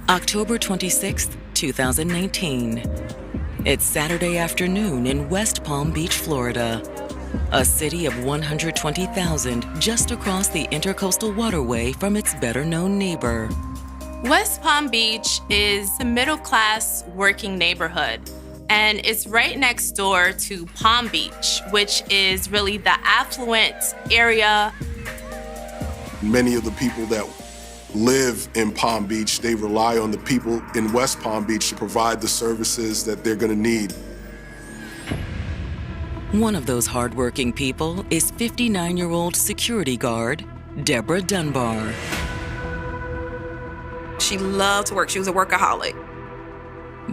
October 26, 2019. It's Saturday afternoon in West Palm Beach, Florida, a city of 120,000 just across the Intercoastal Waterway from its better-known neighbor. West Palm Beach is a middle-class working neighborhood, and it's right next door to Palm Beach, which is really the affluent area. Many of the people that live in Palm Beach, they rely on the people in West Palm Beach to provide the services that they're going to need. One of those hardworking people is 59-year-old security guard, Deborah Dunbar. She loved to work. She was a workaholic.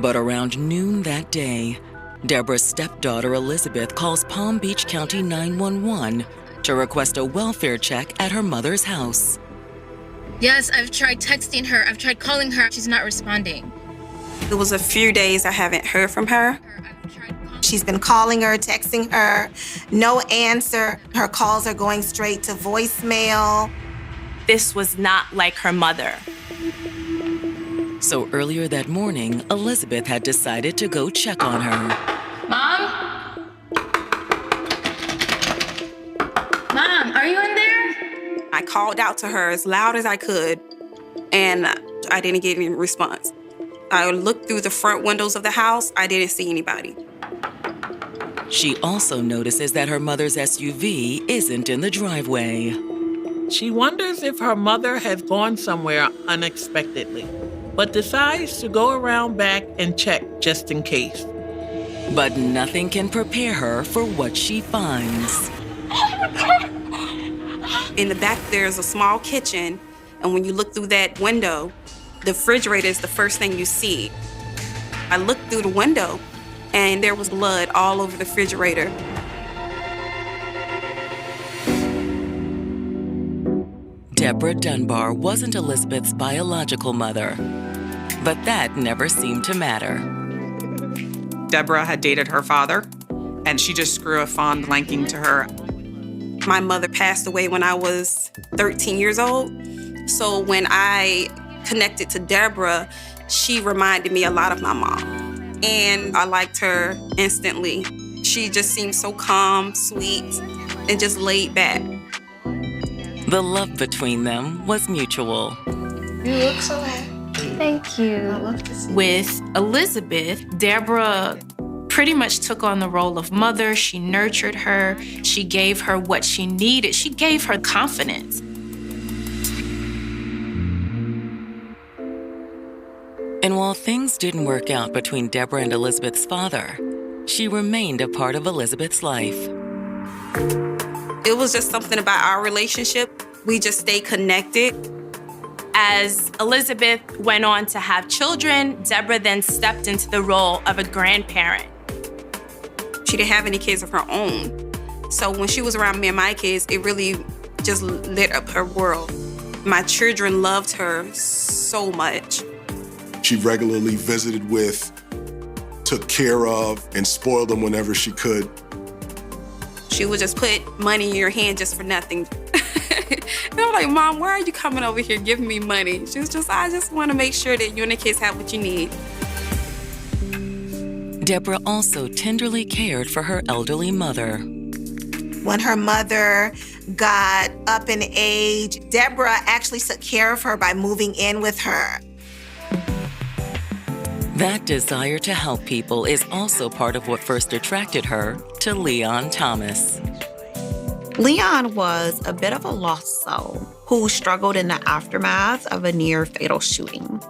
But around noon that day, Deborah's stepdaughter Elizabeth calls Palm Beach County 911 to request a welfare check at her mother's house. Yes, I've tried texting her. I've tried calling her. She's not responding. It was a few days I haven't heard from her. She's been calling her, texting her, no answer. Her calls are going straight to voicemail. This was not like her mother. So earlier that morning, Elizabeth had decided to go check on her. Mom? Mom, are you in there? I called out to her as loud as I could, and I didn't get any response. I looked through the front windows of the house. I didn't see anybody. She also notices that her mother's SUV isn't in the driveway. She wonders if her mother has gone somewhere unexpectedly, but decides to go around back and check just in case. But nothing can prepare her for what she finds. In the back, there's a small kitchen, and when you look through that window, the refrigerator is the first thing you see. I looked through the window, and there was blood all over the refrigerator. Deborah Dunbar wasn't Elizabeth's biological mother, but that never seemed to matter. Deborah had dated her father, and she just grew a fond liking to her. My mother passed away when I was 13 years old. So when I connected to Deborah, she reminded me a lot of my mom. And I liked her instantly. She just seemed so calm, sweet, and just laid back. The love between them was mutual. You look so happy. Thank you. I love to see. With Elizabeth, Deborah pretty much took on the role of mother. She nurtured her. She gave her what she needed. She gave her confidence. And while things didn't work out between Deborah and Elizabeth's father, she remained a part of Elizabeth's life. It was just something about our relationship. We just stayed connected. As Elizabeth went on to have children, Deborah then stepped into the role of a grandparent. She didn't have any kids of her own. So when she was around me and my kids, it really just lit up her world. My children loved her so much. She regularly visited with, took care of, and spoiled them whenever she could. She would just put money in your hand just for nothing. And I'm like, Mom, why are you coming over here giving me money? She was just, I just want to make sure that you and the kids have what you need. Deborah also tenderly cared for her elderly mother. When her mother got up in age, Deborah actually took care of her by moving in with her. That desire to help people is also part of what first attracted her to Leon Thomas. Leon was a bit of a lost soul who struggled in the aftermath of a near-fatal shooting.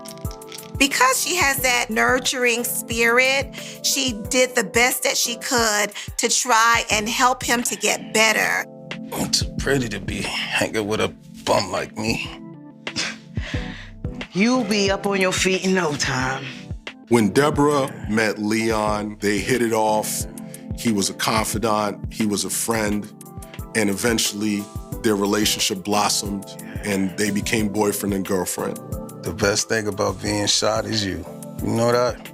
Because she has that nurturing spirit, she did the best that she could to try and help him to get better. I'm too pretty to be hanging with a bum like me. You'll be up on your feet in no time. When Deborah met Leon, they hit it off. He was a confidant, he was a friend, and eventually their relationship blossomed and they became boyfriend and girlfriend. The best thing about being shot is you. You know that?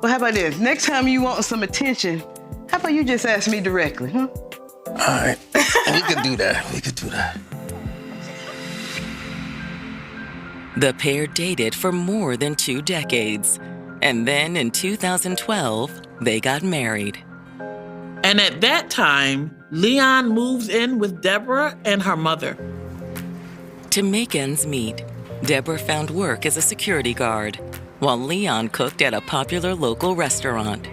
Well, how about this? Next time you want some attention, how about you just ask me directly, huh? All right, we can do that. We could do that. The pair dated for more than 2 decades, and then in 2012, they got married. And at that time, Leon moves in with Deborah and her mother. To make ends meet, Deborah found work as a security guard, while Leon cooked at a popular local restaurant.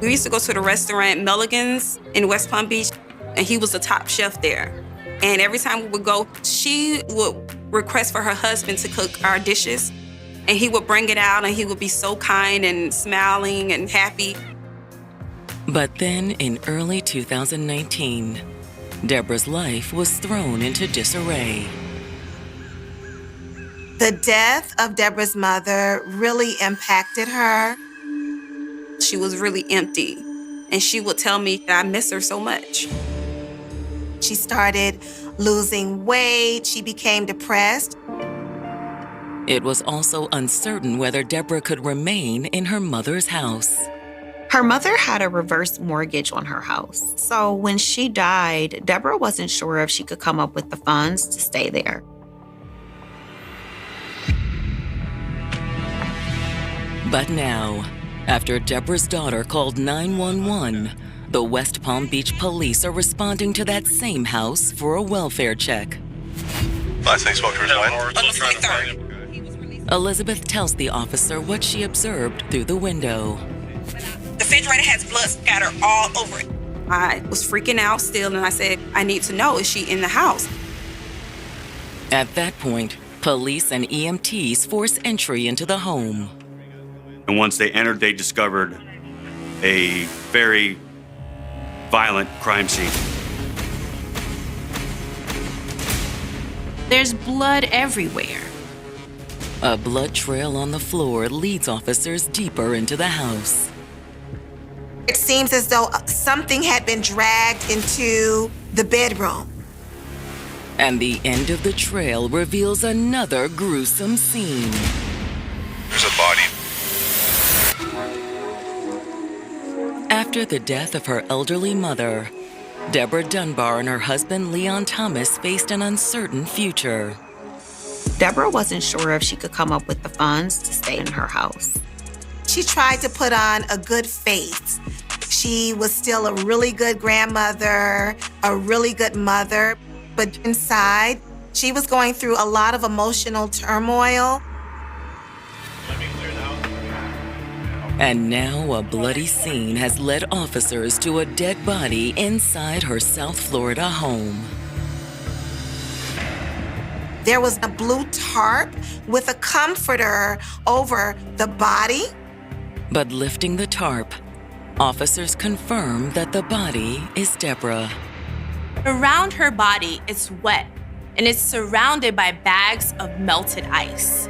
We used to go to the restaurant Milligan's in West Palm Beach, and he was the top chef there. And every time we would go, she would request for her husband to cook our dishes, and he would bring it out, and he would be so kind and smiling and happy. But then in early 2019, Deborah's life was thrown into disarray. The death of Deborah's mother really impacted her. She was really empty, and she would tell me that I miss her so much. She started losing weight. She became depressed. It was also uncertain whether Deborah could remain in her mother's house. Her mother had a reverse mortgage on her house. So when she died, Deborah wasn't sure if she could come up with the funds to stay there. But now, after Deborah's daughter called 911, the West Palm Beach police are responding to that same house for a welfare check. Last thing spoke to her line. On the 23rd. Elizabeth tells the officer what she observed through the window. The refrigerator has blood scattered all over it. I was freaking out still, and I said, I need to know, is she in the house? At that point, police and EMTs force entry into the home. And once they entered, they discovered a very violent crime scene. There's blood everywhere. A blood trail on the floor leads officers deeper into the house. It seems as though something had been dragged into the bedroom. And the end of the trail reveals another gruesome scene. There's a body. After the death of her elderly mother, Deborah Dunbar and her husband Leon Thomas faced an uncertain future. Deborah wasn't sure if she could come up with the funds to stay in her house. She tried to put on a good face. She was still a really good grandmother, a really good mother, but inside, she was going through a lot of emotional turmoil. And now a bloody scene has led officers to a dead body inside her South Florida home. There was a blue tarp with a comforter over the body. But lifting the tarp, officers confirm that the body is Deborah. Around her body, it's wet, and it's surrounded by bags of melted ice.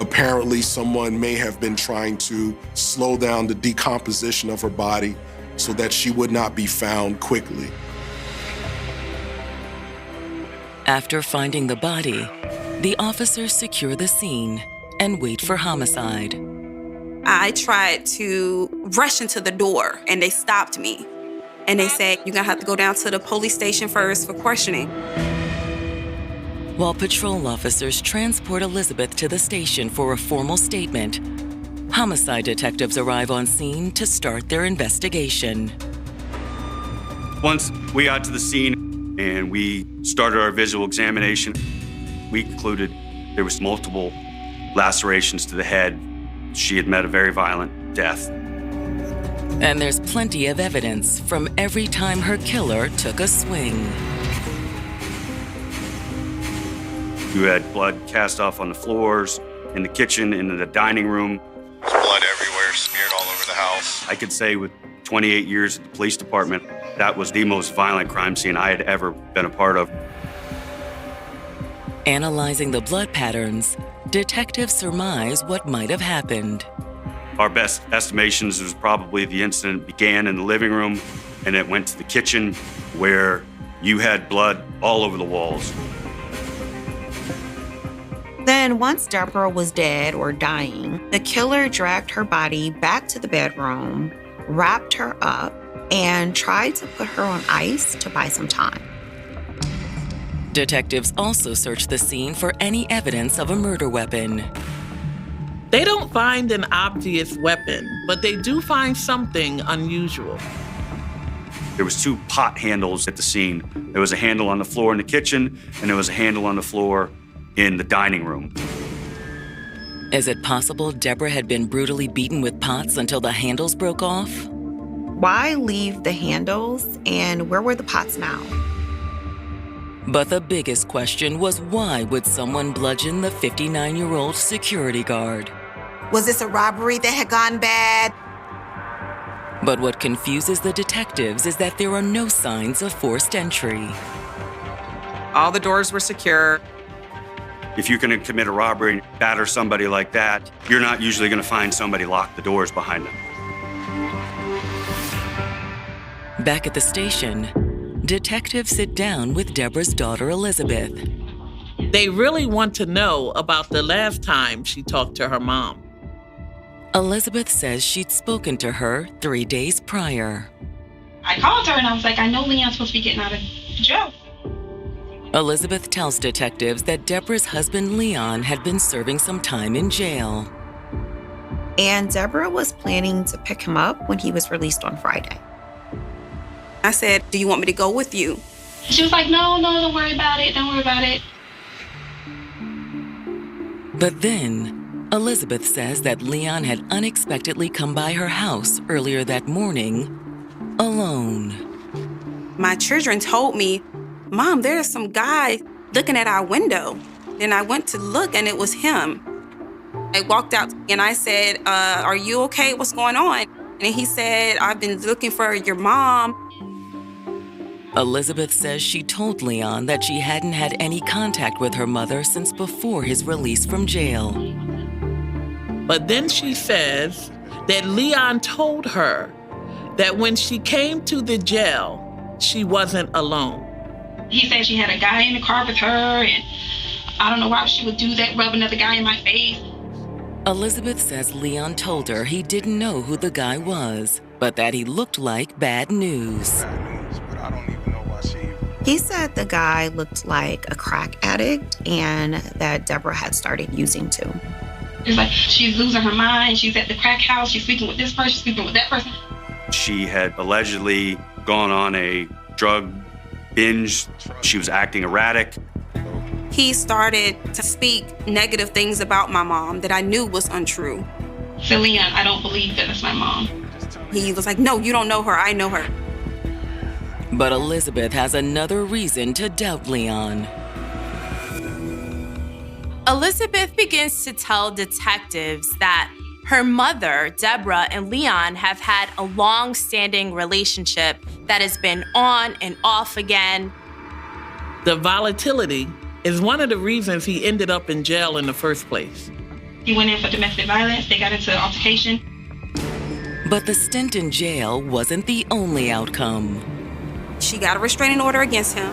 Apparently, someone may have been trying to slow down the decomposition of her body so that she would not be found quickly. After finding the body, the officers secure the scene and wait for homicide. I tried to rush into the door, and they stopped me. And they said, you're gonna have to go down to the police station first for questioning. While patrol officers transport Elizabeth to the station for a formal statement, homicide detectives arrive on scene to start their investigation. Once we got to the scene and we started our visual examination, we concluded there was multiple lacerations to the head. She had met a very violent death. And there's plenty of evidence from every time her killer took a swing. You had blood cast off on the floors, in the kitchen, in the dining room. There's blood everywhere, smeared all over the house. I could say with 28 years at the police department, that was the most violent crime scene I had ever been a part of. Analyzing the blood patterns, detectives surmise what might have happened. Our best estimations was probably the incident began in the living room and it went to the kitchen where you had blood all over the walls. Then, once Deborah was dead or dying, the killer dragged her body back to the bedroom, wrapped her up, and tried to put her on ice to buy some time. Detectives also searched the scene for any evidence of a murder weapon. They don't find an obvious weapon, but they do find something unusual. There was 2 pot handles at the scene. There was a handle on the floor in the kitchen, and there was a handle on the floor in the dining room. Is it possible Deborah had been brutally beaten with pots until the handles broke off? Why leave the handles, and where were the pots now? But the biggest question was, why would someone bludgeon the 59-year-old security guard? Was this a robbery that had gone bad? But what confuses the detectives is that there are no signs of forced entry. All the doors were secure. If you're going to commit a robbery and batter somebody like that, you're not usually going to find somebody lock the doors behind them. Back at the station, detectives sit down with Deborah's daughter, Elizabeth. They really want to know about the last time she talked to her mom. Elizabeth says she'd spoken to her 3 days prior. I called her and I was like, I know Leon's supposed to be getting out of jail. Elizabeth tells detectives that Deborah's husband, Leon, had been serving some time in jail. And Deborah was planning to pick him up when he was released on Friday. I said, do you want me to go with you? She was like, no, don't worry about it. Don't worry about it. But then, Elizabeth says that Leon had unexpectedly come by her house earlier that morning, alone. My children told me, Mom, there's some guy looking at our window. Then I went to look and it was him. I walked out and I said, are you okay? What's going on? And he said, I've been looking for your mom. Elizabeth says she told Leon that she hadn't had any contact with her mother since before his release from jail. But then she says that Leon told her that when she came to the jail, she wasn't alone. He said she had a guy in the car with her, and I don't know why she would do that, rub another guy in my face. Elizabeth says Leon told her he didn't know who the guy was, but that he looked like bad news. He said the guy looked like a crack addict and that Deborah had started using too. It's like she's losing her mind. She's at the crack house. She's sleeping with this person, sleeping with that person. She had allegedly gone on a drug binge. She was acting erratic. He started to speak negative things about my mom that I knew was untrue. So Leon, I don't believe that it's my mom. He was like, no, you don't know her. I know her. But Elizabeth has another reason to doubt Leon. Elizabeth begins to tell detectives that her mother, Deborah, and Leon have had a long-standing relationship that has been on and off again. The volatility is one of the reasons he ended up in jail in the first place. He went in for domestic violence. They got into an altercation. But the stint in jail wasn't the only outcome. She got a restraining order against him.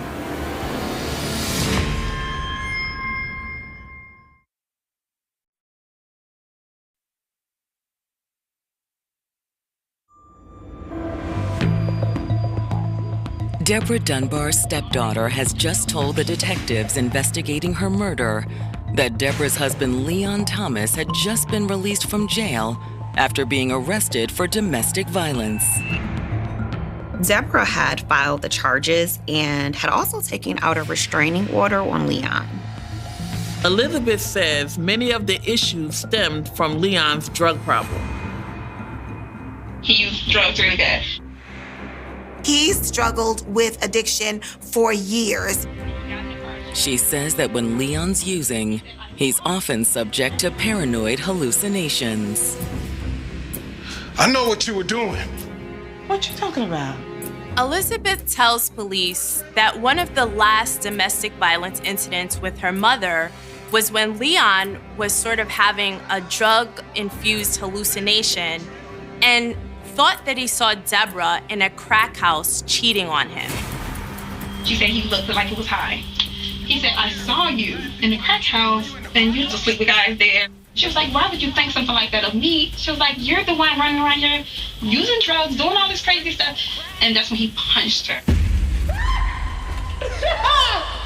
Deborah Dunbar's stepdaughter has just told the detectives investigating her murder that Deborah's husband, Leon Thomas, had just been released from jail after being arrested for domestic violence. Deborah had filed the charges and had also taken out a restraining order on Leon. Elizabeth says many of the issues stemmed from Leon's drug problem. He used drugs really bad. He struggled with addiction for years. She says that when Leon's using, he's often subject to paranoid hallucinations. I know what you were doing. What you talking about? Elizabeth tells police that one of the last domestic violence incidents with her mother was when Leon was sort of having a drug-infused hallucination and thought that he saw Deborah in a crack house cheating on him. She said he looked like he was high. He said, I saw you in the crack house and you used to sleep with guys there. She was like, why would you think something like that of me? She was like, you're the one running around here using drugs, doing all this crazy stuff. And that's when he punched her.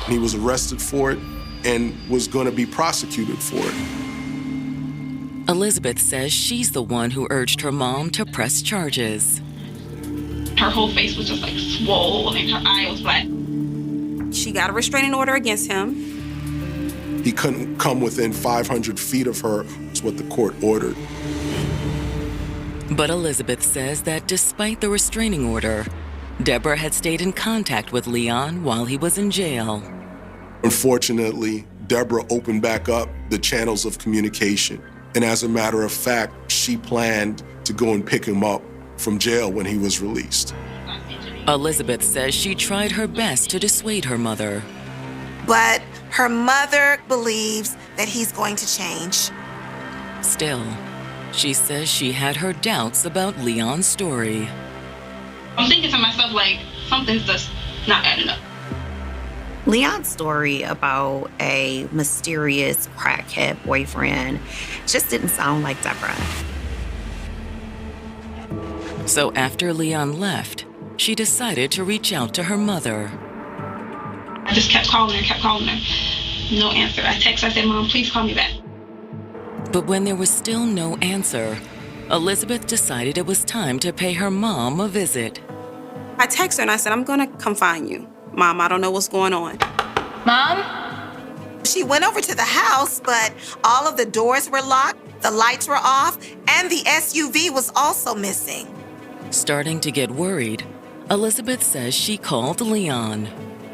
He was arrested for it and was going to be prosecuted for it. Elizabeth says she's the one who urged her mom to press charges. Her whole face was just like swollen and her eye was black. She got a restraining order against him. He couldn't come within 500 feet of her, is what the court ordered. But Elizabeth says that despite the restraining order, Deborah had stayed in contact with Leon while he was in jail. Unfortunately, Deborah opened back up the channels of communication. And as a matter of fact, she planned to go and pick him up from jail when he was released. Elizabeth says she tried her best to dissuade her mother. But her mother believes that he's going to change. Still, she says she had her doubts about Leon's story. I'm thinking to myself, like, something's just not adding up. Leon's story about a mysterious crackhead boyfriend just didn't sound like Deborah. So after Leon left, she decided to reach out to her mother. I just kept calling her. No answer. I texted, I said, Mom, please call me back. But when there was still no answer, Elizabeth decided it was time to pay her mom a visit. I texted her and I said, I'm gonna come find you. Mom, I don't know what's going on. Mom? She went over to the house, but all of the doors were locked, the lights were off, and the SUV was also missing. Starting to get worried, Elizabeth says she called Leon.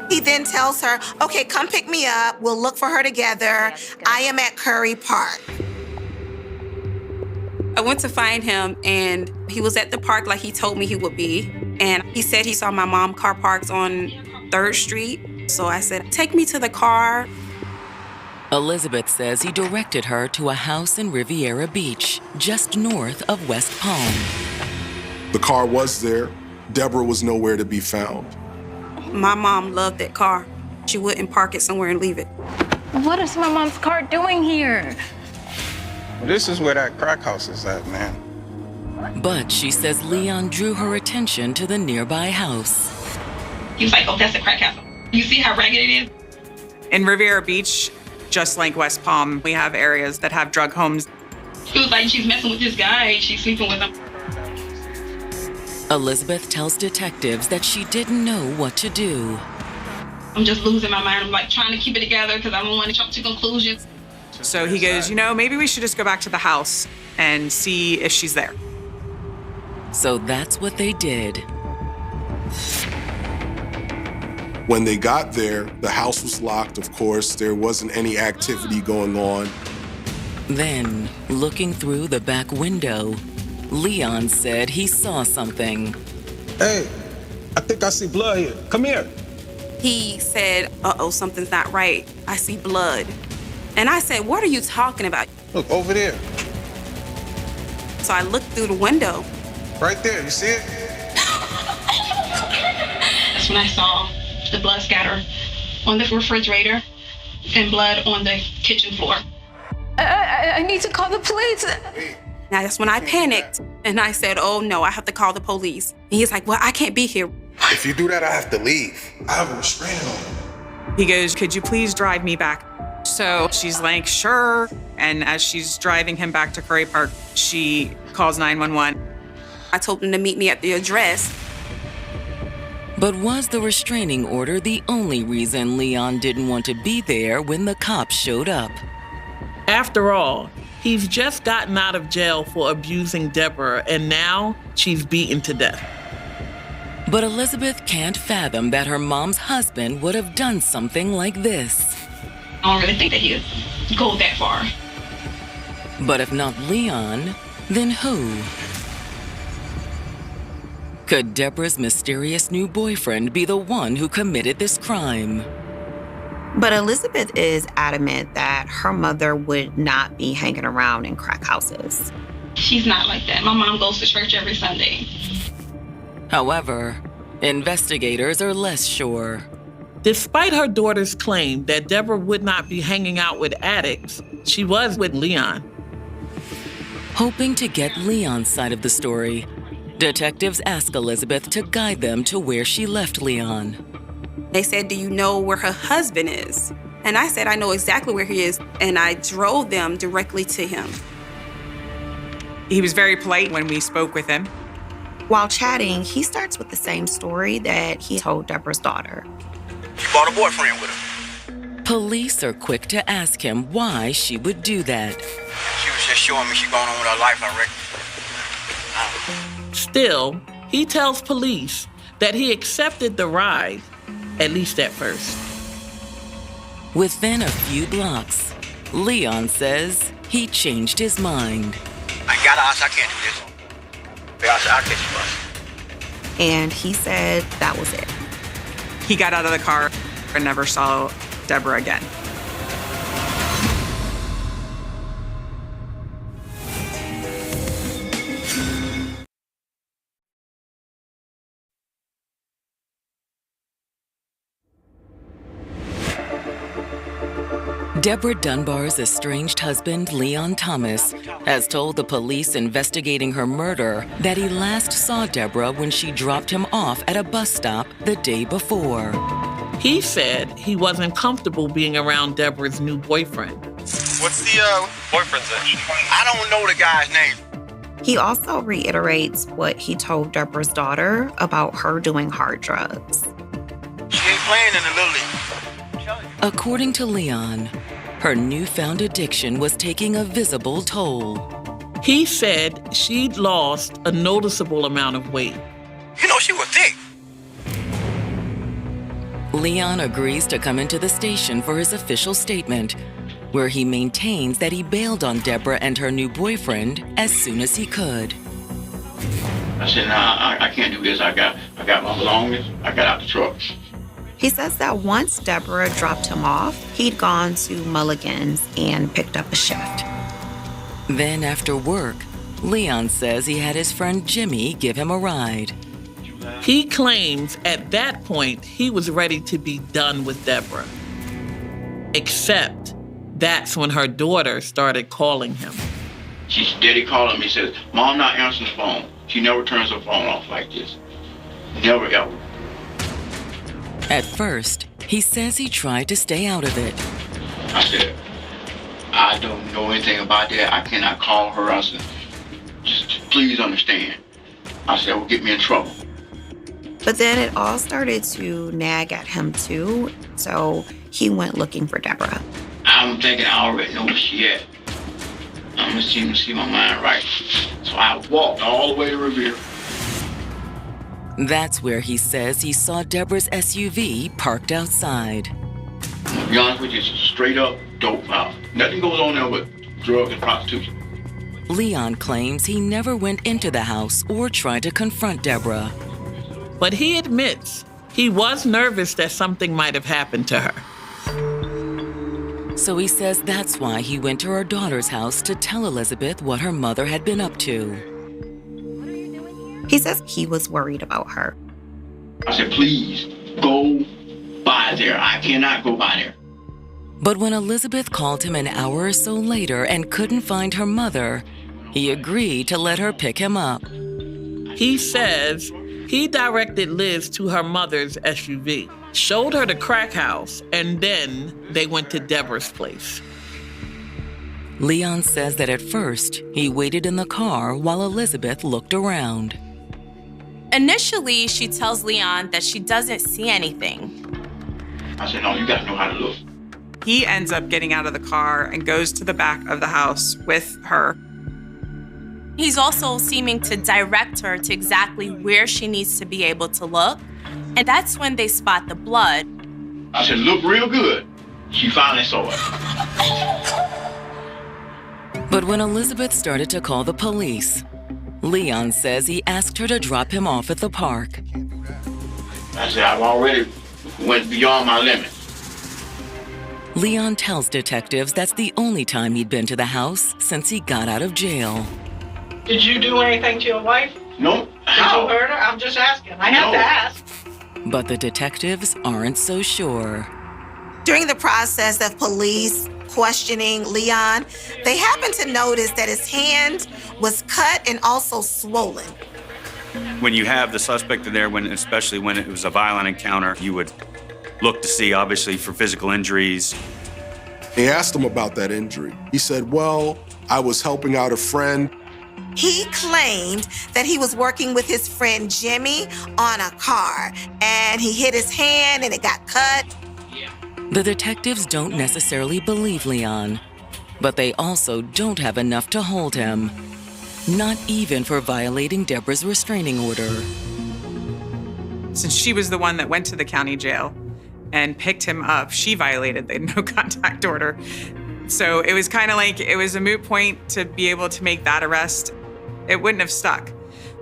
He then tells her, okay, come pick me up. We'll look for her together. I am at Curry Park. I went to find him and he was at the park like he told me he would be. And he said he saw my mom car parked on 3rd Street. So I said, take me to the car. Elizabeth says he directed her to a house in Riviera Beach, just north of West Palm. The car was there. Deborah was nowhere to be found. My mom loved that car. She wouldn't park it somewhere and leave it. What is my mom's car doing here? This is where that crack house is at, man. But she says Leon drew her attention to the nearby house. He was like, oh, that's a crack house. You see how ragged it is? In Riviera Beach, just like West Palm, we have areas that have drug homes. He was like, she's messing with this guy. She's sleeping with him. Elizabeth tells detectives that she didn't know what to do. I'm just losing my mind. I'm like trying to keep it together because I don't want to jump to conclusions. So he goes, maybe we should just go back to the house and see if she's there. So that's what they did. When they got there, the house was locked, of course. There wasn't any activity going on. Then, looking through the back window, Leon said he saw something. Hey, I think I see blood here. Come here. He said, uh-oh, something's not right. I see blood. And I said, what are you talking about? Look, over there. So I looked through the window. Right there, you see it? That's when I saw the blood scatter on the refrigerator and blood on the kitchen floor. I need to call the police. Now that's when I panicked and I said, oh no, I have to call the police. And he's like, well, I can't be here. If you do that, I have to leave. I have a restraining order. He goes, could you please drive me back? So she's like, sure. And as she's driving him back to Curry Park, she calls 911. I told him to meet me at the address. But was the restraining order the only reason Leon didn't want to be there when the cops showed up? After all, he's just gotten out of jail for abusing Deborah, and now she's beaten to death. But Elizabeth can't fathom that her mom's husband would have done something like this. I don't really think that he'd go that far. But if not Leon, then who? Could Deborah's mysterious new boyfriend be the one who committed this crime? But Elizabeth is adamant that her mother would not be hanging around in crack houses. She's not like that. My mom goes to church every Sunday. However, investigators are less sure. Despite her daughter's claim that Deborah would not be hanging out with addicts, she was with Leon. Hoping to get Leon's side of the story, detectives ask Elizabeth to guide them to where she left Leon. They said, "Do you know where her husband is?" And I said, "I know exactly where he is." And I drove them directly to him. He was very polite when we spoke with him. While chatting, he starts with the same story that he told Deborah's daughter. She brought a boyfriend with her. Police are quick to ask him why she would do that. She was just showing me she going on with her life, I reckon. Still, he tells police that he accepted the ride, at least at first. Within a few blocks, Leon says he changed his mind. I got us, I can't do this. I'll catch you bus. And he said that was it. He got out of the car and never saw Deborah again. Deborah Dunbar's estranged husband, Leon Thomas, has told the police investigating her murder that he last saw Deborah when she dropped him off at a bus stop the day before. He said he wasn't comfortable being around Deborah's new boyfriend. What's the boyfriend's name? I don't know the guy's name. He also reiterates what he told Deborah's daughter about her doing hard drugs. She ain't playing in the Little League. According to Leon, her newfound addiction was taking a visible toll. He said she'd lost a noticeable amount of weight. You know, she was thick. Leon agrees to come into the station for his official statement, where he maintains that he bailed on Deborah and her new boyfriend as soon as he could. I said, nah, I can't do this. I got my belongings. I got out the truck. He says that once Deborah dropped him off, he'd gone to Mulligan's and picked up a shift. Then after work, Leon says he had his friend Jimmy give him a ride. He claims at that point he was ready to be done with Deborah. Except that's when her daughter started calling him. She's steady calling me, says, Mom not answering the phone. She never turns her phone off like this. Never, ever. At first, he says he tried to stay out of it. I said, I don't know anything about that. I cannot call her. I said, just please understand. I said, it will get me in trouble. But then it all started to nag at him too, so he went looking for Deborah. I'm thinking I already know where she at. I'm gonna see my mind right. So I walked all the way to Revere. That's where he says he saw Deborah's SUV parked outside. To be honest with you, it's a straight up dope house. Nothing goes on there but drugs and prostitution. Leon claims he never went into the house or tried to confront Deborah. But he admits he was nervous that something might have happened to her. So he says that's why he went to her daughter's house to tell Elizabeth what her mother had been up to. He says he was worried about her. I said, please, go by there. I cannot go by there. But when Elizabeth called him an hour or so later and couldn't find her mother, he agreed to let her pick him up. He says he directed Liz to her mother's SUV, showed her the crack house, and then they went to Deborah's place. Leon says that at first, he waited in the car while Elizabeth looked around. Initially, she tells Leon that she doesn't see anything. I said, no, you gotta know how to look. He ends up getting out of the car and goes to the back of the house with her. He's also seeming to direct her to exactly where she needs to be able to look. And that's when they spot the blood. I said, look real good. She finally saw it. But when Elizabeth started to call the police, Leon says he asked her to drop him off at the park. I said, I've already went beyond my limit. Leon tells detectives that's the only time he'd been to the house since he got out of jail. Did you do anything to your wife? No. How? Did you hurt her? I'm just asking. I have to ask. But the detectives aren't so sure. During the process of police questioning Leon, they happened to notice that his hand was cut and also swollen. When you have the suspect in there, especially when it was a violent encounter, you would looked to see, obviously, for physical injuries. They asked him about that injury. He said, well, I was helping out a friend. He claimed that he was working with his friend Jimmy on a car, and he hit his hand and it got cut. The detectives don't necessarily believe Leon, but they also don't have enough to hold him. Not even for violating Deborah's restraining order. Since she was the one that went to the county jail and picked him up, she violated the no contact order. So it was kind of like, it was a moot point to be able to make that arrest. It wouldn't have stuck.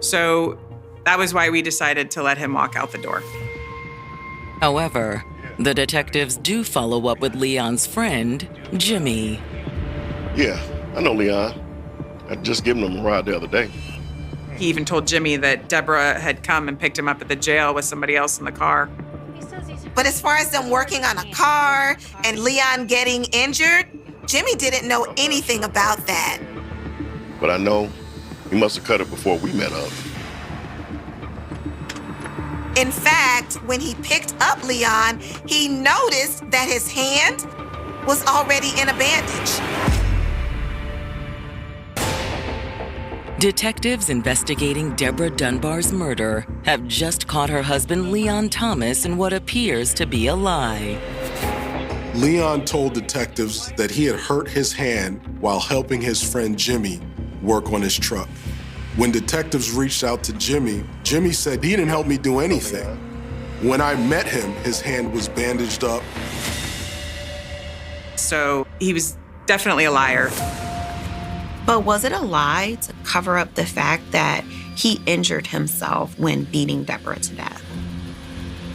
So that was why we decided to let him walk out the door. However, the detectives do follow up with Leon's friend, Jimmy. Yeah, I know Leon. I just given him a ride the other day. He even told Jimmy that Deborah had come and picked him up at the jail with somebody else in the car. But as far as them working on a car and Leon getting injured, Jimmy didn't know anything about that. But I know he must have cut it before we met up. In fact, when he picked up Leon, he noticed that his hand was already in a bandage. Detectives investigating Deborah Dunbar's murder have just caught her husband Leon Thomas in what appears to be a lie. Leon told detectives that he had hurt his hand while helping his friend Jimmy work on his truck. When detectives reached out to Jimmy, Jimmy said he didn't help me do anything. When I met him, his hand was bandaged up. So he was definitely a liar. But was it a lie to cover up the fact that he injured himself when beating Deborah to death?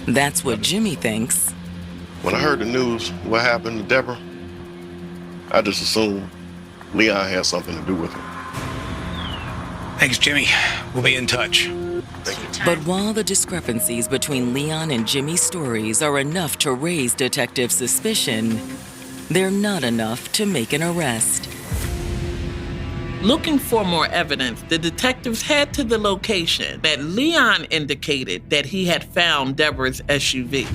That's what Jimmy thinks. When I heard the news, what happened to Deborah, I just assumed Leon had something to do with it. Thanks, Jimmy. We'll be in touch. But while the discrepancies between Leon and Jimmy's stories are enough to raise detective suspicion, they're not enough to make an arrest. Looking for more evidence, the detectives head to the location that Leon indicated that he had found Deborah's SUV.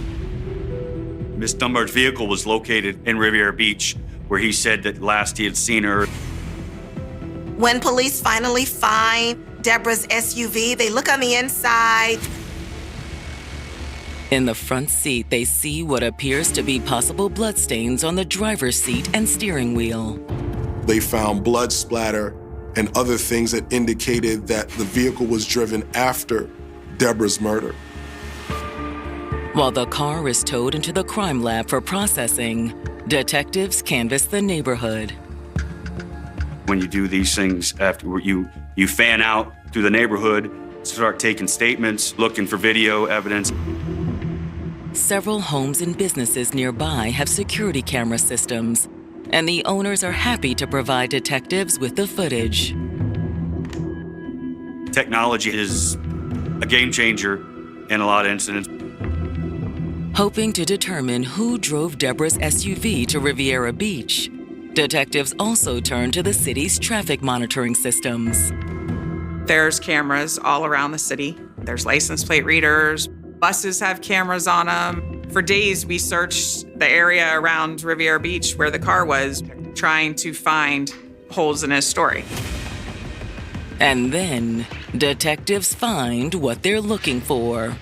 Miss Dunbar's vehicle was located in Riviera Beach, where he said that last he had seen her. When police finally find Deborah's SUV, they look on the inside. In the front seat, they see what appears to be possible bloodstains on the driver's seat and steering wheel. They found blood splatter and other things that indicated that the vehicle was driven after Deborah's murder. While the car is towed into the crime lab for processing, detectives canvass the neighborhood. When you do these things, after you fan out through the neighborhood, start taking statements, looking for video evidence. Several homes and businesses nearby have security camera systems, and the owners are happy to provide detectives with the footage. Technology is a game changer in a lot of incidents. Hoping to determine who drove Deborah's SUV to Riviera Beach, detectives also turn to the city's traffic monitoring systems. There's cameras all around the city. There's license plate readers. Buses have cameras on them. For days, we searched the area around Riviera Beach where the car was, trying to find holes in his story. And then, detectives find what they're looking for.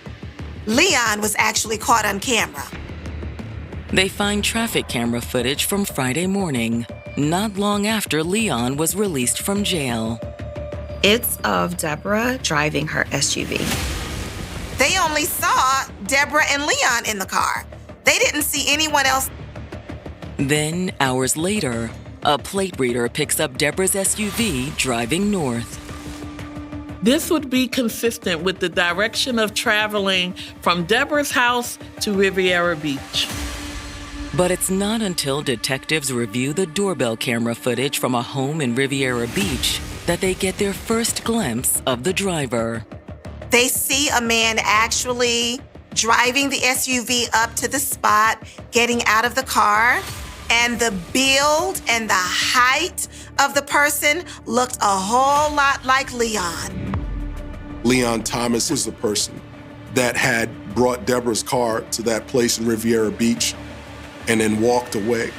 Leon was actually caught on camera. They find traffic camera footage from Friday morning, not long after Leon was released from jail. It's of Deborah driving her SUV. They only saw Deborah and Leon in the car. They didn't see anyone else. Then, hours later, a plate reader picks up Deborah's SUV driving north. This would be consistent with the direction of traveling from Deborah's house to Riviera Beach. But it's not until detectives review the doorbell camera footage from a home in Riviera Beach that they get their first glimpse of the driver. They see a man actually driving the SUV up to the spot, getting out of the car, and the build and the height of the person looked a whole lot like Leon. Leon Thomas was the person that had brought Deborah's car to that place in Riviera Beach, and then walked away.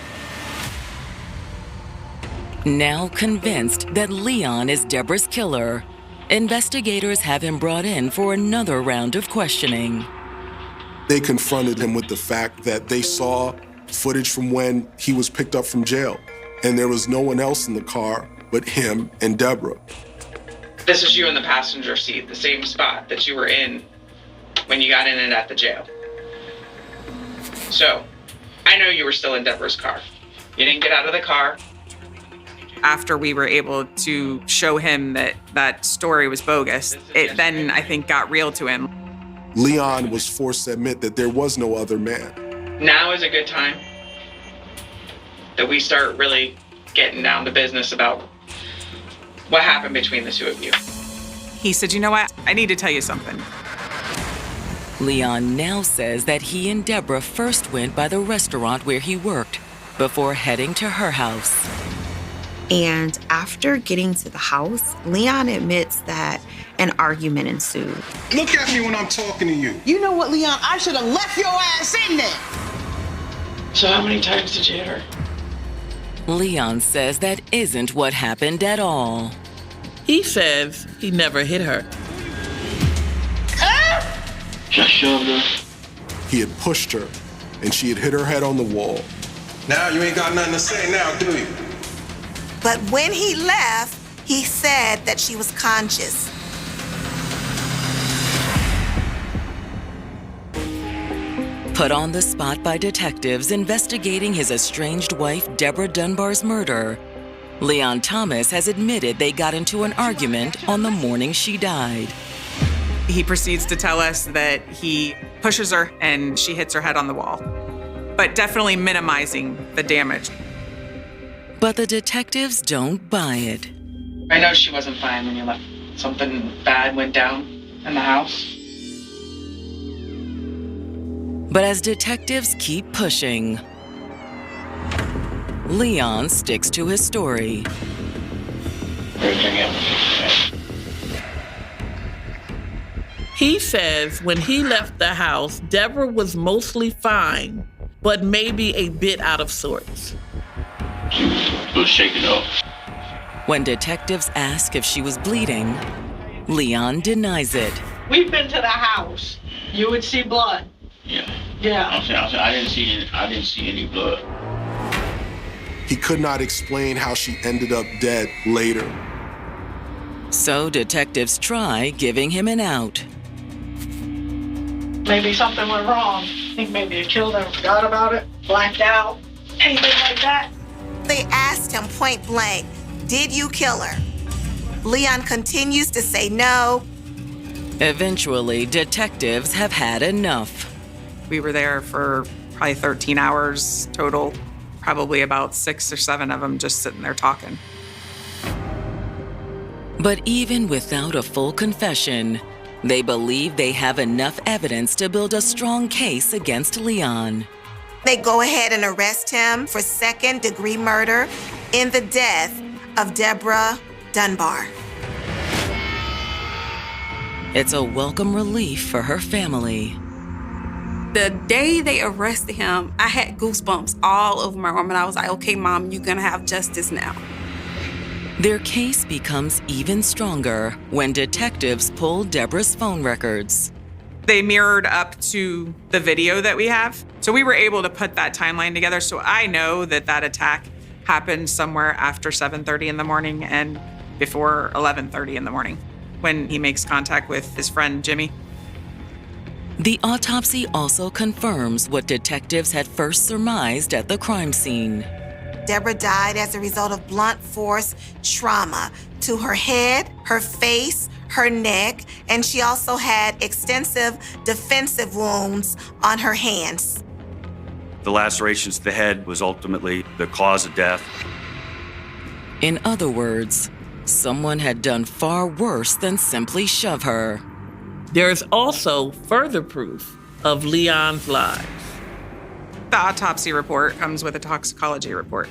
Now convinced that Leon is Deborah's killer, investigators have him brought in for another round of questioning. They confronted him with the fact that they saw footage from when he was picked up from jail, and there was no one else in the car but him and Deborah. This is you in the passenger seat, the same spot that you were in when you got in and at the jail. So, I know you were still in Deborah's car. You didn't get out of the car. After we were able to show him that that story was bogus, it then, I think, got real to him. Leon was forced to admit that there was no other man. Now is a good time that we start really getting down to business about what happened between the two of you. He said, you know what? I need to tell you something. Leon now says that he and Deborah first went by the restaurant where he worked before heading to her house. And after getting to the house, Leon admits that an argument ensued. Look at me when I'm talking to you. You know what, Leon? I should have left your ass in there. So how many times did you hit her? Leon says that isn't what happened at all. He says he never hit her. Just shoved her. He had pushed her, and she had hit her head on the wall. Now you ain't got nothing to say now, do you? But when he left, he said that she was conscious. Put on the spot by detectives investigating his estranged wife Deborah Dunbar's murder, Leon Thomas has admitted they got into an argument on the morning she died. He proceeds to tell us that he pushes her and she hits her head on the wall, but definitely minimizing the damage. But the detectives don't buy it. I know she wasn't fine when you left. Something bad went down in the house. But as detectives keep pushing, Leon sticks to his story. He says when he left the house, Deborah was mostly fine, but maybe a bit out of sorts. She was shaken up. When detectives ask if she was bleeding, Leon denies it. We've been to the house. You would see blood. Yeah. Yeah. I'm saying, I didn't see any blood. He could not explain how she ended up dead later. So detectives try giving him an out. Maybe something went wrong. I think maybe you killed her and forgot about it, blacked out, anything like that. They asked him point blank, did you kill her? Leon continues to say no. Eventually, detectives have had enough. We were there for probably 13 hours total, probably about 6 or 7 of them just sitting there talking. But even without a full confession, they believe they have enough evidence to build a strong case against Leon. They go ahead and arrest him for second-degree murder in the death of Deborah Dunbar. It's a welcome relief for her family. The day they arrested him, I had goosebumps all over my arm, and I was like, okay, Mom, you're gonna have justice now. Their case becomes even stronger when detectives pull Deborah's phone records. They mirrored up to the video that we have. So we were able to put that timeline together. So I know that that attack happened somewhere after 7:30 in the morning and before 11:30 in the morning when he makes contact with his friend, Jimmy. The autopsy also confirms what detectives had first surmised at the crime scene. Deborah died as a result of blunt force trauma to her head, her face, her neck, and she also had extensive defensive wounds on her hands. The lacerations to the head was ultimately the cause of death. In other words, someone had done far worse than simply shove her. There is also further proof of Leon's lies. The autopsy report comes with a toxicology report,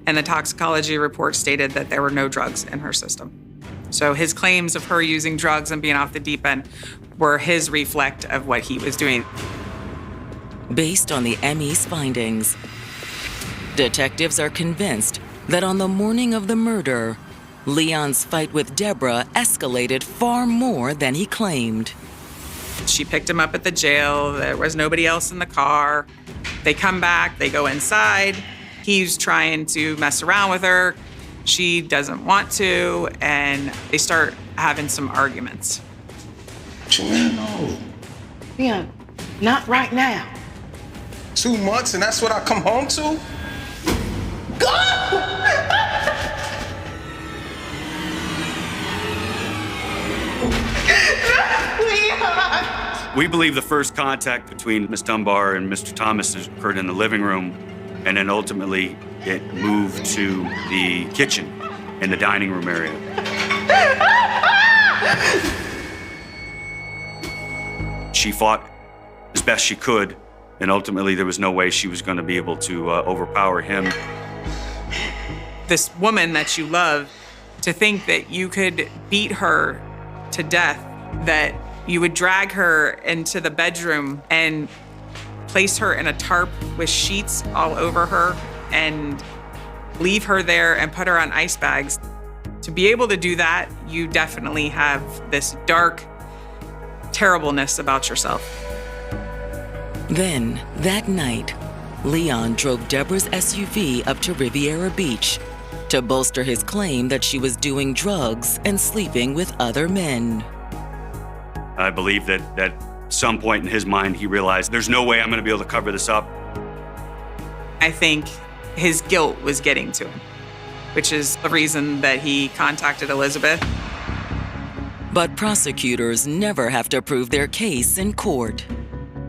and the toxicology report stated that there were no drugs in her system. So his claims of her using drugs and being off the deep end were his reflect of what he was doing. Based on the ME's findings, detectives are convinced that on the morning of the murder, Leon's fight with Deborah escalated far more than he claimed. She picked him up at the jail. There was nobody else in the car. They come back, they go inside. He's trying to mess around with her. She doesn't want to, and they start having some arguments. No. Leon, not right now. 2 months and that's what I come home to? We believe the first contact between Ms. Dunbar and Mr. Thomas occurred in the living room, and then ultimately it moved to the kitchen and the dining room area. She fought as best she could, and ultimately there was no way she was going to be able to overpower him. This woman that you love, to think that you could beat her to death, that you would drag her into the bedroom and place her in a tarp with sheets all over her and leave her there and put her on ice bags. To be able to do that, you definitely have this dark terribleness about yourself. Then, that night, Leon drove Deborah's SUV up to Riviera Beach to bolster his claim that she was doing drugs and sleeping with other men. I believe that at some point in his mind, he realized there's no way I'm going to be able to cover this up. I think his guilt was getting to him, which is the reason that he contacted Elizabeth. But prosecutors never have to prove their case in court.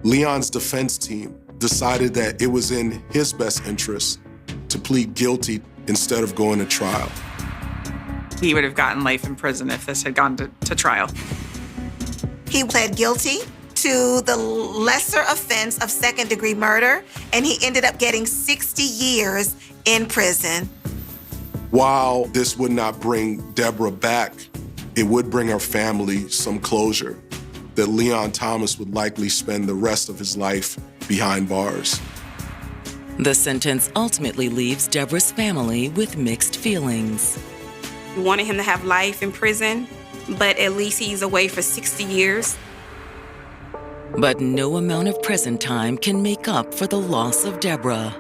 Leon's defense team decided that it was in his best interest to plead guilty instead of going to trial. He would have gotten life in prison if this had gone to trial. He pled guilty to the lesser offense of second-degree murder, and he ended up getting 60 years in prison. While this would not bring Deborah back, it would bring her family some closure that Leon Thomas would likely spend the rest of his life behind bars. The sentence ultimately leaves Deborah's family with mixed feelings. We wanted him to have life in prison, but at least he's away for 60 years. But no amount of prison time can make up for the loss of Deborah.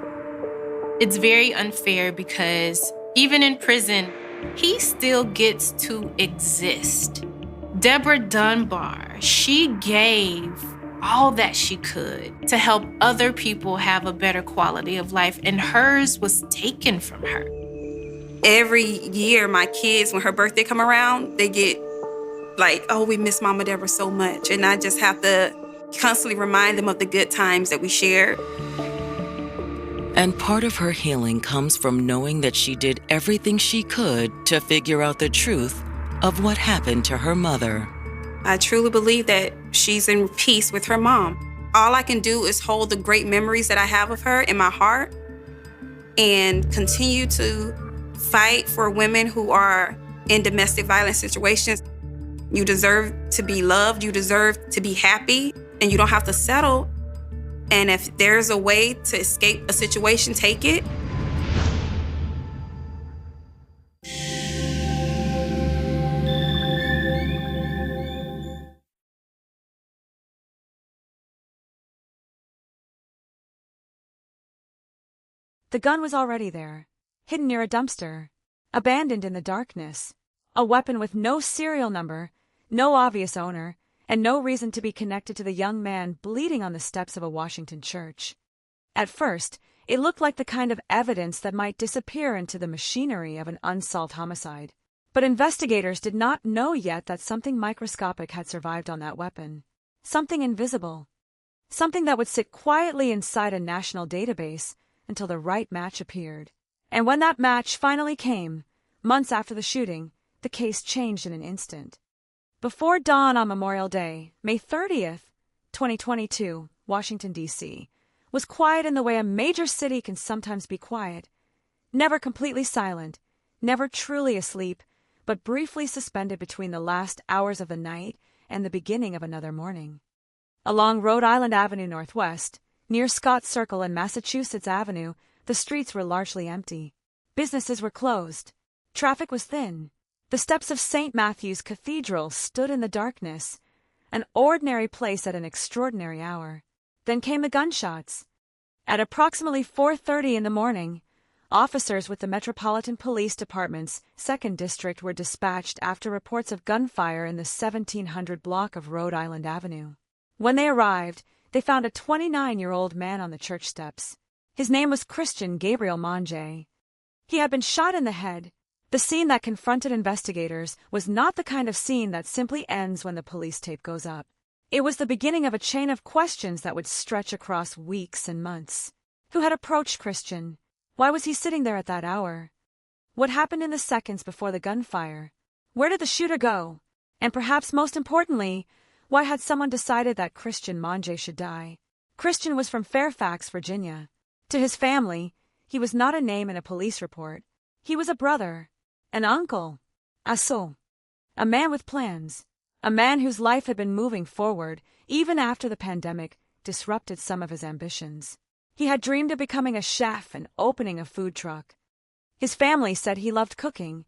It's very unfair because even in prison, he still gets to exist. Deborah Dunbar, she gave all that she could to help other people have a better quality of life, and hers was taken from her. Every year, my kids, when her birthday come around, they get like, oh, we miss Mama Deborah so much. And I just have to constantly remind them of the good times that we shared. And part of her healing comes from knowing that she did everything she could to figure out the truth of what happened to her mother. I truly believe that she's in peace with her mom. All I can do is hold the great memories that I have of her in my heart and continue to fight for women who are in domestic violence situations. You deserve to be loved, you deserve to be happy, and you don't have to settle. And if there's a way to escape a situation, take it. The gun was already there, hidden near a dumpster, abandoned in the darkness, a weapon with no serial number, no obvious owner, and no reason to be connected to the young man bleeding on the steps of a Washington church. At first, it looked like the kind of evidence that might disappear into the machinery of an unsolved homicide. But investigators did not know yet that something microscopic had survived on that weapon. Something invisible. Something that would sit quietly inside a national database until the right match appeared. And when that match finally came, months after the shooting, the case changed in an instant. Before dawn on Memorial Day, May 30th, 2022, Washington, D.C., was quiet in the way a major city can sometimes be quiet. Never completely silent, never truly asleep, but briefly suspended between the last hours of the night and the beginning of another morning. Along Rhode Island Avenue Northwest, near Scott Circle and Massachusetts Avenue, the streets were largely empty. Businesses were closed. Traffic was thin. The steps of St. Matthew's Cathedral stood in the darkness, an ordinary place at an extraordinary hour. Then came the gunshots. At approximately 4:30 in the morning, officers with the Metropolitan Police Department's 2nd District were dispatched after reports of gunfire in the 1700 block of Rhode Island Avenue. When they arrived, they found a 29-year-old man on the church steps. His name was Christian Gabriel Monge. He had been shot in the head. The scene that confronted investigators was not the kind of scene that simply ends when the police tape goes up. It was the beginning of a chain of questions that would stretch across weeks and months. Who had approached Christian? Why was he sitting there at that hour? What happened in the seconds before the gunfire? Where did the shooter go? And perhaps most importantly, why had someone decided that Christian Monge should die? Christian was from Fairfax, Virginia. To his family, he was not a name in a police report. He was a brother, an uncle, a soul, a man with plans, a man whose life had been moving forward even after the pandemic disrupted some of his ambitions. He had dreamed of becoming a chef and opening a food truck. His family said he loved cooking,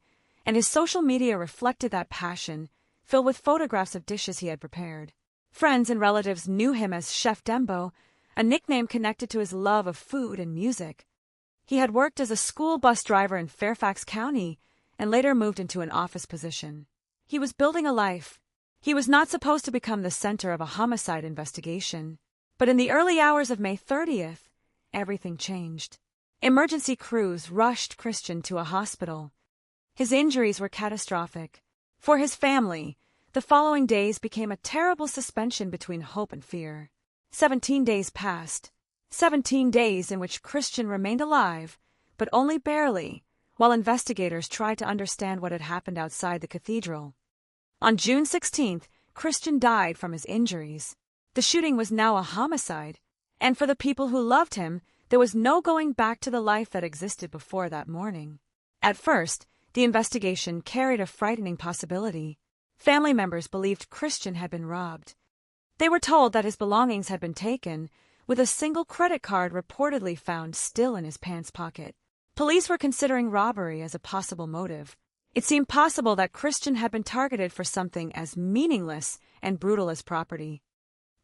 and his social media reflected that passion, filled with photographs of dishes he had prepared. Friends and relatives knew him as Chef Dembo, a nickname connected to his love of food and music. He had worked as a school bus driver in Fairfax County and later moved into an office position. He was building a life. He was not supposed to become the center of a homicide investigation. But in the early hours of May 30th, everything changed. Emergency crews rushed Christian to a hospital. His injuries were catastrophic. For his family, the following days became a terrible suspension between hope and fear. 17 days passed. 17 days in which Christian remained alive, but only barely, while investigators tried to understand what had happened outside the cathedral. On June 16th, Christian died from his injuries. The shooting was now a homicide, and for the people who loved him, there was no going back to the life that existed before that morning. At first, the investigation carried a frightening possibility. Family members believed Christian had been robbed. They were told that his belongings had been taken, with a single credit card reportedly found still in his pants pocket. Police were considering robbery as a possible motive. It seemed possible that Christian had been targeted for something as meaningless and brutal as property.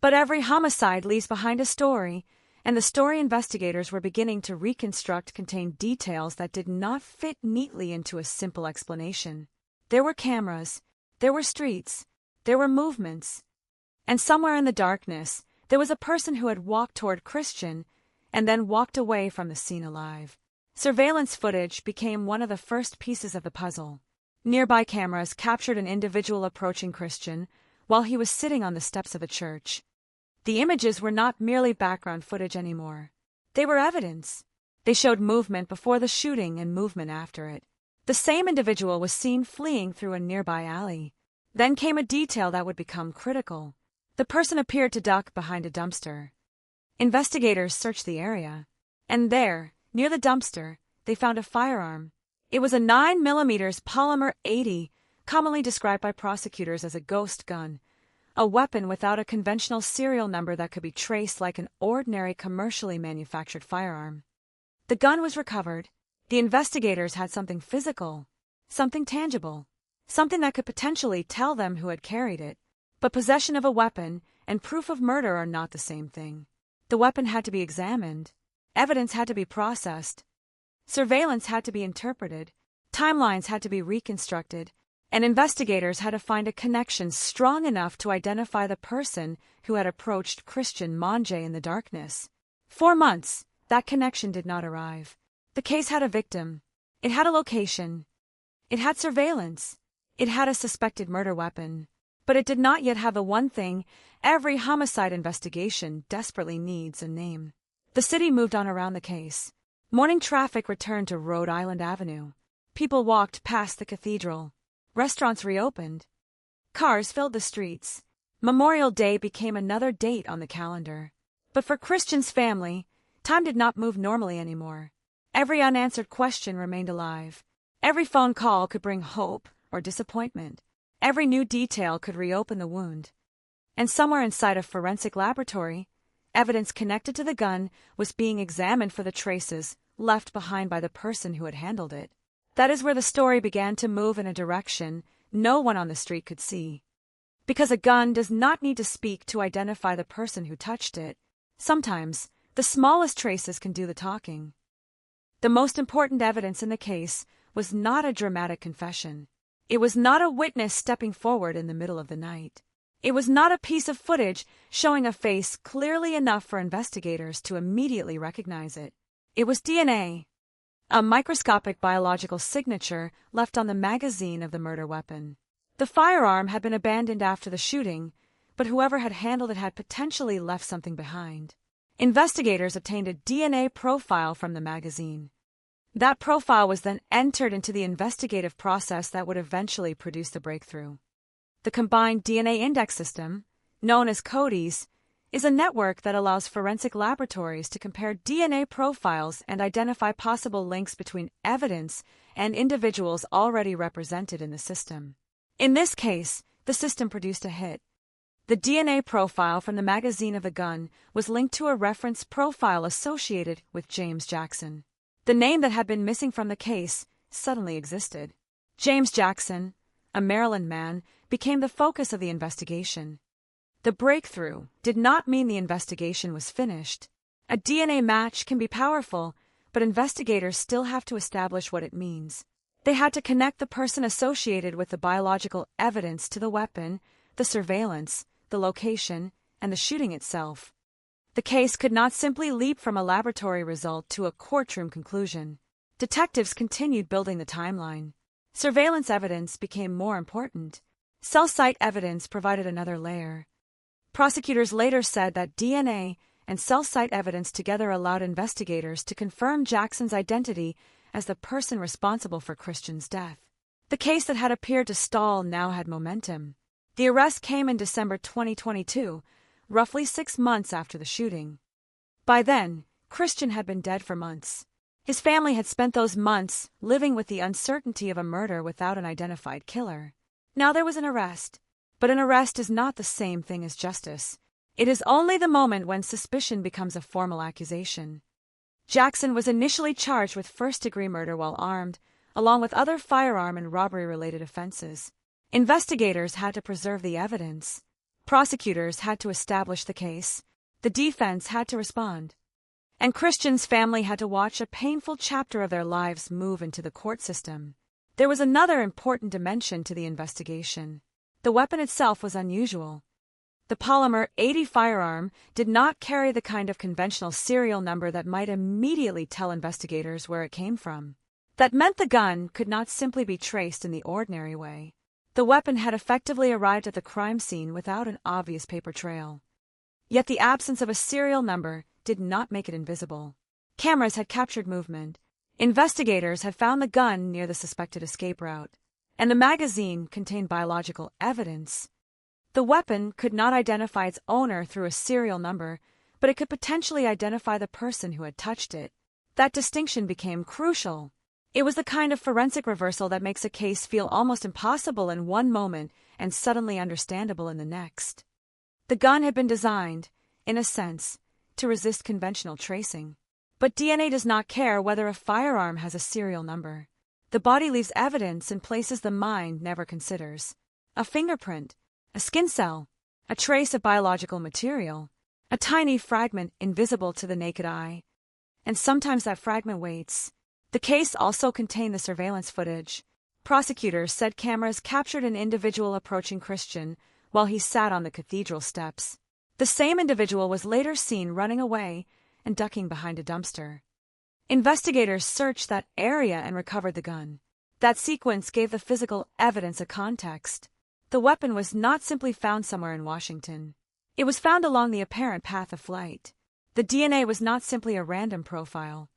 But every homicide leaves behind a story, and the story investigators were beginning to reconstruct contained details that did not fit neatly into a simple explanation. There were cameras, there were streets, there were movements, and somewhere in the darkness, there was a person who had walked toward Christian and then walked away from the scene alive. Surveillance footage became one of the first pieces of the puzzle. Nearby cameras captured an individual approaching Christian while he was sitting on the steps of a church. The images were not merely background footage anymore. They were evidence. They showed movement before the shooting and movement after it. The same individual was seen fleeing through a nearby alley. Then came a detail that would become critical. The person appeared to duck behind a dumpster. Investigators searched the area, and there, near the dumpster, they found a firearm. It was a 9mm polymer 80, commonly described by prosecutors as a ghost gun, a weapon without a conventional serial number that could be traced like an ordinary commercially manufactured firearm. The gun was recovered. The investigators had something physical, something tangible, something that could potentially tell them who had carried it. But possession of a weapon and proof of murder are not the same thing. The weapon had to be examined. Evidence had to be processed. Surveillance had to be interpreted. Timelines had to be reconstructed. And investigators had to find a connection strong enough to identify the person who had approached Christian Monge in the darkness. 4 months, that connection did not arrive. The case had a victim. It had a location. It had surveillance. It had a suspected murder weapon. But it did not yet have the one thing every homicide investigation desperately needs: a name. The city moved on around the case. Morning traffic returned to Rhode Island Avenue. People walked past the cathedral. Restaurants reopened. Cars filled the streets. Memorial Day became another date on the calendar. But for Christian's family, time did not move normally anymore. Every unanswered question remained alive. Every phone call could bring hope or disappointment. Every new detail could reopen the wound. And somewhere inside a forensic laboratory, evidence connected to the gun was being examined for the traces left behind by the person who had handled it. That is where the story began to move in a direction no one on the street could see. Because a gun does not need to speak to identify the person who touched it, sometimes the smallest traces can do the talking. The most important evidence in the case was not a dramatic confession. It was not a witness stepping forward in the middle of the night. It was not a piece of footage showing a face clearly enough for investigators to immediately recognize it. It was DNA, a microscopic biological signature left on the magazine of the murder weapon. The firearm had been abandoned after the shooting, but whoever had handled it had potentially left something behind. Investigators obtained a DNA profile from the magazine. That profile was then entered into the investigative process that would eventually produce the breakthrough. The Combined DNA Index System, known as CODIS, is a network that allows forensic laboratories to compare DNA profiles and identify possible links between evidence and individuals already represented in the system. In this case, the system produced a hit. The DNA profile from the magazine of the gun was linked to a reference profile associated with James Jackson. The name that had been missing from the case suddenly existed. James Jackson, a Maryland man, became the focus of the investigation. The breakthrough did not mean the investigation was finished. A DNA match can be powerful, but investigators still have to establish what it means. They had to connect the person associated with the biological evidence to the weapon, the surveillance, the location, and the shooting itself. The case could not simply leap from a laboratory result to a courtroom conclusion. Detectives continued building the timeline. Surveillance evidence became more important. Cell site evidence provided another layer. Prosecutors later said that DNA and cell site evidence together allowed investigators to confirm Jackson's identity as the person responsible for Christian's death. The case that had appeared to stall now had momentum. The arrest came in December 2022, roughly 6 months after the shooting. By then, Christian had been dead for months. His family had spent those months living with the uncertainty of a murder without an identified killer. Now there was an arrest. But an arrest is not the same thing as justice. It is only the moment when suspicion becomes a formal accusation. Jackson was initially charged with first-degree murder while armed, along with other firearm and robbery-related offenses. Investigators had to preserve the evidence. Prosecutors had to establish the case. The defense had to respond. And Christian's family had to watch a painful chapter of their lives move into the court system. There was another important dimension to the investigation. The weapon itself was unusual. The polymer 80 firearm did not carry the kind of conventional serial number that might immediately tell investigators where it came from. That meant the gun could not simply be traced in the ordinary way. The weapon had effectively arrived at the crime scene without an obvious paper trail. Yet the absence of a serial number did not make it invisible. Cameras had captured movement. Investigators had found the gun near the suspected escape route. And the magazine contained biological evidence. The weapon could not identify its owner through a serial number, but it could potentially identify the person who had touched it. That distinction became crucial. It was the kind of forensic reversal that makes a case feel almost impossible in one moment and suddenly understandable in the next. The gun had been designed, in a sense, to resist conventional tracing. But DNA does not care whether a firearm has a serial number. The body leaves evidence in places the mind never considers. A fingerprint, a skin cell, a trace of biological material, a tiny fragment invisible to the naked eye. And sometimes that fragment waits. The case also contained the surveillance footage. Prosecutors said cameras captured an individual approaching Christian while he sat on the cathedral steps. The same individual was later seen running away and ducking behind a dumpster. Investigators searched that area and recovered the gun. That sequence gave the physical evidence a context. The weapon was not simply found somewhere in Washington. It was found along the apparent path of flight. The DNA was not simply a random profile.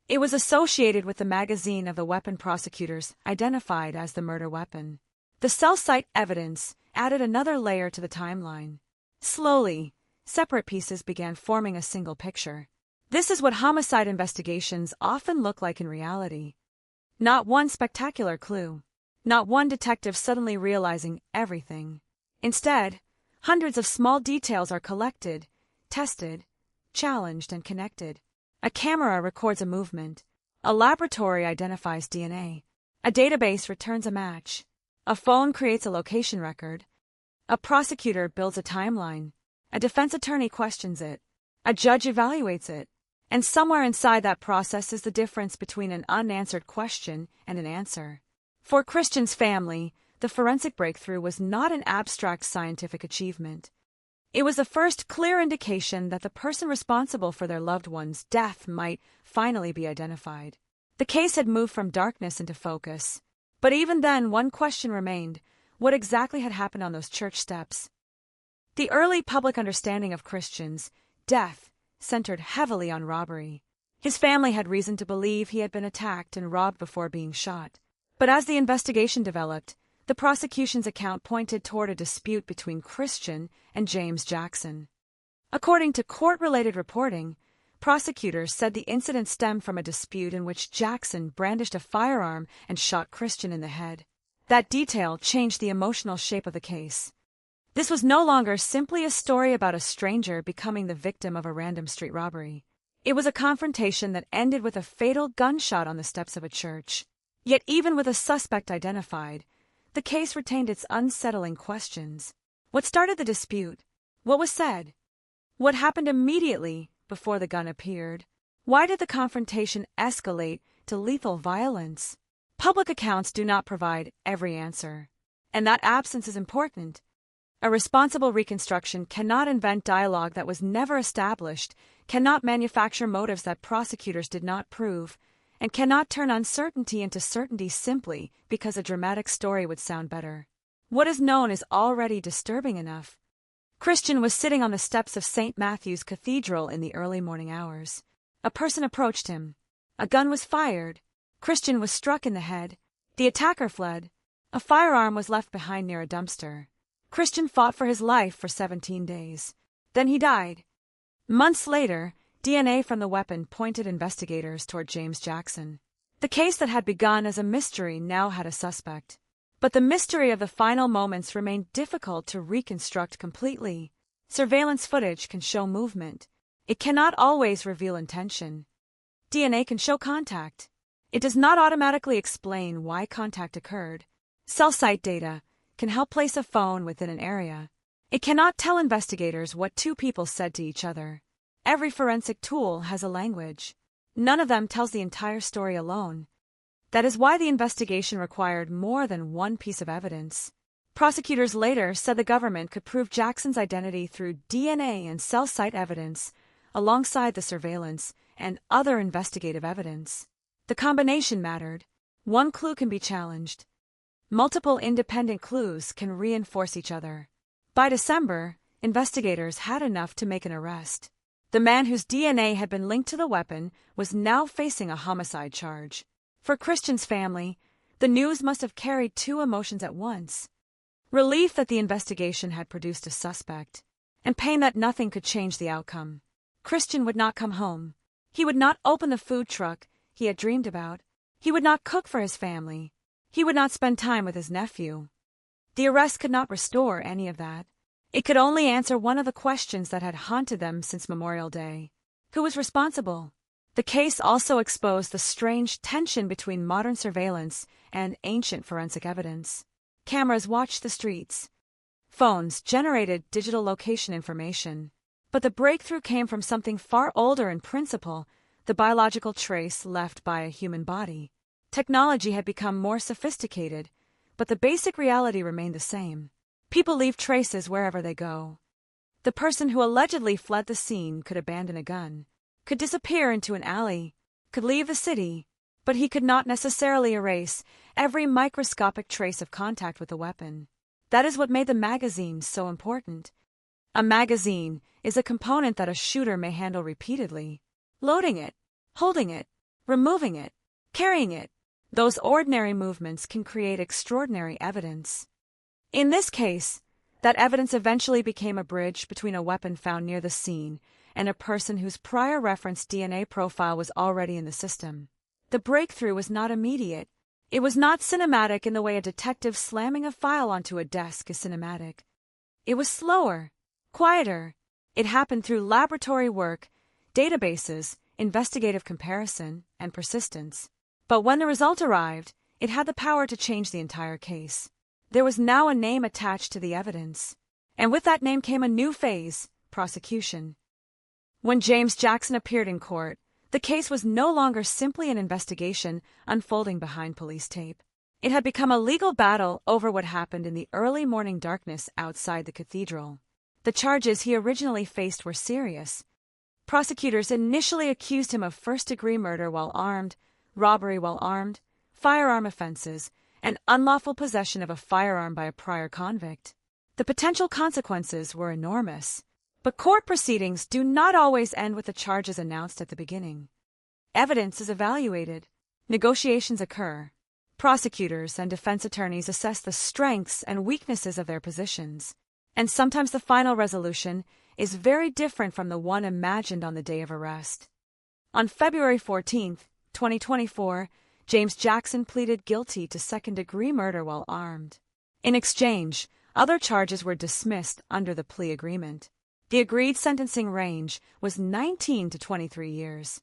It was associated with the magazine of the weapon prosecutors identified as the murder weapon. The cell site evidence added another layer to the timeline. Slowly, separate pieces began forming a single picture. This is what homicide investigations often look like in reality. Not one spectacular clue, not one detective suddenly realizing everything. Instead, hundreds of small details are collected, tested, challenged, and connected. A camera records a movement. A laboratory identifies DNA. A database returns a match. A phone creates a location record. A prosecutor builds a timeline. A defense attorney questions it. A judge evaluates it. And somewhere inside that process is the difference between an unanswered question and an answer. For Christian's family, the forensic breakthrough was not an abstract scientific achievement. It was the first clear indication that the person responsible for their loved one's death might finally be identified. The case had moved from darkness into focus. But even then, one question remained: what exactly had happened on those church steps? The early public understanding of Christian's death centered heavily on robbery. His family had reason to believe he had been attacked and robbed before being shot. But as the investigation developed, the prosecution's account pointed toward a dispute between Christian and James Jackson. According to court-related reporting, prosecutors said the incident stemmed from a dispute in which Jackson brandished a firearm and shot Christian in the head. That detail changed the emotional shape of the case. This was no longer simply a story about a stranger becoming the victim of a random street robbery. It was a confrontation that ended with a fatal gunshot on the steps of a church. Yet even with a suspect identified, the case retained its unsettling questions. What started the dispute? What was said? What happened immediately before the gun appeared? Why did the confrontation escalate to lethal violence? Public accounts do not provide every answer, and that absence is important. A responsible reconstruction cannot invent dialogue that was never established, cannot manufacture motives that prosecutors did not prove, and cannot turn uncertainty into certainty simply because a dramatic story would sound better. What is known is already disturbing enough. Christian was sitting on the steps of St. Matthew's Cathedral in the early morning hours. A person approached him. A gun was fired. Christian was struck in the head. The attacker fled. A firearm was left behind near a dumpster. Christian fought for his life for 17 days. Then he died. Months later, DNA from the weapon pointed investigators toward James Jackson. The case that had begun as a mystery now had a suspect. But the mystery of the final moments remained difficult to reconstruct completely. Surveillance footage can show movement. It cannot always reveal intention. DNA can show contact. It does not automatically explain why contact occurred. Cell site data can help place a phone within an area. It cannot tell investigators what two people said to each other. Every forensic tool has a language. None of them tells the entire story alone. That is why the investigation required more than one piece of evidence. Prosecutors later said the government could prove Jackson's identity through DNA and cell site evidence, alongside the surveillance and other investigative evidence. The combination mattered. One clue can be challenged. Multiple independent clues can reinforce each other. By December, investigators had enough to make an arrest. The man whose DNA had been linked to the weapon was now facing a homicide charge. For Christian's family, the news must have carried two emotions at once: relief that the investigation had produced a suspect, and pain that nothing could change the outcome. Christian would not come home. He would not open the food truck he had dreamed about. He would not cook for his family. He would not spend time with his nephew. The arrest could not restore any of that. It could only answer one of the questions that had haunted them since Memorial Day. Who was responsible? The case also exposed the strange tension between modern surveillance and ancient forensic evidence. Cameras watched the streets. Phones generated digital location information. But the breakthrough came from something far older in principle: the biological trace left by a human body. Technology had become more sophisticated, but the basic reality remained the same. People leave traces wherever they go. The person who allegedly fled the scene could abandon a gun, could disappear into an alley, could leave the city, but he could not necessarily erase every microscopic trace of contact with the weapon. That is what made the magazine so important. A magazine is a component that a shooter may handle repeatedly. Loading it, holding it, removing it, carrying it. Those ordinary movements can create extraordinary evidence. In this case, that evidence eventually became a bridge between a weapon found near the scene and a person whose prior reference DNA profile was already in the system. The breakthrough was not immediate. It was not cinematic in the way a detective slamming a file onto a desk is cinematic. It was slower, quieter. It happened through laboratory work, databases, investigative comparison, and persistence. But when the result arrived, it had the power to change the entire case. There was now a name attached to the evidence. And with that name came a new phase, prosecution. When James Jackson appeared in court, the case was no longer simply an investigation unfolding behind police tape. It had become a legal battle over what happened in the early morning darkness outside the cathedral. The charges he originally faced were serious. Prosecutors initially accused him of first-degree murder while armed, robbery while armed, firearm offenses, and unlawful possession of a firearm by a prior convict. The potential consequences were enormous. But court proceedings do not always end with the charges announced at the beginning. Evidence is evaluated. Negotiations occur. Prosecutors and defense attorneys assess the strengths and weaknesses of their positions. And sometimes the final resolution is very different from the one imagined on the day of arrest. On February 14, 2024, James Jackson pleaded guilty to second-degree murder while armed. In exchange, other charges were dismissed under the plea agreement. The agreed sentencing range was 19 to 23 years.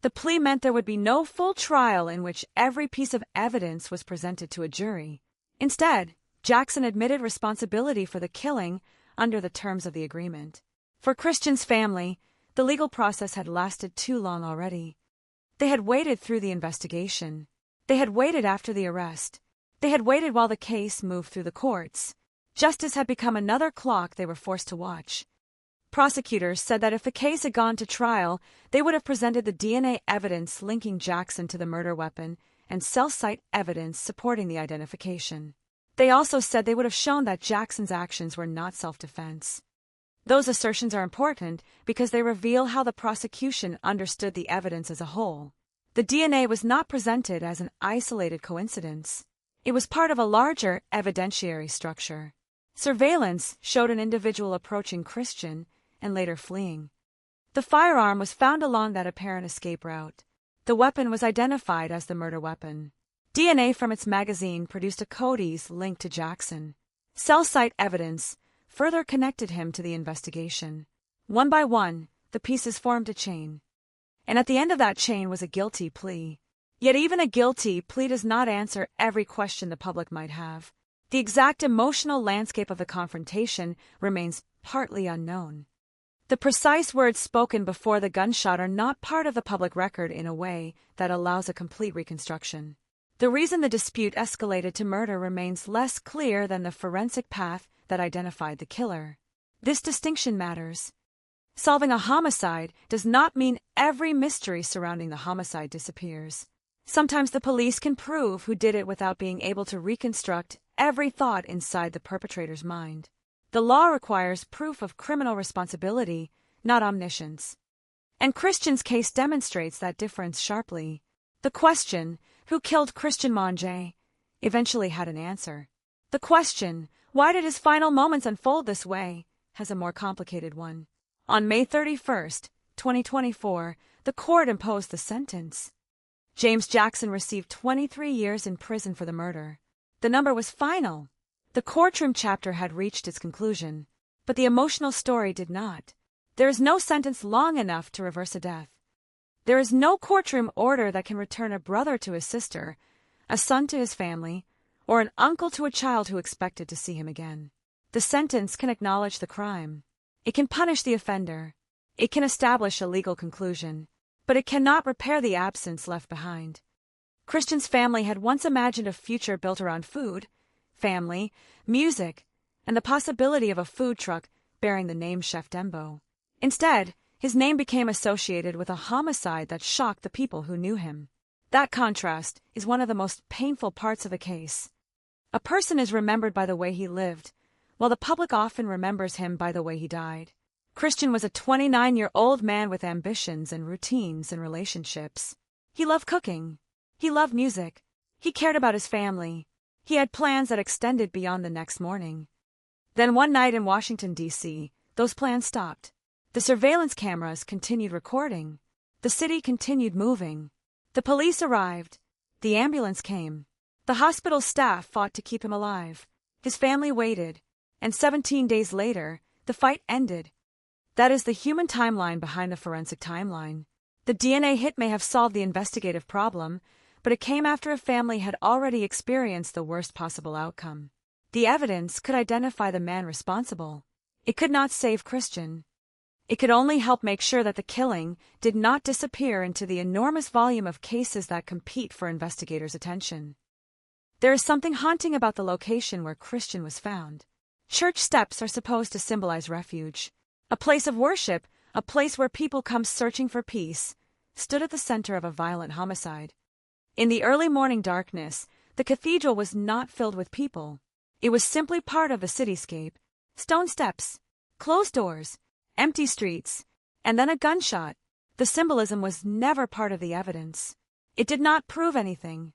The plea meant there would be no full trial in which every piece of evidence was presented to a jury. Instead, Jackson admitted responsibility for the killing under the terms of the agreement. For Christian's family, the legal process had lasted too long already. They had waited through the investigation. They had waited after the arrest. They had waited while the case moved through the courts. Justice had become another clock they were forced to watch. Prosecutors said that if the case had gone to trial, they would have presented the DNA evidence linking Jackson to the murder weapon and cell site evidence supporting the identification. They also said they would have shown that Jackson's actions were not self-defense. Those assertions are important because they reveal how the prosecution understood the evidence as a whole. The DNA was not presented as an isolated coincidence. It was part of a larger evidentiary structure. Surveillance showed an individual approaching Christian and later fleeing. The firearm was found along that apparent escape route. The weapon was identified as the murder weapon. DNA from its magazine produced a Cody's linked to Jackson. Cell site evidence further connected him to the investigation. One by one, the pieces formed a chain. And at the end of that chain was a guilty plea. Yet even a guilty plea does not answer every question the public might have. The exact emotional landscape of the confrontation remains partly unknown. The precise words spoken before the gunshot are not part of the public record in a way that allows a complete reconstruction. The reason the dispute escalated to murder remains less clear than the forensic path that identified the killer. This distinction matters. Solving a homicide does not mean every mystery surrounding the homicide disappears. Sometimes the police can prove who did it without being able to reconstruct every thought inside the perpetrator's mind. The law requires proof of criminal responsibility, not omniscience. And Christian's case demonstrates that difference sharply. The question, who killed Christian Monge, eventually had an answer. The question, why did his final moments unfold this way, has a more complicated one. On May 31st, 2024, the court imposed the sentence. James Jackson received 23 years in prison for the murder. The number was final. The courtroom chapter had reached its conclusion, but the emotional story did not. There is no sentence long enough to reverse a death. There is no courtroom order that can return a brother to his sister, a son to his family, or an uncle to a child who expected to see him again. The sentence can acknowledge the crime. It can punish the offender. It can establish a legal conclusion, but it cannot repair the absence left behind. Christian's family had once imagined a future built around food, family, music, and the possibility of a food truck bearing the name Chef Dembo. Instead, his name became associated with a homicide that shocked the people who knew him. That contrast is one of the most painful parts of a case. A person is remembered by the way he lived, while the public often remembers him by the way he died. Christian was a 29-year-old man with ambitions and routines and relationships. He loved cooking. He loved music. He cared about his family. He had plans that extended beyond the next morning. Then one night in Washington, D.C., those plans stopped. The surveillance cameras continued recording. The city continued moving. The police arrived. The ambulance came. The hospital staff fought to keep him alive. His family waited, and 17 days later, the fight ended. That is the human timeline behind the forensic timeline. The DNA hit may have solved the investigative problem, but it came after a family had already experienced the worst possible outcome. The evidence could identify the man responsible. It could not save Christian. It could only help make sure that the killing did not disappear into the enormous volume of cases that compete for investigators' attention. There is something haunting about the location where Christian was found. Church steps are supposed to symbolize refuge. A place of worship, a place where people come searching for peace, stood at the center of a violent homicide. In the early morning darkness, the cathedral was not filled with people. It was simply part of the cityscape. Stone steps, closed doors, empty streets, and then a gunshot. The symbolism was never part of the evidence. It did not prove anything.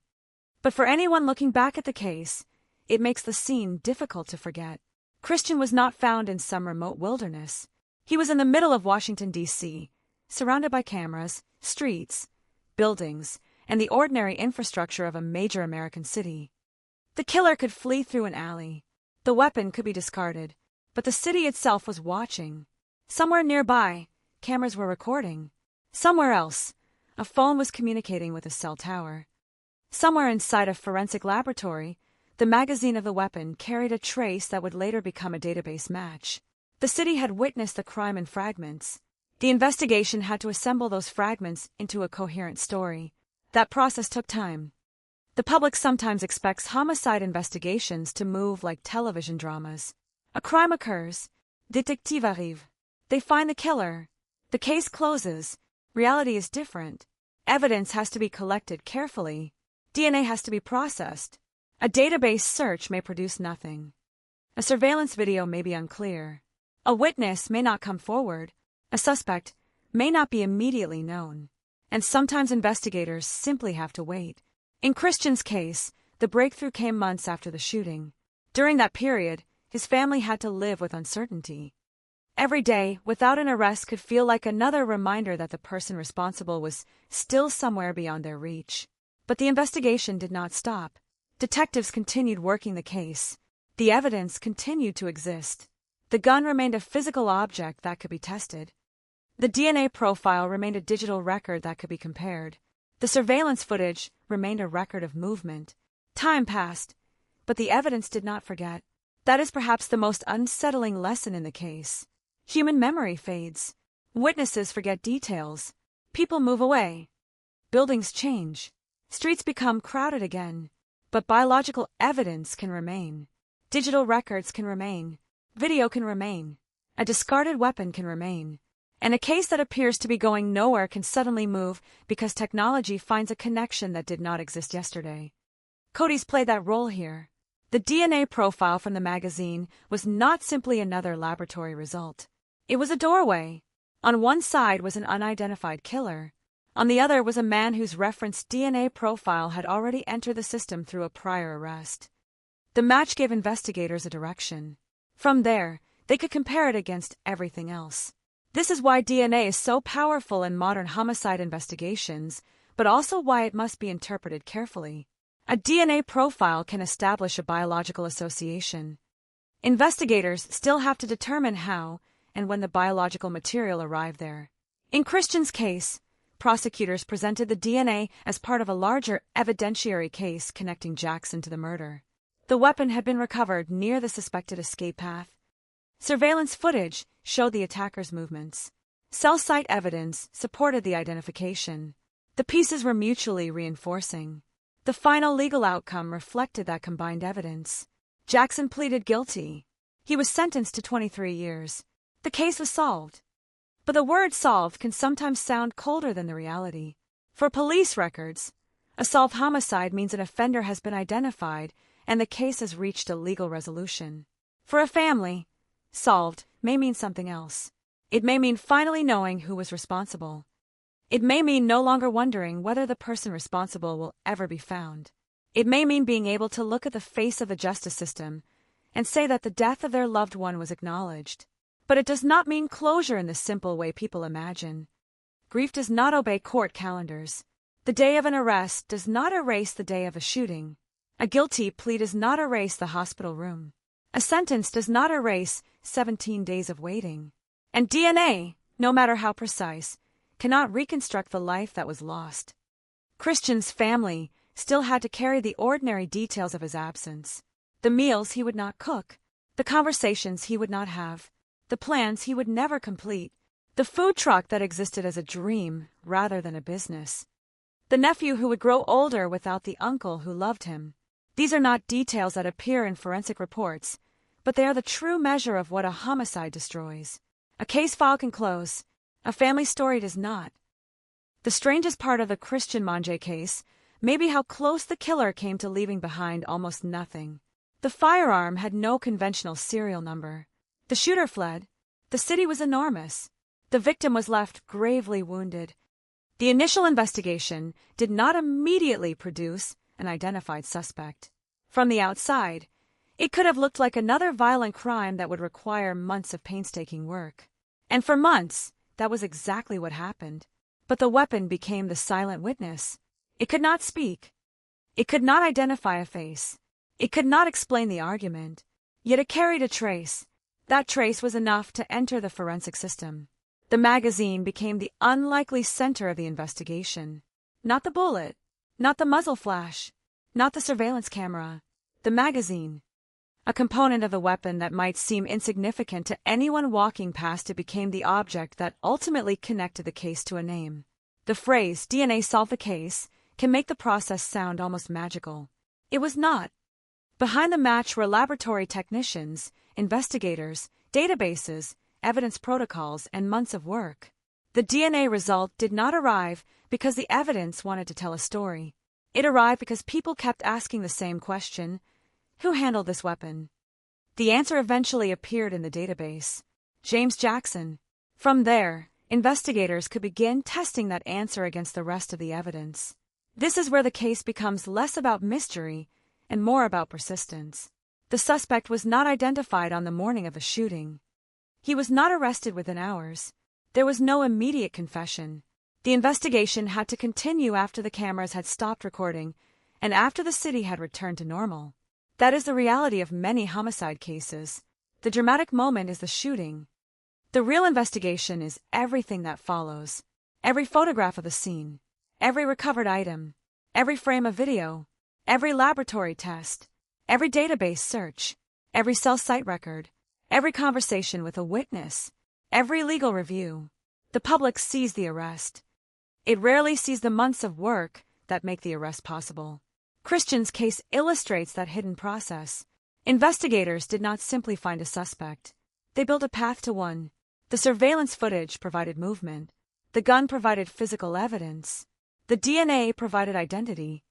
But for anyone looking back at the case, it makes the scene difficult to forget. Christian was not found in some remote wilderness. He was in the middle of Washington, D.C., surrounded by cameras, streets, buildings, and the ordinary infrastructure of a major American city. The killer could flee through an alley. The weapon could be discarded, but the city itself was watching. Somewhere nearby, cameras were recording. Somewhere else, a phone was communicating with a cell tower. Somewhere inside a forensic laboratory, the magazine of the weapon carried a trace that would later become a database match. The city had witnessed the crime in fragments. The investigation had to assemble those fragments into a coherent story. That process took time. The public sometimes expects homicide investigations to move like television dramas. A crime occurs. Détective arrive. They find the killer. The case closes. Reality is different. Evidence has to be collected carefully. DNA has to be processed. A database search may produce nothing. A surveillance video may be unclear. A witness may not come forward. A suspect may not be immediately known. And sometimes investigators simply have to wait. In Christian's case, the breakthrough came months after the shooting. During that period, his family had to live with uncertainty. Every day, without an arrest, could feel like another reminder that the person responsible was still somewhere beyond their reach. But the investigation did not stop. Detectives continued working the case. The evidence continued to exist. The gun remained a physical object that could be tested. The DNA profile remained a digital record that could be compared. The surveillance footage remained a record of movement. Time passed, but the evidence did not forget. That is perhaps the most unsettling lesson in the case. Human memory fades. Witnesses forget details. People move away. Buildings change. Streets become crowded again. But biological evidence can remain. Digital records can remain. Video can remain. A discarded weapon can remain. And a case that appears to be going nowhere can suddenly move because technology finds a connection that did not exist yesterday. Cody's played that role here. The DNA profile from the magazine was not simply another laboratory result. It was a doorway. On one side was an unidentified killer. On the other was a man whose referenced DNA profile had already entered the system through a prior arrest. The match gave investigators a direction. From there, they could compare it against everything else. This is why DNA is so powerful in modern homicide investigations, but also why it must be interpreted carefully. A DNA profile can establish a biological association. Investigators still have to determine how and when the biological material arrived there. In Christian's case, prosecutors presented the DNA as part of a larger evidentiary case connecting Jackson to the murder. The weapon had been recovered near the suspected escape path. Surveillance footage showed the attacker's movements. Cell site evidence supported the identification. The pieces were mutually reinforcing. The final legal outcome reflected that combined evidence. Jackson pleaded guilty. He was sentenced to 23 years. The case was solved. But the word solved can sometimes sound colder than the reality. For police records, a solved homicide means an offender has been identified and the case has reached a legal resolution. For a family, solved may mean something else. It may mean finally knowing who was responsible. It may mean no longer wondering whether the person responsible will ever be found. It may mean being able to look at the face of the justice system and say that the death of their loved one was acknowledged. But it does not mean closure in the simple way people imagine. Grief does not obey court calendars. The day of an arrest does not erase the day of a shooting. A guilty plea does not erase the hospital room. A sentence does not erase 17 days of waiting. And DNA, no matter how precise, cannot reconstruct the life that was lost. Christian's family still had to carry the ordinary details of his absence. The meals he would not cook, the conversations he would not have, the plans he would never complete, the food truck that existed as a dream rather than a business, the nephew who would grow older without the uncle who loved him. These are not details that appear in forensic reports, but they are the true measure of what a homicide destroys. A case file can close, a family story does not. The strangest part of the Christian Mange case may be how close the killer came to leaving behind almost nothing. The firearm had no conventional serial number. The shooter fled. The city was enormous. The victim was left gravely wounded. The initial investigation did not immediately produce an identified suspect. From the outside, it could have looked like another violent crime that would require months of painstaking work. And for months, that was exactly what happened. But the weapon became the silent witness. It could not speak. It could not identify a face. It could not explain the argument. Yet it carried a trace. That trace was enough to enter the forensic system. The magazine became the unlikely center of the investigation. Not the bullet, not the muzzle flash, not the surveillance camera. The magazine. A component of the weapon that might seem insignificant to anyone walking past it became the object that ultimately connected the case to a name. The phrase, "DNA solved the case," can make the process sound almost magical. It was not. Behind the match were laboratory technicians, investigators, databases, evidence protocols, and months of work. The DNA result did not arrive because the evidence wanted to tell a story. It arrived because people kept asking the same question: who handled this weapon? The answer eventually appeared in the database: James Jackson. From there, investigators could begin testing that answer against the rest of the evidence. This is where the case becomes less about mystery and more about persistence. The suspect was not identified on the morning of the shooting. He was not arrested within hours. There was no immediate confession. The investigation had to continue after the cameras had stopped recording and after the city had returned to normal. That is the reality of many homicide cases. The dramatic moment is the shooting. The real investigation is everything that follows. Every photograph of the scene, every recovered item, every frame of video, every laboratory test, every database search, every cell site record, every conversation with a witness, every legal review. The public sees the arrest. It rarely sees the months of work that make the arrest possible. Christian's case illustrates that hidden process. Investigators did not simply find a suspect. They built a path to one. The surveillance footage provided movement. The gun provided physical evidence. The DNA provided identity.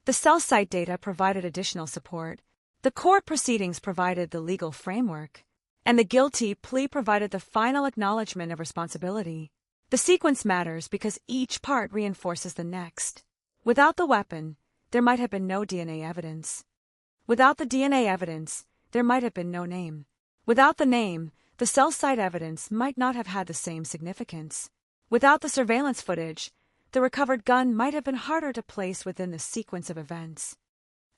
The cell site data provided additional support. The court proceedings provided the legal framework. And the guilty plea provided the final acknowledgement of responsibility. The sequence matters because each part reinforces the next. Without the weapon, there might have been no DNA evidence. Without the DNA evidence, there might have been no name. Without the name, the cell site evidence might not have had the same significance. Without the surveillance footage, the recovered gun might have been harder to place within the sequence of events.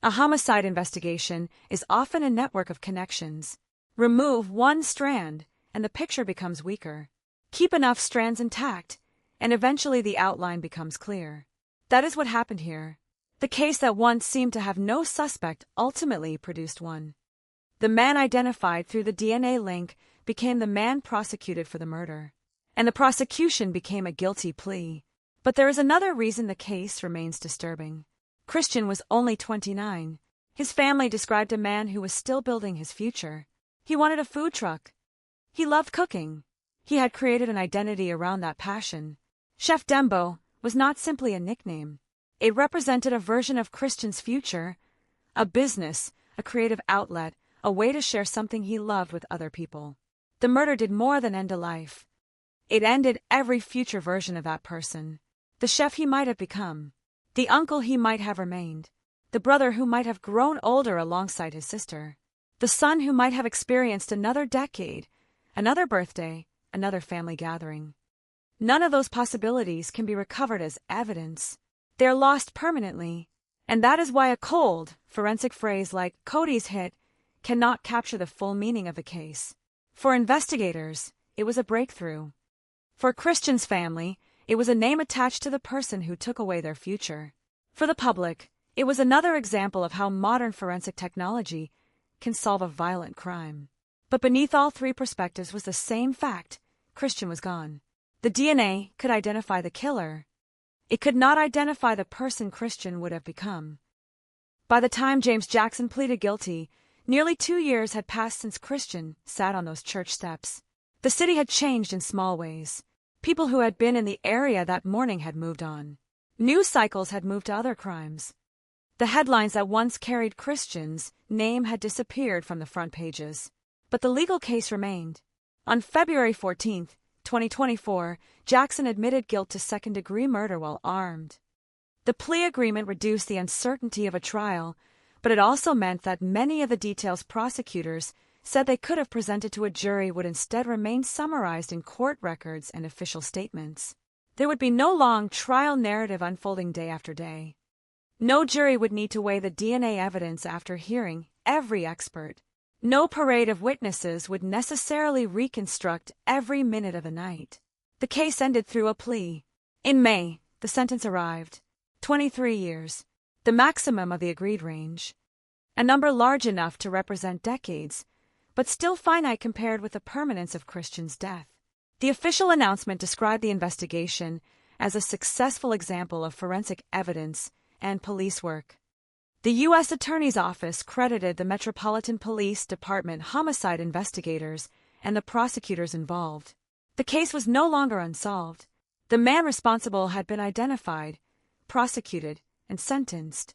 A homicide investigation is often a network of connections. Remove one strand, and the picture becomes weaker. Keep enough strands intact, and eventually the outline becomes clear. That is what happened here. The case that once seemed to have no suspect ultimately produced one. The man identified through the DNA link became the man prosecuted for the murder, and the prosecution became a guilty plea. But there is another reason the case remains disturbing. Christian was only 29. His family described a man who was still building his future. He wanted a food truck. He loved cooking. He had created an identity around that passion. Chef Dembo was not simply a nickname. It represented a version of Christian's future, a business, a creative outlet, a way to share something he loved with other people. The murder did more than end a life. It ended every future version of that person. The chef he might have become, the uncle he might have remained, the brother who might have grown older alongside his sister, the son who might have experienced another decade, another birthday, another family gathering. None of those possibilities can be recovered as evidence. They are lost permanently, And that is why a cold, forensic phrase like Cody's hit cannot capture the full meaning of the case. For investigators, it was a breakthrough. For Christian's family, it was a name attached to the person who took away their future. For the public, it was another example of how modern forensic technology can solve a violent crime. But beneath all three perspectives was the same fact: Christian was gone. The DNA could identify the killer. It could not identify the person Christian would have become. By the time James Jackson pleaded guilty, nearly 2 years had passed since Christian sat on those church steps. The city had changed in small ways. People who had been in the area that morning had moved on. News cycles had moved to other crimes. The headlines that once carried Christian's name had disappeared from the front pages. But the legal case remained. On February 14, 2024, Jackson admitted guilt to second-degree murder while armed. The plea agreement reduced the uncertainty of a trial, but it also meant that many of the details prosecutors said they could have presented to a jury would instead remain summarized in court records and official statements. There would be no long trial narrative unfolding day after day. No jury would need to weigh the DNA evidence after hearing every expert. No parade of witnesses would necessarily reconstruct every minute of the night. The case ended through a plea. In May, the sentence arrived. 23 years, the maximum of the agreed range. A number large enough to represent decades, but still finite compared with the permanence of Christian's death. The official announcement described the investigation as a successful example of forensic evidence and police work. The U.S. Attorney's Office credited the Metropolitan Police Department homicide investigators and the prosecutors involved. The case was no longer unsolved. The man responsible had been identified, prosecuted, and sentenced.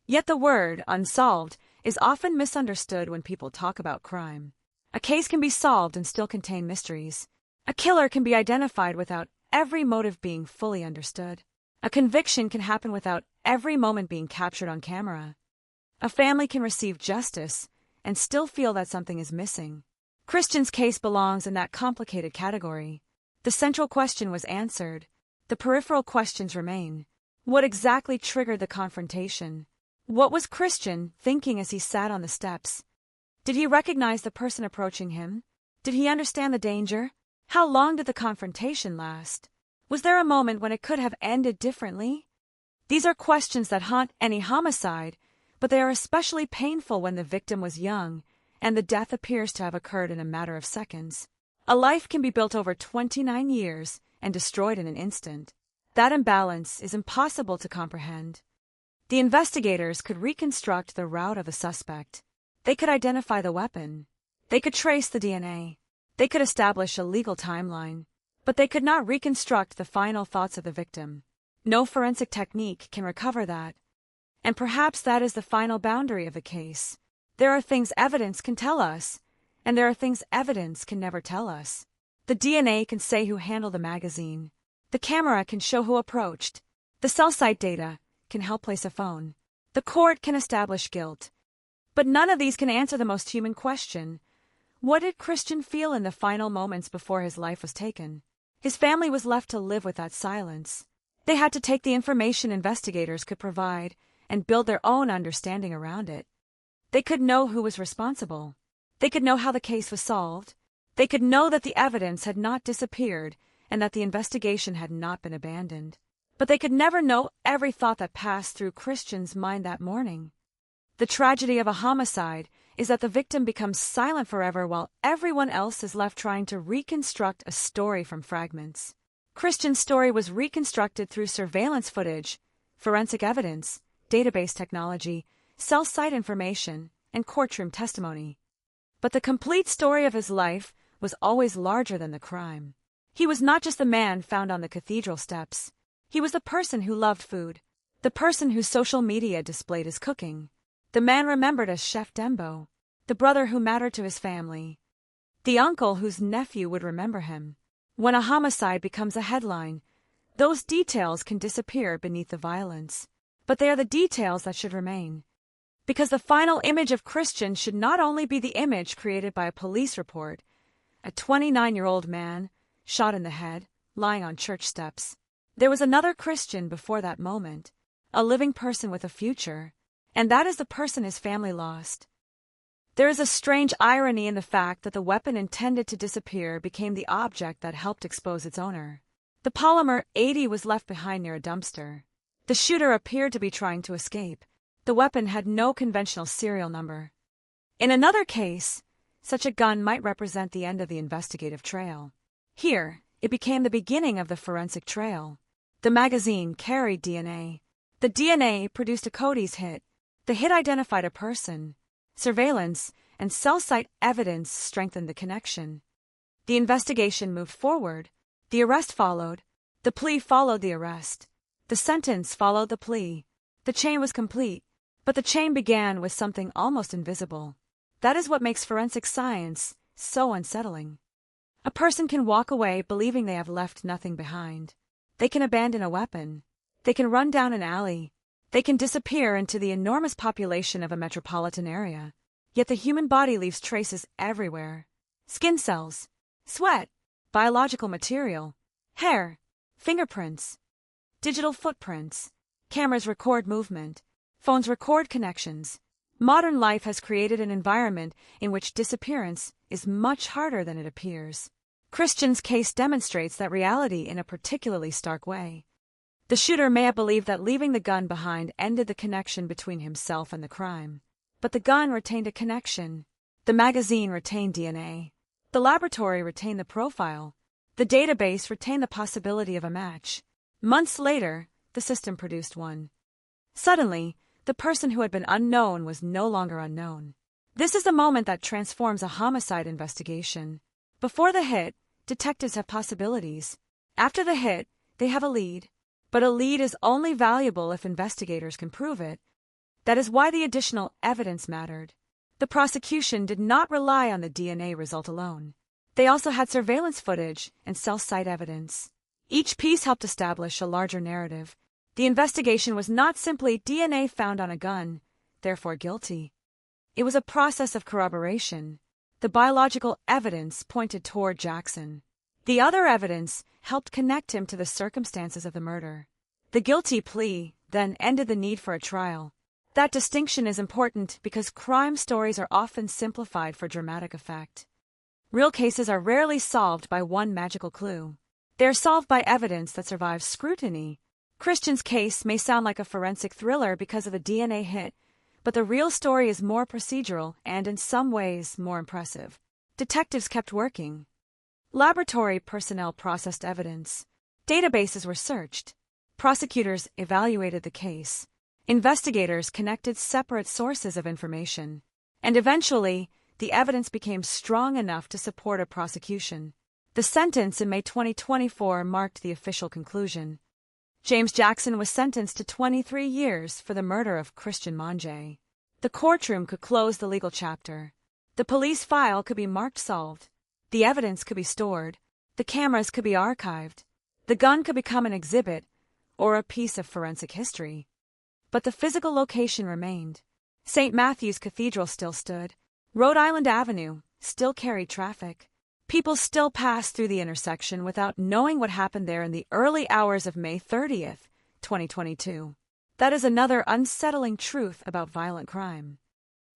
Yet the word unsolved is often misunderstood when people talk about crime. A case can be solved and still contain mysteries. A killer can be identified without every motive being fully understood. A conviction can happen without every moment being captured on camera. A family can receive justice and still feel that something is missing. Christian's case belongs in that complicated category. The central question was answered. The peripheral questions remain. What exactly triggered the confrontation? What was Christian thinking as he sat on the steps? Did he recognize the person approaching him? Did he understand the danger? How long did the confrontation last? Was there a moment when it could have ended differently? These are questions that haunt any homicide, but they are especially painful when the victim was young and the death appears to have occurred in a matter of seconds. A life can be built over 29 years and destroyed in an instant. That imbalance is impossible to comprehend. The investigators could reconstruct the route of the suspect. They could identify the weapon. They could trace the DNA. They could establish a legal timeline. But they could not reconstruct the final thoughts of the victim. No forensic technique can recover that. And perhaps that is the final boundary of the case. There are things evidence can tell us, and there are things evidence can never tell us. The DNA can say who handled the magazine. The camera can show who approached. The cell site data can help place a phone. The court can establish guilt. But none of these can answer the most human question. What did Christian feel in the final moments before his life was taken? His family was left to live with that silence. They had to take the information investigators could provide and build their own understanding around it. They could know who was responsible. They could know how the case was solved. They could know that the evidence had not disappeared and that the investigation had not been abandoned. But they could never know every thought that passed through Christian's mind that morning. The tragedy of a homicide is that the victim becomes silent forever while everyone else is left trying to reconstruct a story from fragments. Christian's story was reconstructed through surveillance footage, forensic evidence, database technology, cell site information, and courtroom testimony. But the complete story of his life was always larger than the crime. He was not just the man found on the cathedral steps. He was the person who loved food, the person whose social media displayed his cooking, the man remembered as Chef Dembo, the brother who mattered to his family, the uncle whose nephew would remember him. When a homicide becomes a headline, those details can disappear beneath the violence. But they are the details that should remain. Because the final image of Christian should not only be the image created by a police report, a 29-year-old man, shot in the head, lying on church steps. There was another Christian before that moment, a living person with a future, and that is the person his family lost. There is a strange irony in the fact that the weapon intended to disappear became the object that helped expose its owner. The polymer 80 was left behind near a dumpster. The shooter appeared to be trying to escape. The weapon had no conventional serial number. In another case, such a gun might represent the end of the investigative trail. Here, it became the beginning of the forensic trail. The magazine carried DNA. The DNA produced a Cody's hit. The hit identified a person. Surveillance and cell site evidence strengthened the connection. The investigation moved forward. The arrest followed. The plea followed the arrest. The sentence followed the plea. The chain was complete, but the chain began with something almost invisible. That is what makes forensic science so unsettling. A person can walk away believing they have left nothing behind. They can abandon a weapon. They can run down an alley. They can disappear into the enormous population of a metropolitan area. Yet the human body leaves traces everywhere. Skin cells, sweat, biological material, hair, fingerprints, digital footprints. Cameras record movement. Phones record connections. Modern life has created an environment in which disappearance is much harder than it appears. Christian's case demonstrates that reality in a particularly stark way. The shooter may have believed that leaving the gun behind ended the connection between himself and the crime. But the gun retained a connection. The magazine retained DNA. The laboratory retained the profile. The database retained the possibility of a match. Months later, the system produced one. Suddenly, the person who had been unknown was no longer unknown. This is the moment that transforms a homicide investigation. Before the hit, detectives have possibilities. After the hit, they have a lead. But a lead is only valuable if investigators can prove it. That is why the additional evidence mattered. The prosecution did not rely on the DNA result alone. They also had surveillance footage and cell site evidence. Each piece helped establish a larger narrative. The investigation was not simply DNA found on a gun, therefore guilty. It was a process of corroboration. The biological evidence pointed toward Jackson. The other evidence helped connect him to the circumstances of the murder. The guilty plea then ended the need for a trial. That distinction is important because crime stories are often simplified for dramatic effect. Real cases are rarely solved by one magical clue. They are solved by evidence that survives scrutiny. Christian's case may sound like a forensic thriller because of the DNA hit, but the real story is more procedural and in some ways more impressive. Detectives kept working. Laboratory personnel processed evidence. Databases were searched. Prosecutors evaluated the case. Investigators connected separate sources of information. And eventually, the evidence became strong enough to support a prosecution. The sentence in May 2024 marked the official conclusion. James Jackson was sentenced to 23 years for the murder of Christian Monge. The courtroom could close the legal chapter. The police file could be marked solved. The evidence could be stored. The cameras could be archived. The gun could become an exhibit or a piece of forensic history. But the physical location remained. St. Matthew's Cathedral still stood. Rhode Island Avenue still carried traffic. People still passed through the intersection without knowing what happened there in the early hours of May 30th, 2022. That is another unsettling truth about violent crime.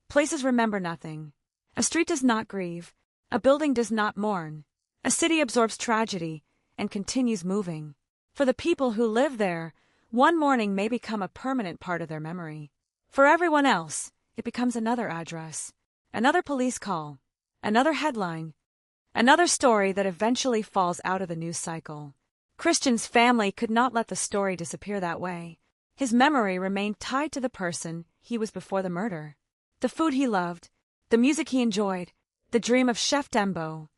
Places remember nothing. A street does not grieve. A building does not mourn. A city absorbs tragedy and continues moving. For the people who live there, one morning may become a permanent part of their memory. For everyone else, it becomes another address, another police call, another headline, another story that eventually falls out of the news cycle. Christian's family could not let the story disappear that way. His memory remained tied to the person he was before the murder. The food he loved, the music he enjoyed, the dream of Chef Dembo,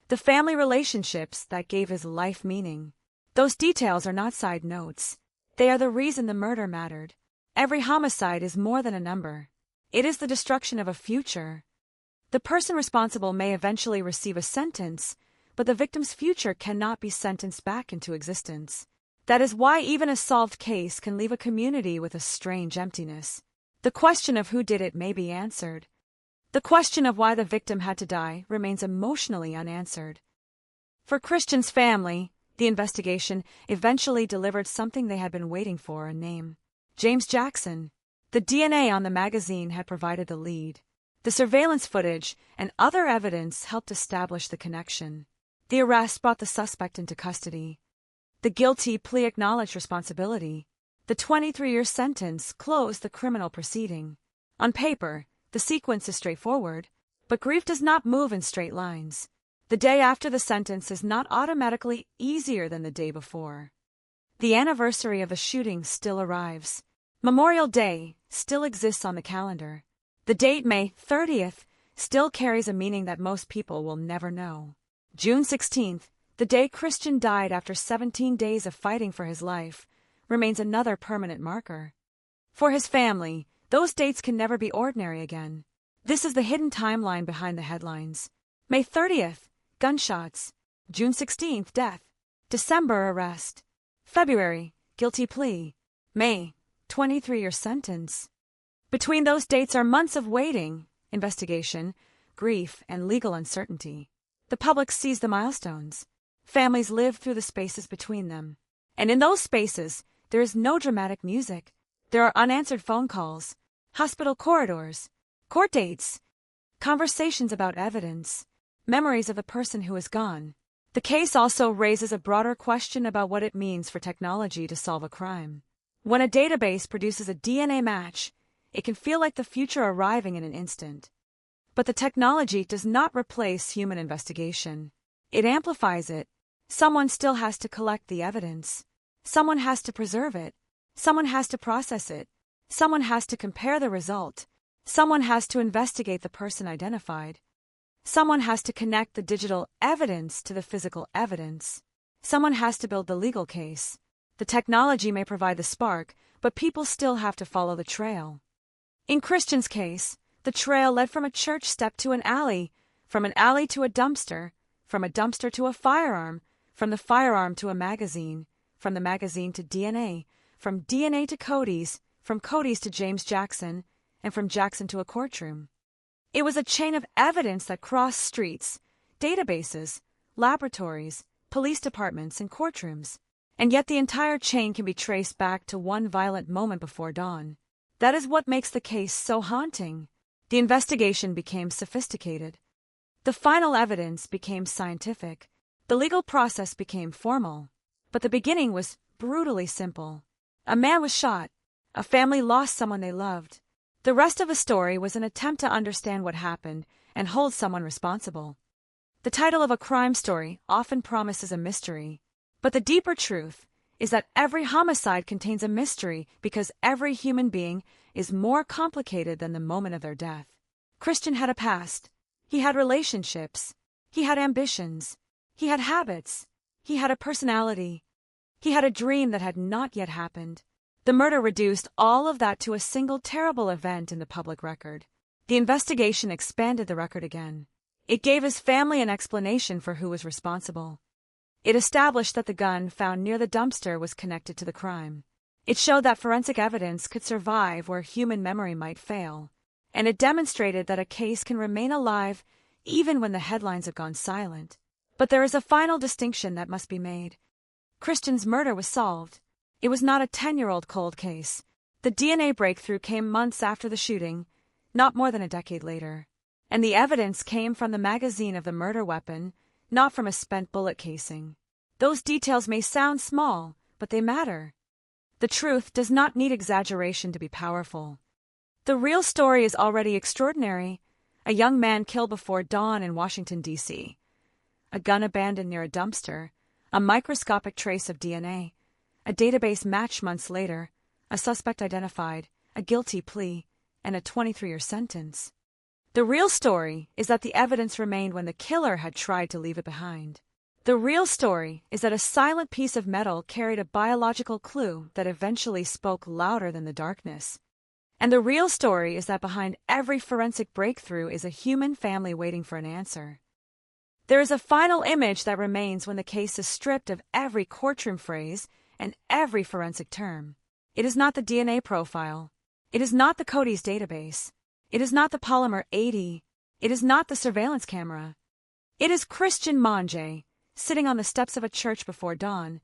the family relationships that gave his life meaning. Those details are not side notes. They are the reason the murder mattered. Every homicide is more than a number. It is the destruction of a future. The person responsible may eventually receive a sentence, but the victim's future cannot be sentenced back into existence. That is why even a solved case can leave a community with a strange emptiness. The question of who did it may be answered. The question of why the victim had to die remains emotionally unanswered. For Christian's family, the investigation eventually delivered something they had been waiting for, a name. James Jackson. The DNA on the magazine had provided the lead. The surveillance footage and other evidence helped establish the connection. The arrest brought the suspect into custody. The guilty plea acknowledged responsibility. The 23-year sentence closed the criminal proceeding. On paper, the sequence is straightforward, but grief does not move in straight lines. The day after the sentence is not automatically easier than the day before. The anniversary of the shooting still arrives. Memorial Day still exists on the calendar. The date May 30th still carries a meaning that most people will never know. June 16th, the day Christian died after 17 days of fighting for his life, remains another permanent marker. For his family, those dates can never be ordinary again. This is the hidden timeline behind the headlines. May 30th, gunshots. June 16th, death. December, arrest. February, guilty plea. May, 23-year sentence. Between those dates are months of waiting, investigation, grief, and legal uncertainty. The public sees the milestones. Families live through the spaces between them. And in those spaces, there is no dramatic music. There are unanswered phone calls, hospital corridors, court dates, conversations about evidence, memories of the person who is gone. The case also raises a broader question about what it means for technology to solve a crime. When a database produces a DNA match, it can feel like the future arriving in an instant. But the technology does not replace human investigation. It amplifies it. Someone still has to collect the evidence. Someone has to preserve it. Someone has to process it. Someone has to compare the result. Someone has to investigate the person identified. Someone has to connect the digital evidence to the physical evidence. Someone has to build the legal case. The technology may provide the spark, but people still have to follow the trail. In Christian's case, the trail led from a church step to an alley, from an alley to a dumpster, from a dumpster to a firearm, from the firearm to a magazine, from the magazine to DNA, from DNA to Cody's, from Cody's to James Jackson, and from Jackson to a courtroom. It was a chain of evidence that crossed streets, databases, laboratories, police departments, and courtrooms. And yet the entire chain can be traced back to one violent moment before dawn. That is what makes the case so haunting. The investigation became sophisticated. The final evidence became scientific. The legal process became formal. But the beginning was brutally simple. A man was shot. A family lost someone they loved. The rest of the story was an attempt to understand what happened and hold someone responsible. The title of a crime story often promises a mystery, but the deeper truth is that every homicide contains a mystery because every human being is more complicated than the moment of their death. Christian had a past. He had relationships. He had ambitions. He had habits. He had a personality. He had a dream that had not yet happened. The murder reduced all of that to a single terrible event in the public record. The investigation expanded the record again. It gave his family an explanation for who was responsible. It established that the gun found near the dumpster was connected to the crime. It showed that forensic evidence could survive where human memory might fail. And it demonstrated that a case can remain alive even when the headlines have gone silent. But there is a final distinction that must be made. Christian's murder was solved. It was not a 10-year-old cold case. The DNA breakthrough came months after the shooting, not more than a decade later. And the evidence came from the magazine of the murder weapon, not from a spent bullet casing. Those details may sound small, but they matter. The truth does not need exaggeration to be powerful. The real story is already extraordinary. A young man killed before dawn in Washington, D.C. A gun abandoned near a dumpster. A microscopic trace of DNA. A database match months later, a suspect identified, a guilty plea, and a 23-year sentence. The real story is that the evidence remained when the killer had tried to leave it behind. The real story is that a silent piece of metal carried a biological clue that eventually spoke louder than the darkness. And the real story is that behind every forensic breakthrough is a human family waiting for an answer. There is a final image that remains when the case is stripped of every courtroom phrase and every forensic term. It is not the DNA profile. It is not the Cody's database. It is not the polymer 80. It is not the surveillance camera. It is Christian Monge, sitting on the steps of a church before dawn,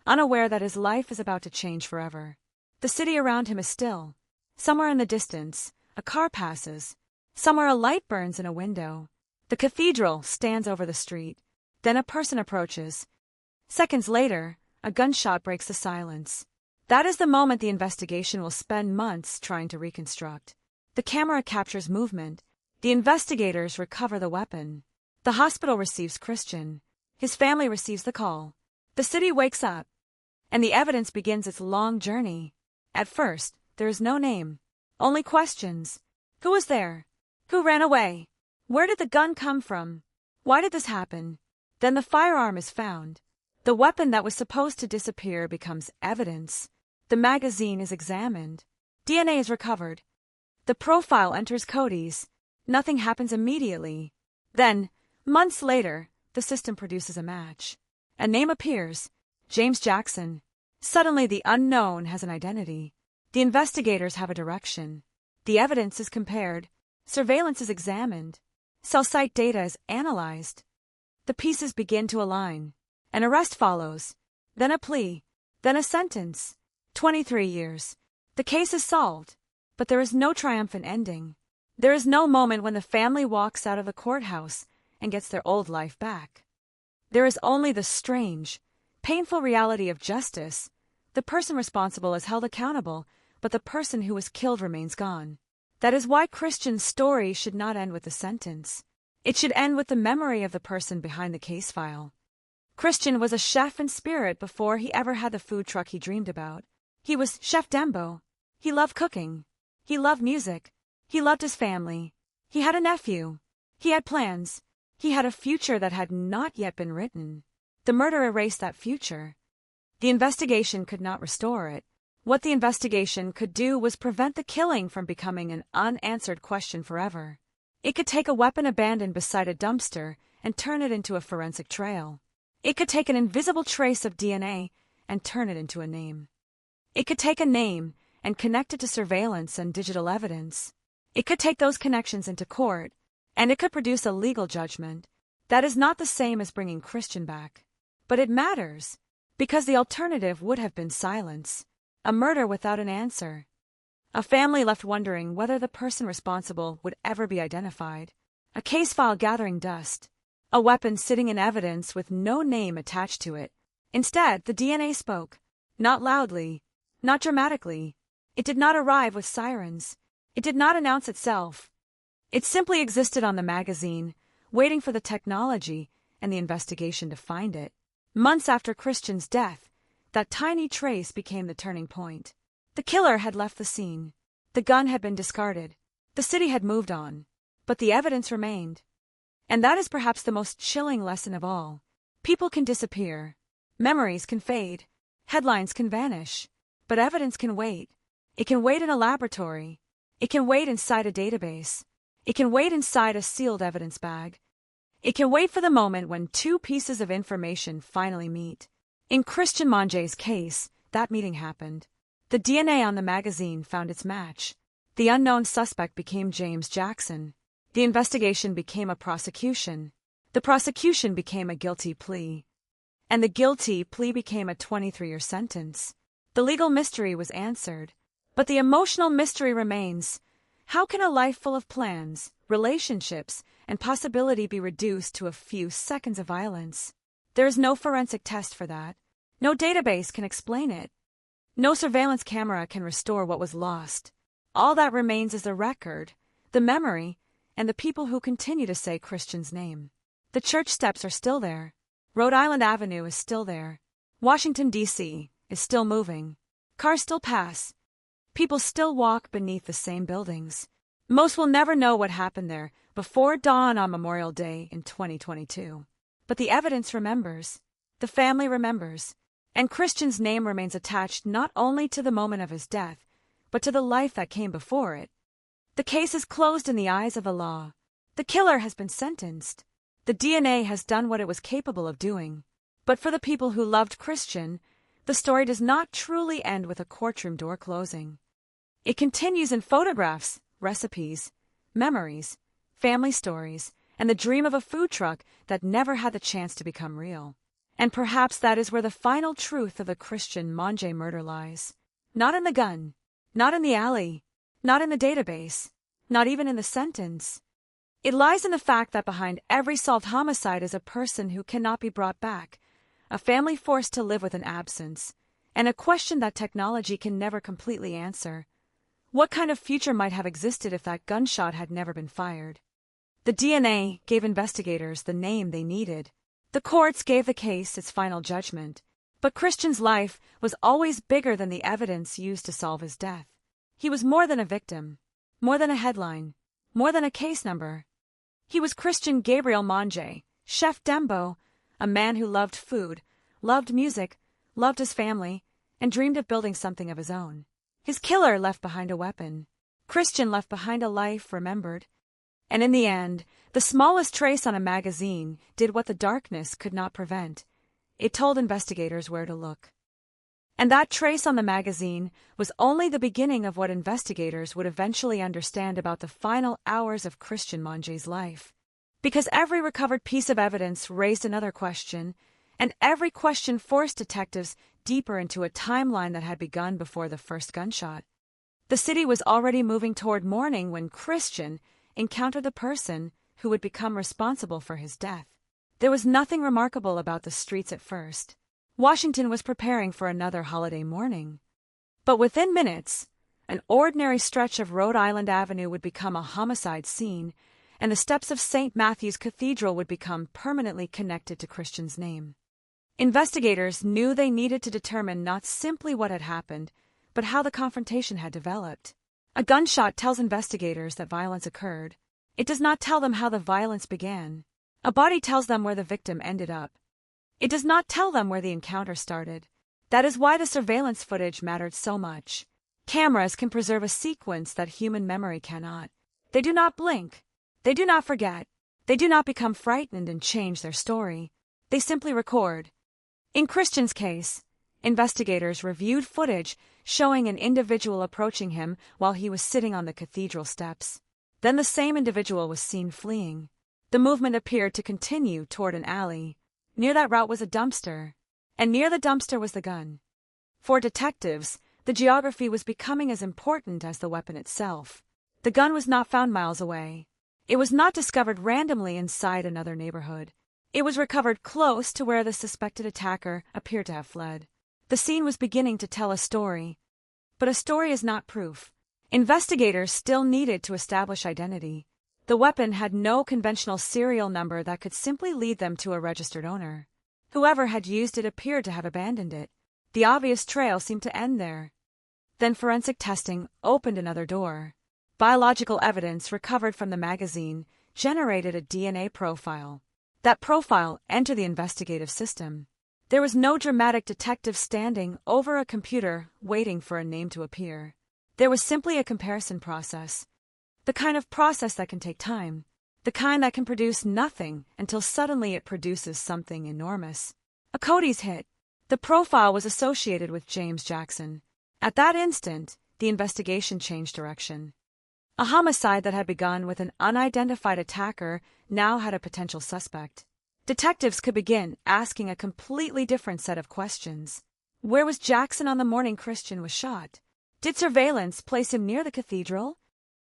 unaware that his life is about to change forever. The city around him is still. Somewhere in the distance, a car passes. Somewhere a light burns in a window. The cathedral stands over the street. Then a person approaches. Seconds later, a gunshot breaks the silence. That is the moment the investigation will spend months trying to reconstruct. The camera captures movement. The investigators recover the weapon. The hospital receives Christian. His family receives the call. The city wakes up. And the evidence begins its long journey. At first, there is no name. Only questions. Who was there? Who ran away? Where did the gun come from? Why did this happen? Then the firearm is found. The weapon that was supposed to disappear becomes evidence. The magazine is examined. DNA is recovered. The profile enters Cody's. Nothing happens immediately. Then, months later, the system produces a match. A name appears. James Jackson. Suddenly the unknown has an identity. The investigators have a direction. The evidence is compared. Surveillance is examined. Cell site data is analyzed. The pieces begin to align. An arrest follows. Then a plea. Then a sentence. 23 years. The case is solved. But there is no triumphant ending. There is no moment when the family walks out of the courthouse and gets their old life back. There is only the strange, painful reality of justice. The person responsible is held accountable, but the person who was killed remains gone. That is why Christian's story should not end with a sentence. It should end with the memory of the person behind the case file. Christian was a chef in spirit before he ever had the food truck he dreamed about. He was Chef Dembo. He loved cooking. He loved music. He loved his family. He had a nephew. He had plans. He had a future that had not yet been written. The murder erased that future. The investigation could not restore it. What the investigation could do was prevent the killing from becoming an unanswered question forever. It could take a weapon abandoned beside a dumpster and turn it into a forensic trail. It could take an invisible trace of DNA and turn it into a name. It could take a name and connect it to surveillance and digital evidence. It could take those connections into court, and it could produce a legal judgment. That is not the same as bringing Christian back. But it matters, because the alternative would have been silence, a murder without an answer. A family left wondering whether the person responsible would ever be identified. A case file gathering dust. A weapon sitting in evidence with no name attached to it. Instead, the DNA spoke. Not loudly. Not dramatically. It did not arrive with sirens. It did not announce itself. It simply existed on the magazine, waiting for the technology and the investigation to find it. Months after Christian's death, that tiny trace became the turning point. The killer had left the scene. The gun had been discarded. The city had moved on. But the evidence remained. And that is perhaps the most chilling lesson of all. People can disappear. Memories can fade. Headlines can vanish. But evidence can wait. It can wait in a laboratory. It can wait inside a database. It can wait inside a sealed evidence bag. It can wait for the moment when two pieces of information finally meet. In Christian Monge's case, that meeting happened. The DNA on the magazine found its match. The unknown suspect became James Jackson. The investigation became a prosecution. The prosecution became a guilty plea. And the guilty plea became a 23-year sentence. The legal mystery was answered. But the emotional mystery remains. How can a life full of plans, relationships, and possibility be reduced to a few seconds of violence? There is no forensic test for that. No database can explain it. No surveillance camera can restore what was lost. All that remains is the record, the memory, and the people who continue to say Christian's name. The church steps are still there. Rhode Island Avenue is still there. Washington, D.C. is still moving. Cars still pass. People still walk beneath the same buildings. Most will never know what happened there before dawn on Memorial Day in 2022. But the evidence remembers. The family remembers. And Christian's name remains attached not only to the moment of his death, but to the life that came before it. The case is closed in the eyes of the law. The killer has been sentenced. The DNA has done what it was capable of doing. But for the people who loved Christian, the story does not truly end with a courtroom door closing. It continues in photographs, recipes, memories, family stories, and the dream of a food truck that never had the chance to become real. And perhaps that is where the final truth of the Christian Monge murder lies. Not in the gun. Not in the alley. Not in the database. Not even in the sentence. It lies in the fact that behind every solved homicide is a person who cannot be brought back, a family forced to live with an absence, and a question that technology can never completely answer. What kind of future might have existed if that gunshot had never been fired? The DNA gave investigators the name they needed. The courts gave the case its final judgment. But Christian's life was always bigger than the evidence used to solve his death. He was more than a victim, more than a headline, more than a case number. He was Christian Gabriel Monge, Chef Dembo, a man who loved food, loved music, loved his family, and dreamed of building something of his own. His killer left behind a weapon. Christian left behind a life remembered. And in the end, the smallest trace on a magazine did what the darkness could not prevent. It told investigators where to look. And that trace on the magazine was only the beginning of what investigators would eventually understand about the final hours of Christian Monge's life. Because every recovered piece of evidence raised another question, and every question forced detectives deeper into a timeline that had begun before the first gunshot. The city was already moving toward morning when Christian encountered the person who would become responsible for his death. There was nothing remarkable about the streets at first. Washington was preparing for another holiday morning. But within minutes, an ordinary stretch of Rhode Island Avenue would become a homicide scene, and the steps of St. Matthew's Cathedral would become permanently connected to Christian's name. Investigators knew they needed to determine not simply what had happened, but how the confrontation had developed. A gunshot tells investigators that violence occurred. It does not tell them how the violence began. A body tells them where the victim ended up. It does not tell them where the encounter started. That is why the surveillance footage mattered so much. Cameras can preserve a sequence that human memory cannot. They do not blink. They do not forget. They do not become frightened and change their story. They simply record. In Christian's case, investigators reviewed footage showing an individual approaching him while he was sitting on the cathedral steps. Then the same individual was seen fleeing. The movement appeared to continue toward an alley. Near that route was a dumpster, and near the dumpster was the gun. For detectives, the geography was becoming as important as the weapon itself. The gun was not found miles away. It was not discovered randomly inside another neighborhood. It was recovered close to where the suspected attacker appeared to have fled. The scene was beginning to tell a story. But a story is not proof. Investigators still needed to establish identity. The weapon had no conventional serial number that could simply lead them to a registered owner. Whoever had used it appeared to have abandoned it. The obvious trail seemed to end there. Then forensic testing opened another door. Biological evidence recovered from the magazine generated a DNA profile. That profile entered the investigative system. There was no dramatic detective standing over a computer waiting for a name to appear. There was simply a comparison process. The kind of process that can take time. The kind that can produce nothing until suddenly it produces something enormous. A Cody's hit. The profile was associated with James Jackson. At that instant, the investigation changed direction. A homicide that had begun with an unidentified attacker now had a potential suspect. Detectives could begin asking a completely different set of questions. Where was Jackson on the morning Christian was shot? Did surveillance place him near the cathedral?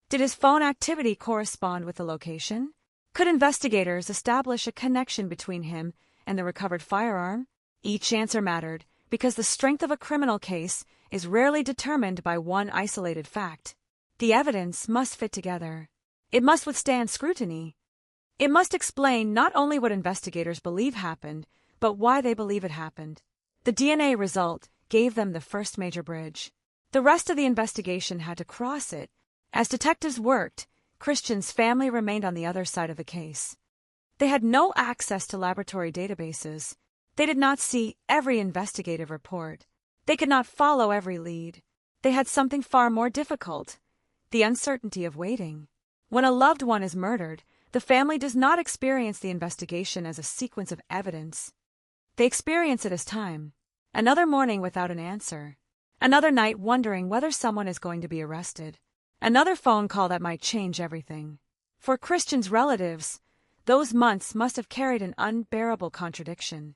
Did his phone activity correspond with the location? Could investigators establish a connection between him and the recovered firearm? Each answer mattered, because the strength of a criminal case is rarely determined by one isolated fact. The evidence must fit together. It must withstand scrutiny. It must explain not only what investigators believe happened, but why they believe it happened. The DNA result gave them the first major bridge. The rest of the investigation had to cross it. As detectives worked, Christian's family remained on the other side of the case. They had no access to laboratory databases. They did not see every investigative report. They could not follow every lead. They had something far more difficult: the uncertainty of waiting. When a loved one is murdered, the family does not experience the investigation as a sequence of evidence. They experience it as time. Another morning without an answer. Another night wondering whether someone is going to be arrested. Another phone call that might change everything. For Christian's relatives, those months must have carried an unbearable contradiction.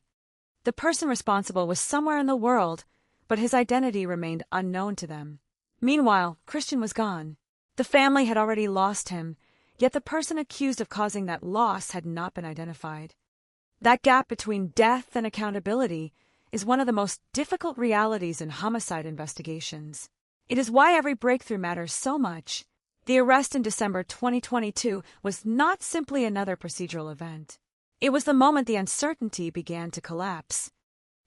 The person responsible was somewhere in the world, but his identity remained unknown to them. Meanwhile, Christian was gone. The family had already lost him, yet the person accused of causing that loss had not been identified. That gap between death and accountability is one of the most difficult realities in homicide investigations. It is why every breakthrough matters so much. The arrest in December 2022 was not simply another procedural event. It was the moment the uncertainty began to collapse.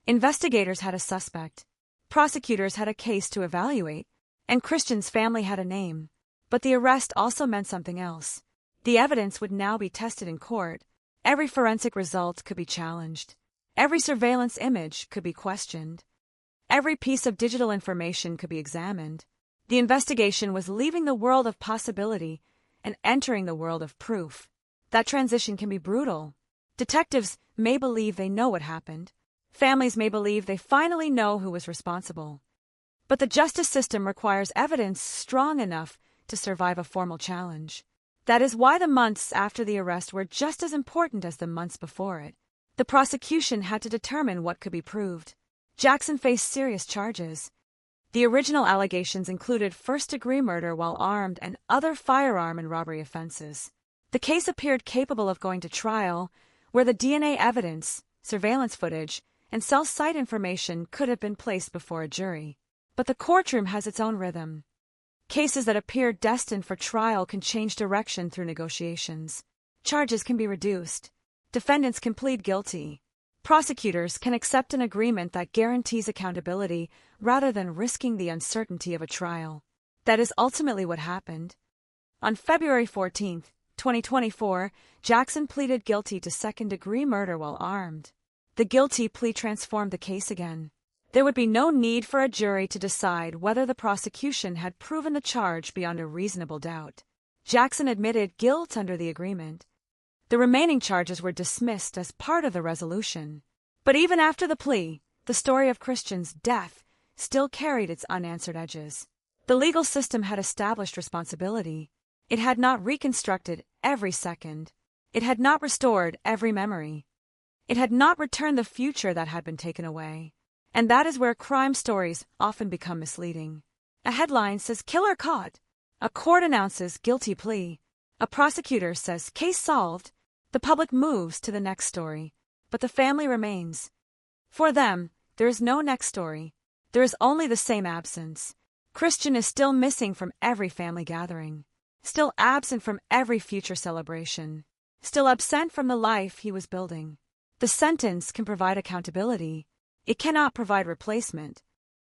Investigators had a suspect, prosecutors had a case to evaluate, and Christian's family had a name. But the arrest also meant something else. The evidence would now be tested in court. Every forensic result could be challenged. Every surveillance image could be questioned. Every piece of digital information could be examined. The investigation was leaving the world of possibility and entering the world of proof. That transition can be brutal. Detectives may believe they know what happened. Families may believe they finally know who was responsible. But the justice system requires evidence strong enough to survive a formal challenge. That is why the months after the arrest were just as important as the months before it. The prosecution had to determine what could be proved. Jackson faced serious charges. The original allegations included first-degree murder while armed and other firearm and robbery offenses. The case appeared capable of going to trial, where the DNA evidence, surveillance footage, and cell site information could have been placed before a jury. But the courtroom has its own rhythm. Cases that appear destined for trial can change direction through negotiations. Charges can be reduced. Defendants can plead guilty. Prosecutors can accept an agreement that guarantees accountability rather than risking the uncertainty of a trial. That is ultimately what happened. On February 14, 2024, Jackson pleaded guilty to second-degree murder while armed. The guilty plea transformed the case again. There would be no need for a jury to decide whether the prosecution had proven the charge beyond a reasonable doubt. Jackson admitted guilt under the agreement. The remaining charges were dismissed as part of the resolution. But even after the plea, the story of Christian's death still carried its unanswered edges. The legal system had established responsibility. It had not reconstructed every second. It had not restored every memory. It had not returned the future that had been taken away. And that is where crime stories often become misleading. A headline says killer caught. A court announces guilty plea. A prosecutor says case solved. The public moves to the next story, but the family remains. For them, there is no next story. There is only the same absence. Christian is still missing from every family gathering, still absent from every future celebration, still absent from the life he was building. The sentence can provide accountability. It cannot provide replacement.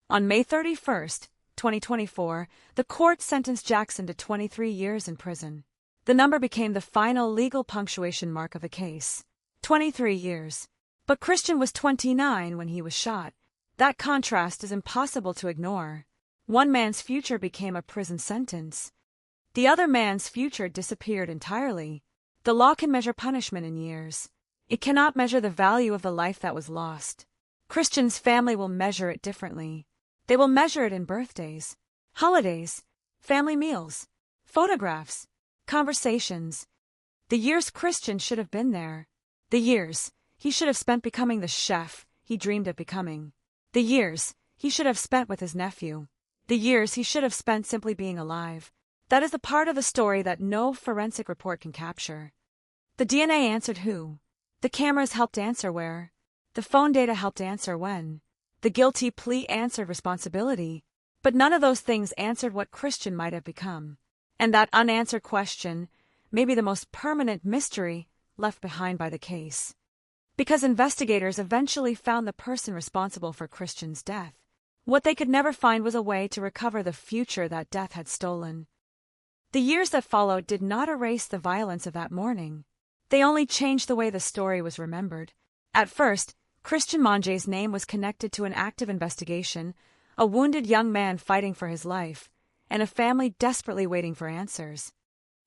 On May 31st, 2024, the court sentenced Jackson to 23 years in prison. The number became the final legal punctuation mark of the case. 23 years. But Christian was 29 when he was shot. That contrast is impossible to ignore. One man's future became a prison sentence. The other man's future disappeared entirely. The law can measure punishment in years. It cannot measure the value of the life that was lost. Christian's family will measure it differently. They will measure it in birthdays, holidays, family meals, photographs, conversations. The years Christian should have been there. The years he should have spent becoming the chef he dreamed of becoming. The years he should have spent with his nephew. The years he should have spent simply being alive. That is the part of the story that no forensic report can capture. The DNA answered who. The cameras helped answer where. The phone data helped answer when. The guilty plea answered responsibility. But none of those things answered what Christian might have become. And that unanswered question may be the most permanent mystery left behind by the case. Because investigators eventually found the person responsible for Christian's death. What they could never find was a way to recover the future that death had stolen. The years that followed did not erase the violence of that morning. They only changed the way the story was remembered. At first, Christian Monge's name was connected to an active investigation, a wounded young man fighting for his life, and a family desperately waiting for answers.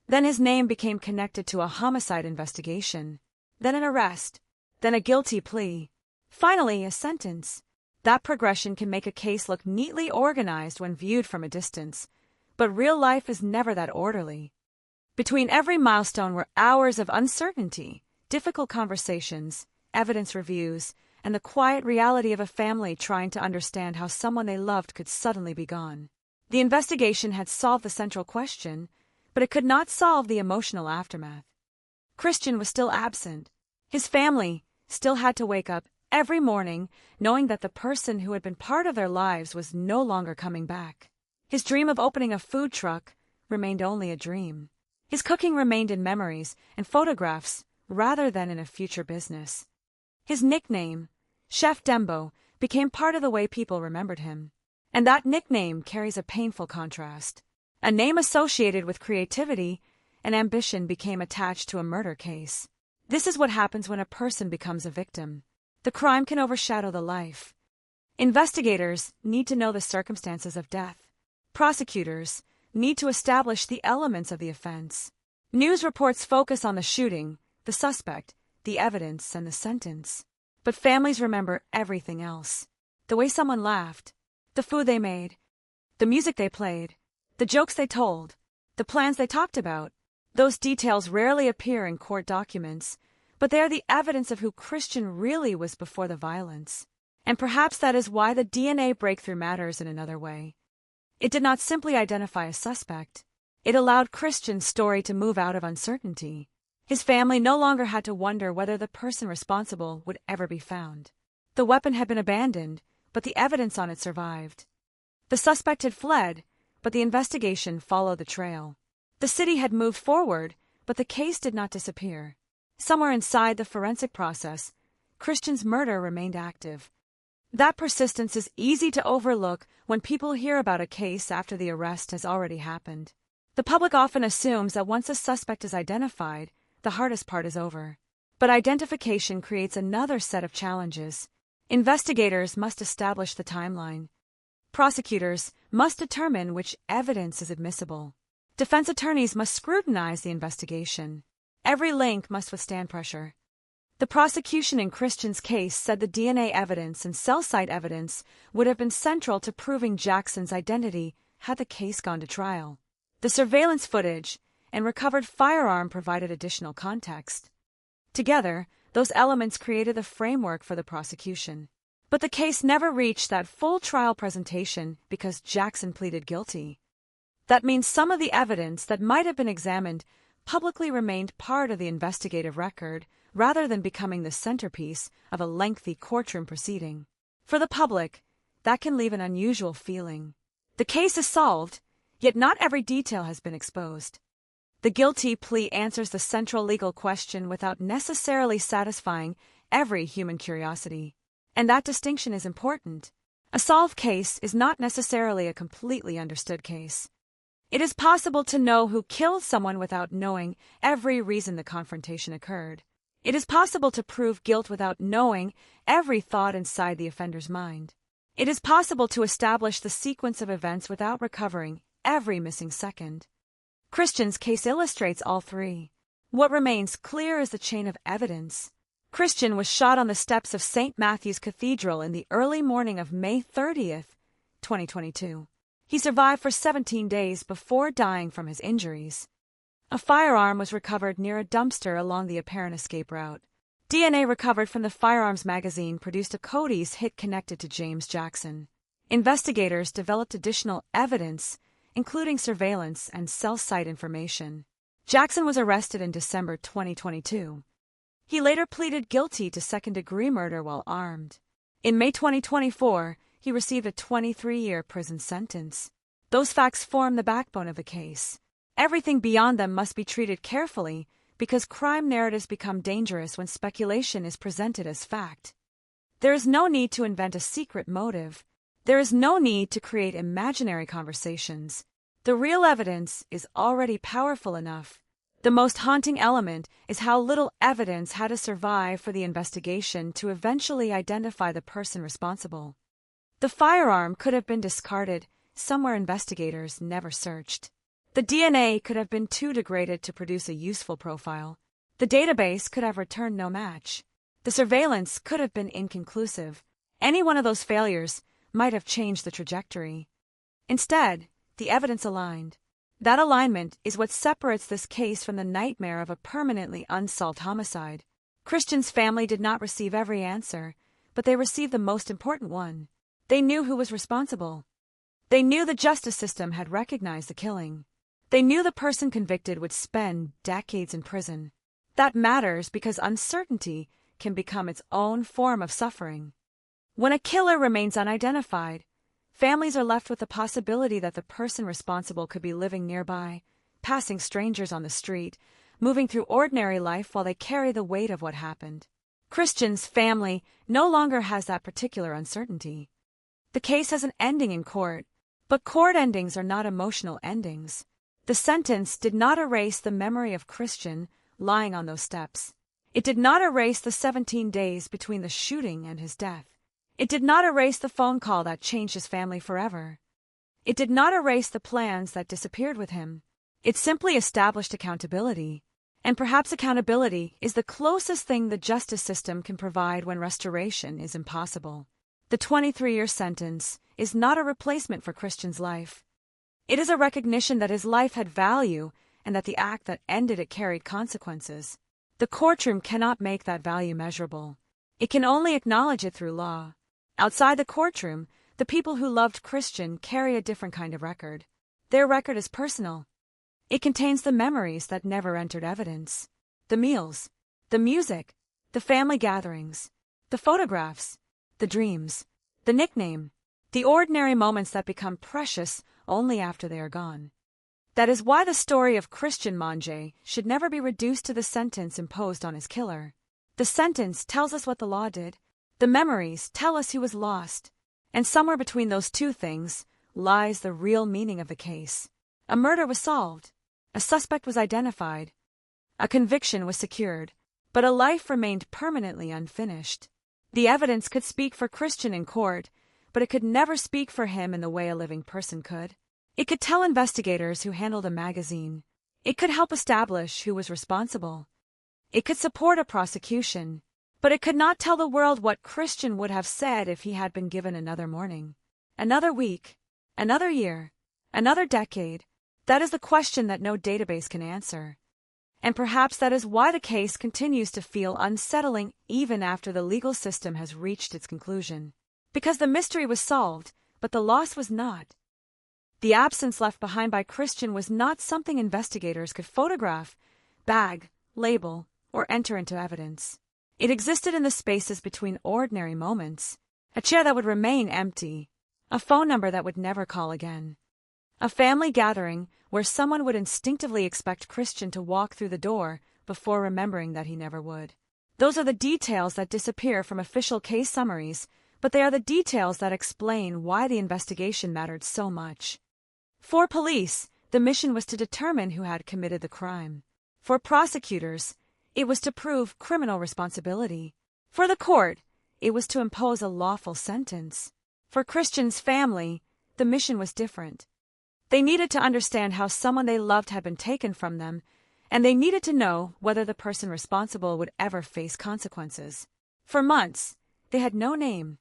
Then his name became connected to a homicide investigation, then an arrest, then a guilty plea, finally a sentence. That progression can make a case look neatly organized when viewed from a distance, but real life is never that orderly. Between every milestone were hours of uncertainty, difficult conversations, evidence reviews, and the quiet reality of a family trying to understand how someone they loved could suddenly be gone. The investigation had solved the central question, but it could not solve the emotional aftermath. Christian was still absent. His family still had to wake up every morning knowing that the person who had been part of their lives was no longer coming back. His dream of opening a food truck remained only a dream. His cooking remained in memories and photographs rather than in a future business. His nickname, Chef Dembo, became part of the way people remembered him. And that nickname carries a painful contrast. A name associated with creativity and ambition became attached to a murder case. This is what happens when a person becomes a victim. The crime can overshadow the life. Investigators need to know the circumstances of death. Prosecutors need to establish the elements of the offense. News reports focus on the shooting, the suspect, the evidence, and the sentence. But families remember everything else. The way someone laughed, the food they made, the music they played, the jokes they told, the plans they talked about. Those details rarely appear in court documents, but they are the evidence of who Christian really was before the violence. And perhaps that is why the DNA breakthrough matters in another way. It did not simply identify a suspect. It allowed Christian's story to move out of uncertainty. His family no longer had to wonder whether the person responsible would ever be found. The weapon had been abandoned, but the evidence on it survived. The suspect had fled, but the investigation followed the trail. The city had moved forward, but the case did not disappear. Somewhere inside the forensic process, Christian's murder remained active. That persistence is easy to overlook when people hear about a case after the arrest has already happened. The public often assumes that once a suspect is identified, the hardest part is over. But identification creates another set of challenges. Investigators must establish the timeline. Prosecutors must determine which evidence is admissible. Defense attorneys must scrutinize the investigation. Every link must withstand pressure. The prosecution in Christian's case said the DNA evidence and cell site evidence would have been central to proving Jackson's identity had the case gone to trial. The surveillance footage and recovered firearm provided additional context. Together, those elements created the framework for the prosecution. But the case never reached that full trial presentation because Jackson pleaded guilty. That means some of the evidence that might have been examined publicly remained part of the investigative record rather than becoming the centerpiece of a lengthy courtroom proceeding. For the public, that can leave an unusual feeling. The case is solved, yet not every detail has been exposed. The guilty plea answers the central legal question without necessarily satisfying every human curiosity. And that distinction is important. A solved case is not necessarily a completely understood case. It is possible to know who killed someone without knowing every reason the confrontation occurred. It is possible to prove guilt without knowing every thought inside the offender's mind. It is possible to establish the sequence of events without recovering every missing second. Christian's case illustrates all three. What remains clear is the chain of evidence. Christian was shot on the steps of St. Matthew's Cathedral in the early morning of May 30th, 2022. He survived for 17 days before dying from his injuries. A firearm was recovered near a dumpster along the apparent escape route. DNA recovered from the firearms magazine produced a Cody's hit connected to James Jackson. Investigators developed additional evidence, including surveillance and cell site information. Jackson was arrested in December 2022. He later pleaded guilty to second-degree murder while armed. In May 2024, he received a 23-year prison sentence. Those facts form the backbone of the case. Everything beyond them must be treated carefully because crime narratives become dangerous when speculation is presented as fact. There is no need to invent a secret motive. There is no need to create imaginary conversations. The real evidence is already powerful enough. The most haunting element is how little evidence had to survive for the investigation to eventually identify the person responsible. The firearm could have been discarded somewhere investigators never searched. The DNA could have been too degraded to produce a useful profile. The database could have returned no match. The surveillance could have been inconclusive. Any one of those failures might have changed the trajectory. Instead, the evidence aligned. That alignment is what separates this case from the nightmare of a permanently unsolved homicide. Christian's family did not receive every answer, but but they received the most important one. They knew who was responsible. They knew the justice system had recognized the killing. They knew the person convicted would spend decades in prison. That matters because uncertainty can become its own form of suffering. When a killer remains unidentified, families are left with the possibility that the person responsible could be living nearby, passing strangers on the street, moving through ordinary life while they carry the weight of what happened. Christian's family no longer has that particular uncertainty. The case has an ending in court, but court endings are not emotional endings. The sentence did not erase the memory of Christian lying on those steps. It did not erase the 17 days between the shooting and his death. It did not erase the phone call that changed his family forever. It did not erase the plans that disappeared with him. It simply established accountability. And perhaps accountability is the closest thing the justice system can provide when restoration is impossible. The 23-year sentence is not a replacement for Christian's life. It is a recognition that his life had value and that the act that ended it carried consequences. The courtroom cannot make that value measurable. It can only acknowledge it through law. Outside the courtroom, the people who loved Christian carry a different kind of record. Their record is personal. It contains the memories that never entered evidence. The meals, the music, the family gatherings, the photographs, the dreams, the nickname, the ordinary moments that become precious only after they are gone. That is why the story of Christian Mange should never be reduced to the sentence imposed on his killer. The sentence tells us what the law did. The memories tell us he was lost. And somewhere between those two things lies the real meaning of the case. A murder was solved. A suspect was identified. A conviction was secured. But a life remained permanently unfinished. The evidence could speak for Christian in court, but it could never speak for him in the way a living person could. It could tell investigators who handled a magazine. It could help establish who was responsible. It could support a prosecution, but it could not tell the world what Christian would have said if he had been given another morning, another week, another year, another decade. That is the question that no database can answer. And perhaps that is why the case continues to feel unsettling even after the legal system has reached its conclusion. Because the mystery was solved, but the loss was not. The absence left behind by Christian was not something investigators could photograph, bag, label, or enter into evidence. It existed in the spaces between ordinary moments. A chair that would remain empty. A phone number that would never call again. A family gathering where someone would instinctively expect Christian to walk through the door before remembering that he never would. Those are the details that disappear from official case summaries, but they are the details that explain why the investigation mattered so much. For police, the mission was to determine who had committed the crime. For prosecutors, it was to prove criminal responsibility. For the court, it was to impose a lawful sentence. For Christian's family, the mission was different. They needed to understand how someone they loved had been taken from them, and they needed to know whether the person responsible would ever face consequences. For months, they had no name.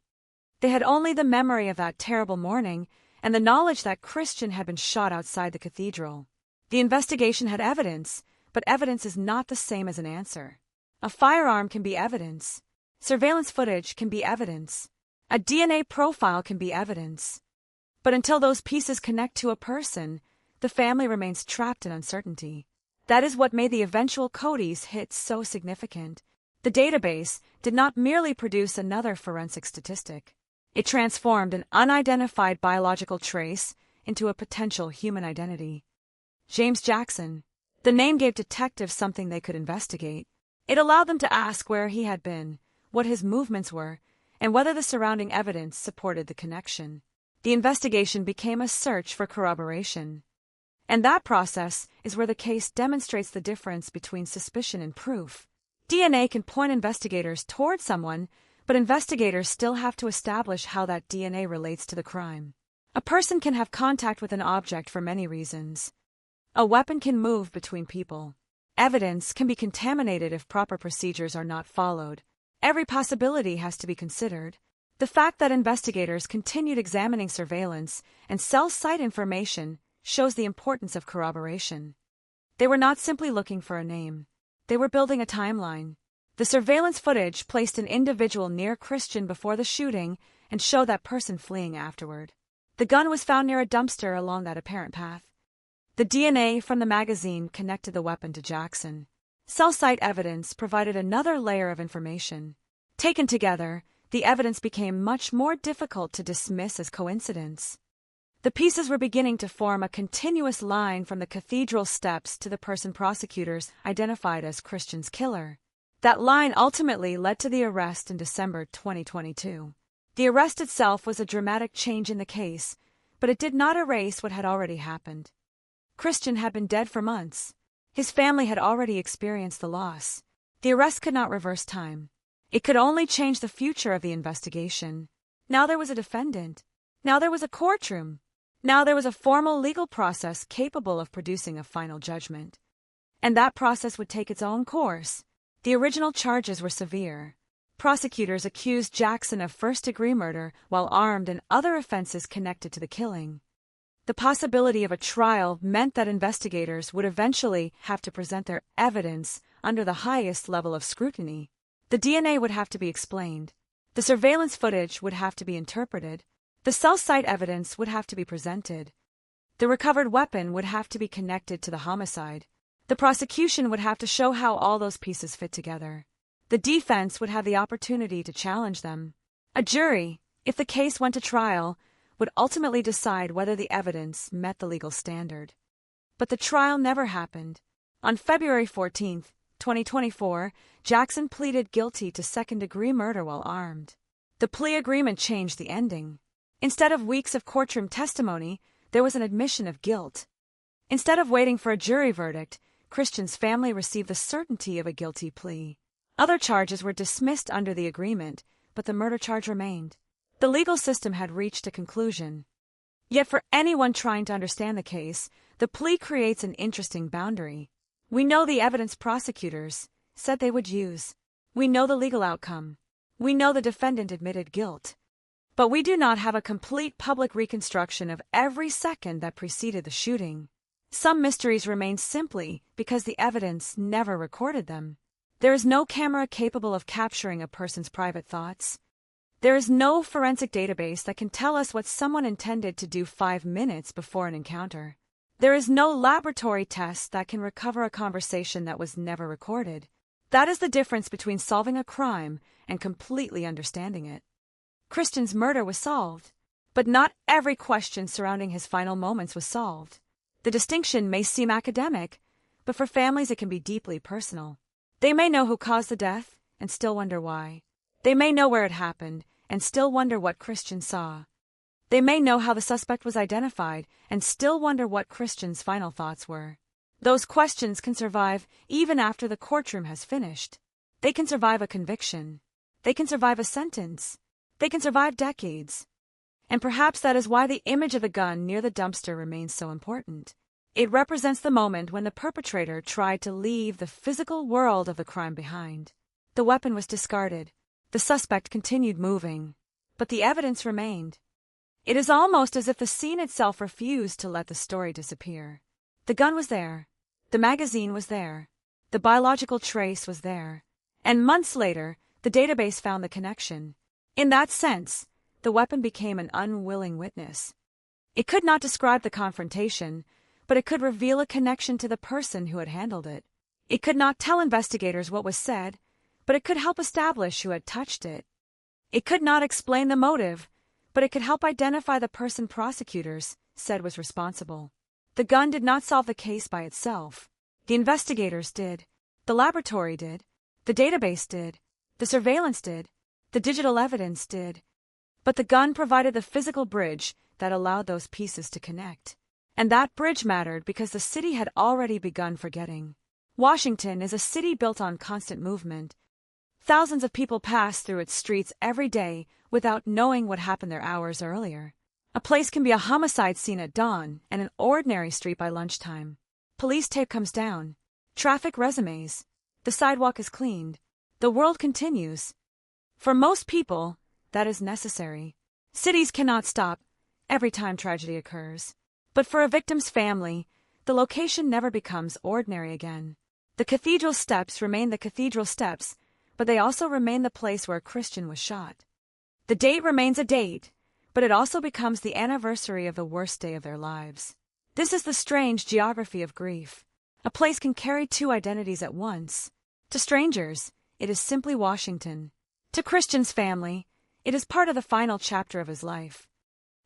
They had only the memory of that terrible morning and the knowledge that Christian had been shot outside the cathedral. The investigation had evidence, but evidence is not the same as an answer. A firearm can be evidence. Surveillance footage can be evidence. A DNA profile can be evidence. But until those pieces connect to a person, the family remains trapped in uncertainty. That is what made the eventual Cody's hit so significant. The database did not merely produce another forensic statistic. It transformed an unidentified biological trace into a potential human identity. James Jackson. The name gave detectives something they could investigate. It allowed them to ask where he had been, what his movements were, and whether the surrounding evidence supported the connection. The investigation became a search for corroboration. And that process is where the case demonstrates the difference between suspicion and proof. DNA can point investigators toward someone, but investigators still have to establish how that DNA relates to the crime. A person can have contact with an object for many reasons. A weapon can move between people. Evidence can be contaminated if proper procedures are not followed. Every possibility has to be considered. The fact that investigators continued examining surveillance and cell site information shows the importance of corroboration. They were not simply looking for a name. They were building a timeline. The surveillance footage placed an individual near Christian before the shooting and showed that person fleeing afterward. The gun was found near a dumpster along that apparent path. The DNA from the magazine connected the weapon to Jackson. Cell site evidence provided another layer of information. Taken together, the evidence became much more difficult to dismiss as coincidence. The pieces were beginning to form a continuous line from the cathedral steps to the person prosecutors identified as Christian's killer. That line ultimately led to the arrest in December 2022. The arrest itself was a dramatic change in the case, but it did not erase what had already happened. Christian had been dead for months. His family had already experienced the loss. The arrest could not reverse time. It could only change the future of the investigation. Now there was a defendant. Now there was a courtroom. Now there was a formal legal process capable of producing a final judgment. And that process would take its own course. The original charges were severe. Prosecutors accused Jackson of first-degree murder while armed and other offenses connected to the killing. The possibility of a trial meant that investigators would eventually have to present their evidence under the highest level of scrutiny. The DNA would have to be explained. The surveillance footage would have to be interpreted. The cell site evidence would have to be presented. The recovered weapon would have to be connected to the homicide. The prosecution would have to show how all those pieces fit together. The defense would have the opportunity to challenge them. A jury, if the case went to trial, would ultimately decide whether the evidence met the legal standard. But the trial never happened. On February 14, 2024, Jackson pleaded guilty to second-degree murder while armed. The plea agreement changed the ending. Instead of weeks of courtroom testimony, there was an admission of guilt. Instead of waiting for a jury verdict, Christian's family received the certainty of a guilty plea. Other charges were dismissed under the agreement, but the murder charge remained. The legal system had reached a conclusion. Yet for anyone trying to understand the case, the plea creates an interesting boundary. We know the evidence prosecutors said they would use. We know the legal outcome. We know the defendant admitted guilt. But we do not have a complete public reconstruction of every second that preceded the shooting. Some mysteries remain simply because the evidence never recorded them. There is no camera capable of capturing a person's private thoughts. There is no forensic database that can tell us what someone intended to do 5 minutes before an encounter. There is no laboratory test that can recover a conversation that was never recorded. That is the difference between solving a crime and completely understanding it. Christian's murder was solved, but not every question surrounding his final moments was solved. The distinction may seem academic, but for families it can be deeply personal. They may know who caused the death and still wonder why. They may know where it happened and still wonder what Christian saw. They may know how the suspect was identified and still wonder what Christian's final thoughts were. Those questions can survive even after the courtroom has finished. They can survive a conviction. They can survive a sentence. They can survive decades. And perhaps that is why the image of the gun near the dumpster remains so important. It represents the moment when the perpetrator tried to leave the physical world of the crime behind. The weapon was discarded. The suspect continued moving. But the evidence remained. It is almost as if the scene itself refused to let the story disappear. The gun was there. The magazine was there. The biological trace was there. And months later, the database found the connection. In that sense, the weapon became an unwilling witness. It could not describe the confrontation, but it could reveal a connection to the person who had handled it. It could not tell investigators what was said, but it could help establish who had touched it. It could not explain the motive, but it could help identify the person prosecutors said was responsible. The gun did not solve the case by itself. The investigators did. The laboratory did. The database did. The surveillance did. The digital evidence did. But the gun provided the physical bridge that allowed those pieces to connect. And that bridge mattered because the city had already begun forgetting. Washington is a city built on constant movement. Thousands of people pass through its streets every day without knowing what happened there hours earlier. A place can be a homicide scene at dawn and an ordinary street by lunchtime. Police tape comes down. Traffic resumes. The sidewalk is cleaned. The world continues. For most people, that is necessary. Cities cannot stop every time tragedy occurs. But for a victim's family, the location never becomes ordinary again. The cathedral steps remain the cathedral steps, but they also remain the place where Christian was shot. The date remains a date, but it also becomes the anniversary of the worst day of their lives. This is the strange geography of grief. A place can carry two identities at once. To strangers, it is simply Washington. To Christian's family, it is part of the final chapter of his life.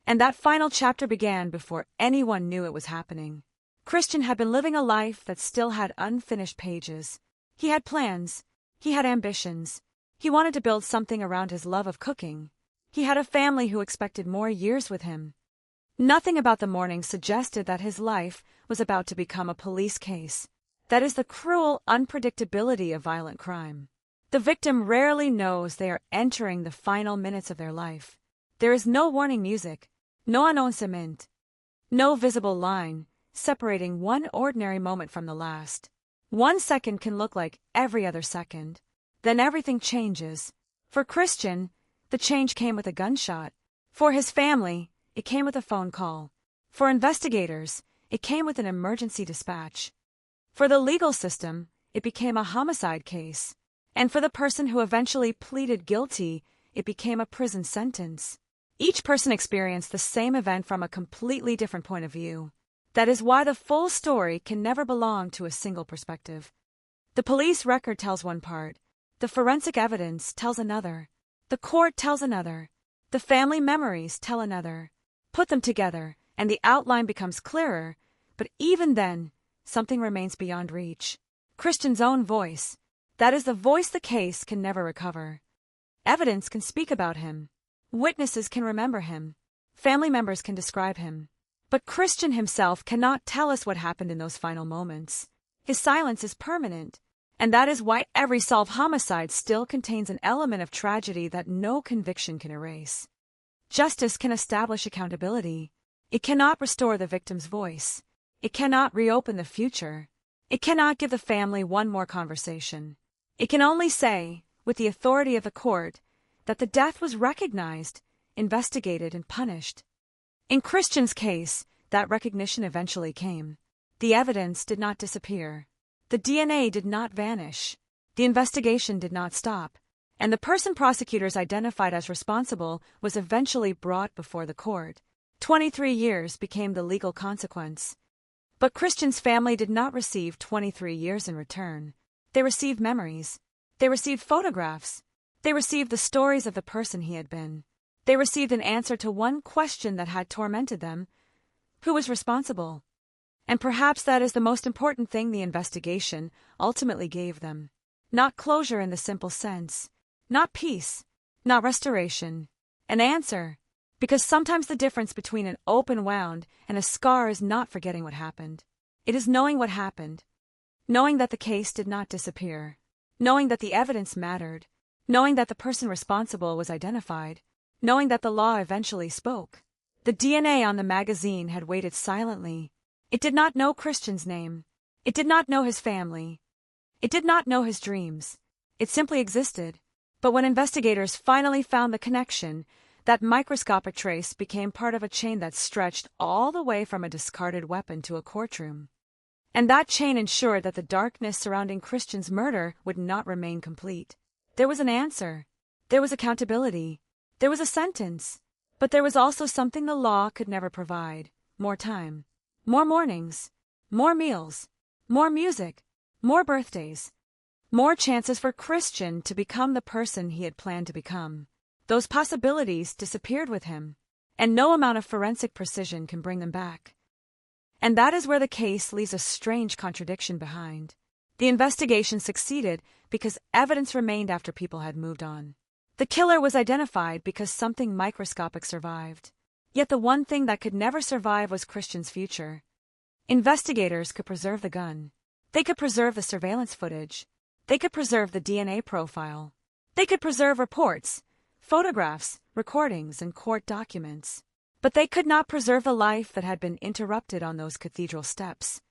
And that final chapter began before anyone knew it was happening. Christian had been living a life that still had unfinished pages. He had plans. He had ambitions. He wanted to build something around his love of cooking. He had a family who expected more years with him. Nothing about the morning suggested that his life was about to become a police case. That is the cruel unpredictability of violent crime. The victim rarely knows they are entering the final minutes of their life. There is no warning music, no annoncement, no visible line separating one ordinary moment from the last. 1 second can look like every other second. Then everything changes. For Christian, the change came with a gunshot. For his family, it came with a phone call. For investigators, it came with an emergency dispatch. For the legal system, it became a homicide case. And for the person who eventually pleaded guilty, it became a prison sentence. Each person experienced the same event from a completely different point of view. That is why the full story can never belong to a single perspective. The police record tells one part. The forensic evidence tells another. The court tells another. The family memories tell another. Put them together, and the outline becomes clearer, but even then, something remains beyond reach. Christian's own voice. That is the voice the case can never recover. Evidence can speak about him. Witnesses can remember him. Family members can describe him. But Christian himself cannot tell us what happened in those final moments. His silence is permanent, and that is why every solved homicide still contains an element of tragedy that no conviction can erase. Justice can establish accountability. It cannot restore the victim's voice. It cannot reopen the future. It cannot give the family one more conversation. It can only say, with the authority of the court, that the death was recognized, investigated, and punished. In Christian's case, that recognition eventually came. The evidence did not disappear. The DNA did not vanish. The investigation did not stop. And the person prosecutors identified as responsible was eventually brought before the court. 23 years became the legal consequence. But Christian's family did not receive 23 years in return. They received memories. They received photographs. They received the stories of the person he had been. They received an answer to one question that had tormented them. Who was responsible? And perhaps that is the most important thing the investigation ultimately gave them. Not closure in the simple sense. Not peace. Not restoration. An answer. Because sometimes the difference between an open wound and a scar is not forgetting what happened. It is knowing what happened. Knowing that the case did not disappear. Knowing that the evidence mattered. Knowing that the person responsible was identified. Knowing that the law eventually spoke. The DNA on the magazine had waited silently. It did not know Christian's name. It did not know his family. It did not know his dreams. It simply existed. But when investigators finally found the connection, that microscopic trace became part of a chain that stretched all the way from a discarded weapon to a courtroom. And that chain ensured that the darkness surrounding Christian's murder would not remain complete. There was an answer. There was accountability. There was a sentence. But there was also something the law could never provide. More time. More mornings. More meals. More music. More birthdays. More chances for Christian to become the person he had planned to become. Those possibilities disappeared with him, and no amount of forensic precision can bring them back. And that is where the case leaves a strange contradiction behind. The investigation succeeded because evidence remained after people had moved on. The killer was identified because something microscopic survived. Yet the one thing that could never survive was Christian's future. Investigators could preserve the gun. They could preserve the surveillance footage. They could preserve the DNA profile. They could preserve reports, photographs, recordings, and court documents. But they could not preserve the life that had been interrupted on those cathedral steps.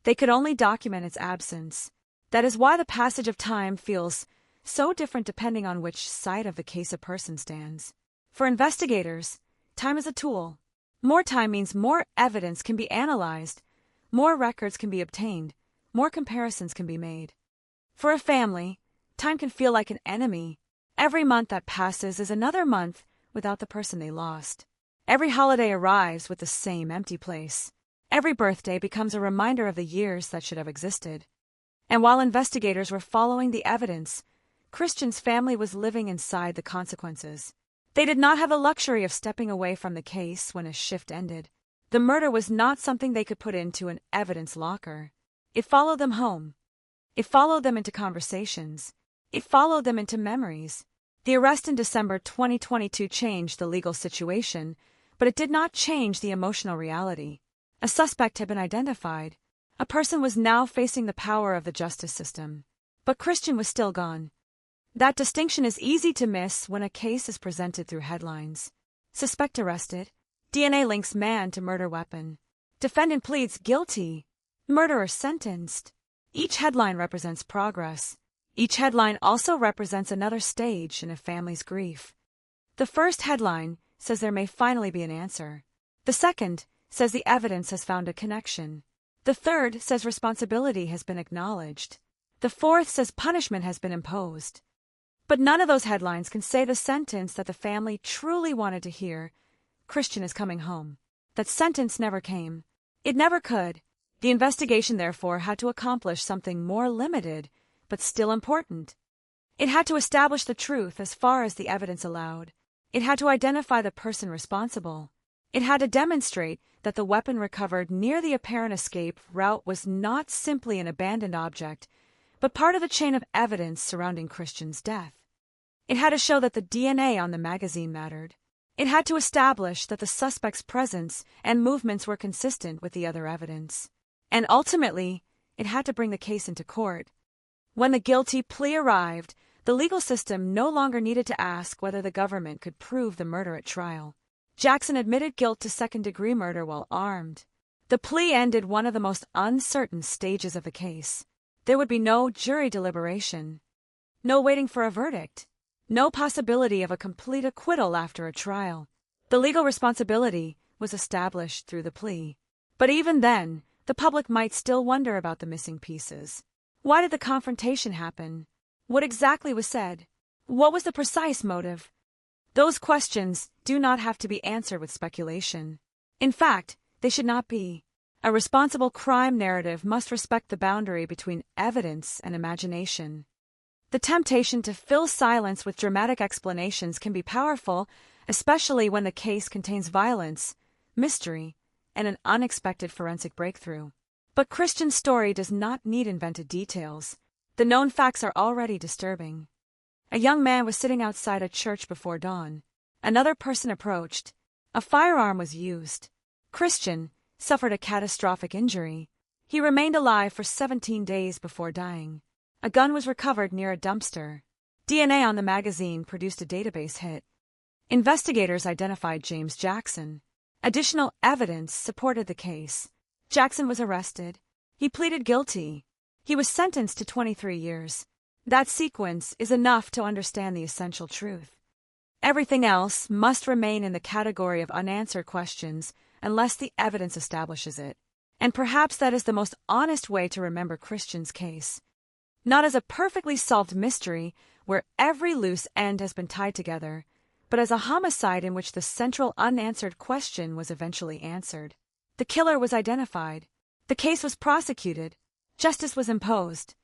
They could only document its absence. That is why the passage of time feels so different depending on which side of the case a person stands. For investigators, time is a tool. More time means more evidence can be analyzed, more records can be obtained, more comparisons can be made. For a family, Time can feel like an enemy. Every month that passes is another month without the person they lost. Every holiday arrives with the same empty place. Every birthday becomes a reminder of the years that should have existed. And while investigators were following the evidence, Christian's family was living inside the consequences. They did not have the luxury of stepping away from the case when a shift ended. The murder was not something they could put into an evidence locker. It followed them home. It followed them into conversations. It followed them into memories. The arrest in December 2022 changed the legal situation, but it did not change the emotional reality. A suspect had been identified. A person was now facing the power of the justice system. But Christian was still gone. That distinction is easy to miss when a case is presented through headlines. Suspect arrested. DNA links man to murder weapon. Defendant pleads guilty. Murderer sentenced. Each headline represents progress. Each headline also represents another stage in a family's grief. The first headline says there may finally be an answer. The second says the evidence has found a connection. The third says responsibility has been acknowledged. The fourth says punishment has been imposed. But none of those headlines can say the sentence that the family truly wanted to hear. Christian is coming home. That sentence never came. It never could. The investigation, therefore, had to accomplish something more limited, but still important. It had to establish the truth as far as the evidence allowed. It had to identify the person responsible. It had to demonstrate that the weapon recovered near the apparent escape route was not simply an abandoned object, but part of the chain of evidence surrounding Christian's death. It had to show that the DNA on the magazine mattered. It had to establish that the suspect's presence and movements were consistent with the other evidence. And ultimately, it had to bring the case into court. When the guilty plea arrived, the legal system no longer needed to ask whether the government could prove the murder at trial. Jackson admitted guilt to second-degree murder while armed. The plea ended one of the most uncertain stages of the case. There would be no jury deliberation, no waiting for a verdict, no possibility of a complete acquittal after a trial. The legal responsibility was established through the plea. But even then, the public might still wonder about the missing pieces. Why did the confrontation happen? What exactly was said? What was the precise motive? Those questions do not have to be answered with speculation. In fact, they should not be. A responsible crime narrative must respect the boundary between evidence and imagination. The temptation to fill silence with dramatic explanations can be powerful, especially when the case contains violence, mystery, and an unexpected forensic breakthrough. But Christian's story does not need invented details. The known facts are already disturbing. A young man was sitting outside a church before dawn. Another person approached. A firearm was used. Christian suffered a catastrophic injury. He remained alive for 17 days before dying. A gun was recovered near a dumpster. DNA on the magazine produced a database hit. Investigators identified James Jackson. Additional evidence supported the case. Jackson was arrested. He pleaded guilty. He was sentenced to 23 years. That sequence is enough to understand the essential truth. Everything else must remain in the category of unanswered questions unless the evidence establishes it. And perhaps that is the most honest way to remember Christian's case. Not as a perfectly solved mystery where every loose end has been tied together, but as a homicide in which the central unanswered question was eventually answered. The killer was identified. The case was prosecuted. Justice was imposed.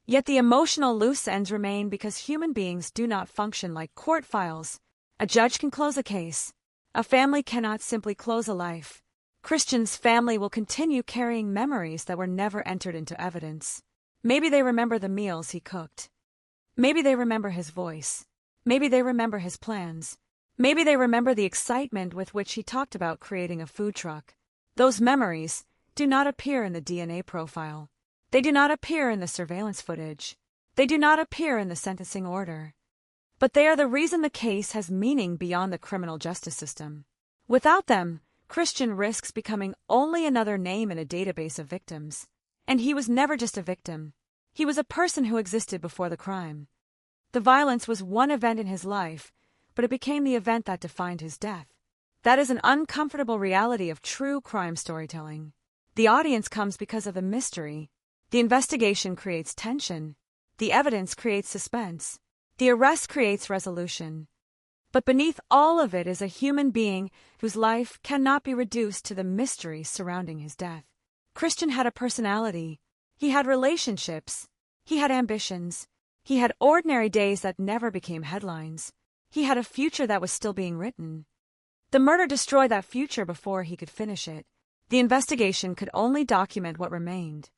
Yet the emotional loose ends remain because human beings do not function like court files. A judge can close a case. A family cannot simply close a life. Christian's family will continue carrying memories that were never entered into evidence. Maybe they remember the meals he cooked. Maybe they remember his voice. Maybe they remember his plans. Maybe they remember the excitement with which he talked about creating a food truck. Those memories do not appear in the DNA profile. They do not appear in the surveillance footage. They do not appear in the sentencing order. But they are the reason the case has meaning beyond the criminal justice system. Without them, Christian risks becoming only another name in a database of victims. And he was never just a victim. He was a person who existed before the crime. The violence was one event in his life, but it became the event that defined his death. That is an uncomfortable reality of true crime storytelling. The audience comes because of the mystery. The investigation creates tension. The evidence creates suspense. The arrest creates resolution. But beneath all of it is a human being whose life cannot be reduced to the mystery surrounding his death. Christian had a personality. He had relationships. He had ambitions. He had ordinary days that never became headlines. He had a future that was still being written. The murder destroyed that future before he could finish it. The investigation could only document what remained.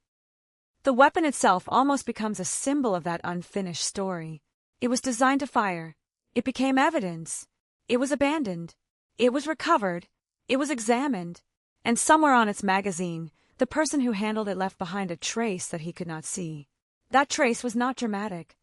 The weapon itself almost becomes a symbol of that unfinished story. It was designed to fire. It became evidence. It was abandoned. It was recovered. It was examined. And somewhere on its magazine, the person who handled it left behind a trace that he could not see. That trace was not dramatic.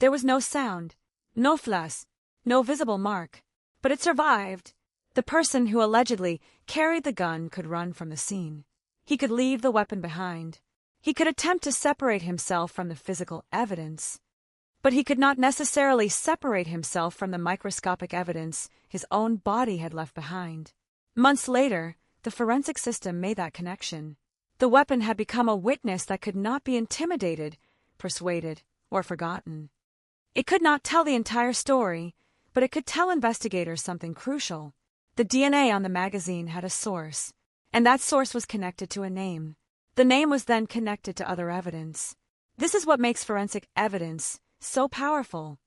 There was no sound, no flash, no visible mark. But it survived. The person who allegedly carried the gun could run from the scene. He could leave the weapon behind. He could attempt to separate himself from the physical evidence. But he could not necessarily separate himself from the microscopic evidence his own body had left behind. Months later, the forensic system made that connection. The weapon had become a witness that could not be intimidated, persuaded, or forgotten. It could not tell the entire story, but it could tell investigators something crucial. The DNA on the magazine had a source, and that source was connected to a name. The name was then connected to other evidence. This is what makes forensic evidence so powerful.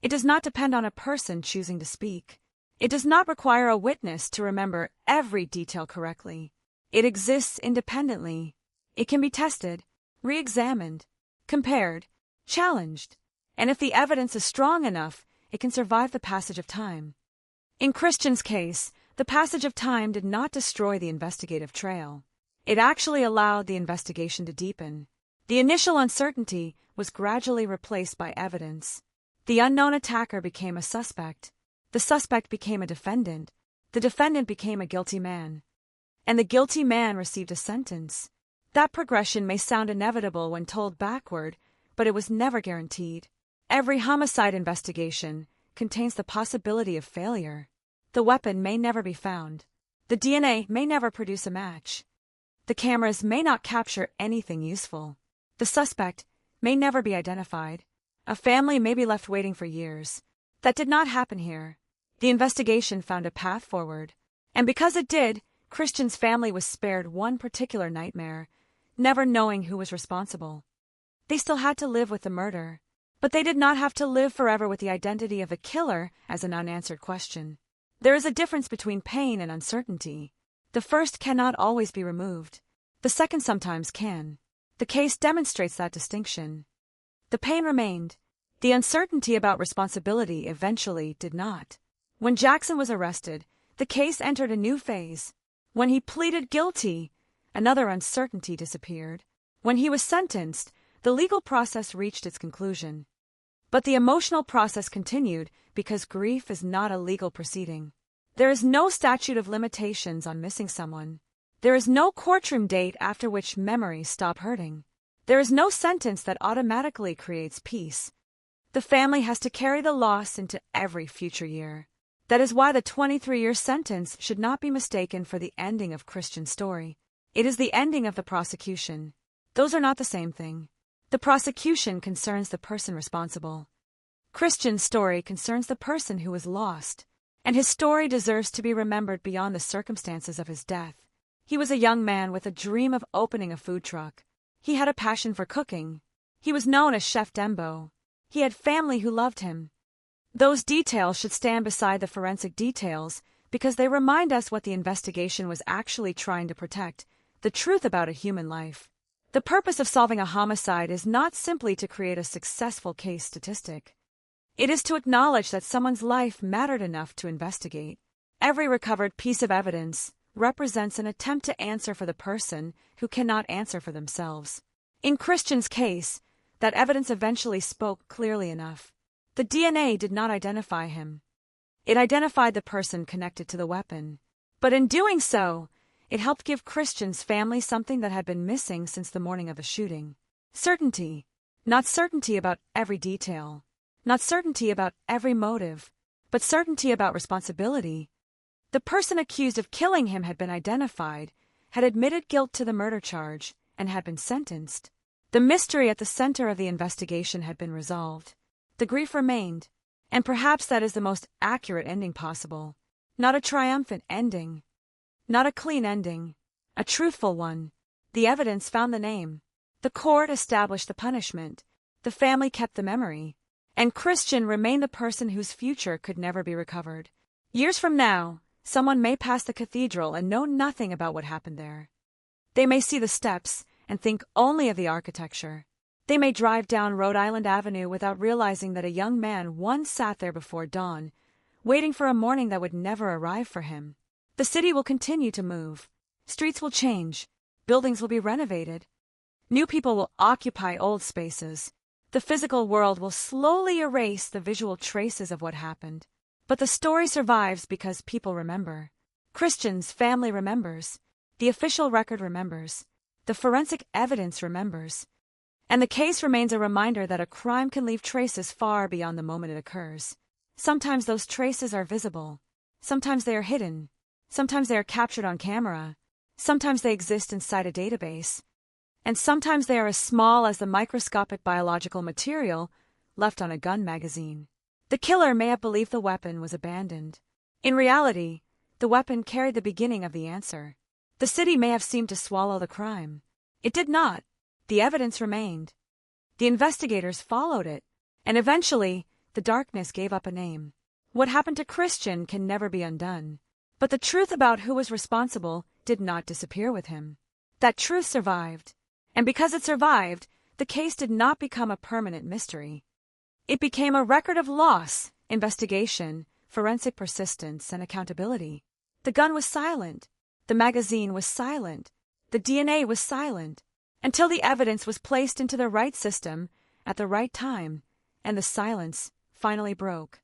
It does not depend on a person choosing to speak. It does not require a witness to remember every detail correctly. It exists independently. It can be tested, re-examined, compared, challenged, and if the evidence is strong enough, it can survive the passage of time. In Christian's case, the passage of time did not destroy the investigative trail. It actually allowed the investigation to deepen. The initial uncertainty was gradually replaced by evidence. The unknown attacker became a suspect. The suspect became a defendant. The defendant became a guilty man. And the guilty man received a sentence. That progression may sound inevitable when told backward, but it was never guaranteed. Every homicide investigation contains the possibility of failure. The weapon may never be found. The DNA may never produce a match. The cameras may not capture anything useful. The suspect may never be identified. A family may be left waiting for years. That did not happen here. The investigation found a path forward. And because it did, Christian's family was spared one particular nightmare, never knowing who was responsible. They still had to live with the murder, but they did not have to live forever with the identity of the killer as an unanswered question. There is a difference between pain and uncertainty. The first cannot always be removed. The second sometimes can. The case demonstrates that distinction. The pain remained. The uncertainty about responsibility eventually did not. When Jackson was arrested, the case entered a new phase. When he pleaded guilty, another uncertainty disappeared. When he was sentenced, the legal process reached its conclusion. But the emotional process continued because grief is not a legal proceeding. There is no statute of limitations on missing someone. There is no courtroom date after which memories stop hurting. There is no sentence that automatically creates peace. The family has to carry the loss into every future year. That is why the 23-year sentence should not be mistaken for the ending of Christian's story. It is the ending of the prosecution. Those are not the same thing. The prosecution concerns the person responsible. Christian's story concerns the person who was lost, and his story deserves to be remembered beyond the circumstances of his death. He was a young man with a dream of opening a food truck. He had a passion for cooking. He was known as Chef Dembo. He had family who loved him. Those details should stand beside the forensic details because they remind us what the investigation was actually trying to protect, the truth about a human life. The purpose of solving a homicide is not simply to create a successful case statistic. It is to acknowledge that someone's life mattered enough to investigate. Every recovered piece of evidence represents an attempt to answer for the person who cannot answer for themselves. In Christian's case, that evidence eventually spoke clearly enough. The DNA did not identify him. It identified the person connected to the weapon. But in doing so, it helped give Christian's family something that had been missing since the morning of the shooting. Certainty. Not certainty about every detail. Not certainty about every motive. But certainty about responsibility. The person accused of killing him had been identified, had admitted guilt to the murder charge, and had been sentenced. The mystery at the center of the investigation had been resolved. The grief remained, and perhaps that is the most accurate ending possible. Not a triumphant ending, not a clean ending, a truthful one. The evidence found the name. The court established the punishment. The family kept the memory. And Christian remained the person whose future could never be recovered. Years from now, someone may pass the cathedral and know nothing about what happened there. They may see the steps and think only of the architecture. They may drive down Rhode Island Avenue without realizing that a young man once sat there before dawn, waiting for a morning that would never arrive for him. The city will continue to move. Streets will change. Buildings will be renovated. New people will occupy old spaces. The physical world will slowly erase the visual traces of what happened. But the story survives because people remember. Christian's family remembers. The official record remembers. The forensic evidence remembers. And the case remains a reminder that a crime can leave traces far beyond the moment it occurs. Sometimes those traces are visible. Sometimes they are hidden. Sometimes they are captured on camera. Sometimes they exist inside a database. And sometimes they are as small as the microscopic biological material left on a gun magazine. The killer may have believed the weapon was abandoned. In reality, the weapon carried the beginning of the answer. The city may have seemed to swallow the crime. It did not. The evidence remained. The investigators followed it, and eventually, the darkness gave up a name. What happened to Christian can never be undone. But the truth about who was responsible did not disappear with him. That truth survived. And because it survived, the case did not become a permanent mystery. It became a record of loss, investigation, forensic persistence, and accountability. The gun was silent. The magazine was silent. The DNA was silent. Until the evidence was placed into the right system, at the right time, and the silence finally broke.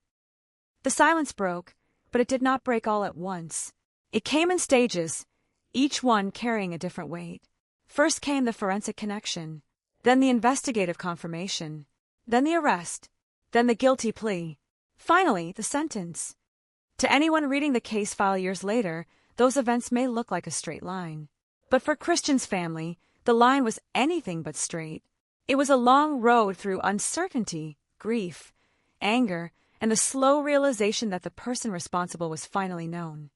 The silence broke, but it did not break all at once. It came in stages, each one carrying a different weight. First came the forensic connection, then the investigative confirmation, then the arrest, then the guilty plea, finally the sentence. To anyone reading the case file years later, those events may look like a straight line. But for Christian's family, the line was anything but straight. It was a long road through uncertainty, grief, anger, and the slow realization that the person responsible was finally known.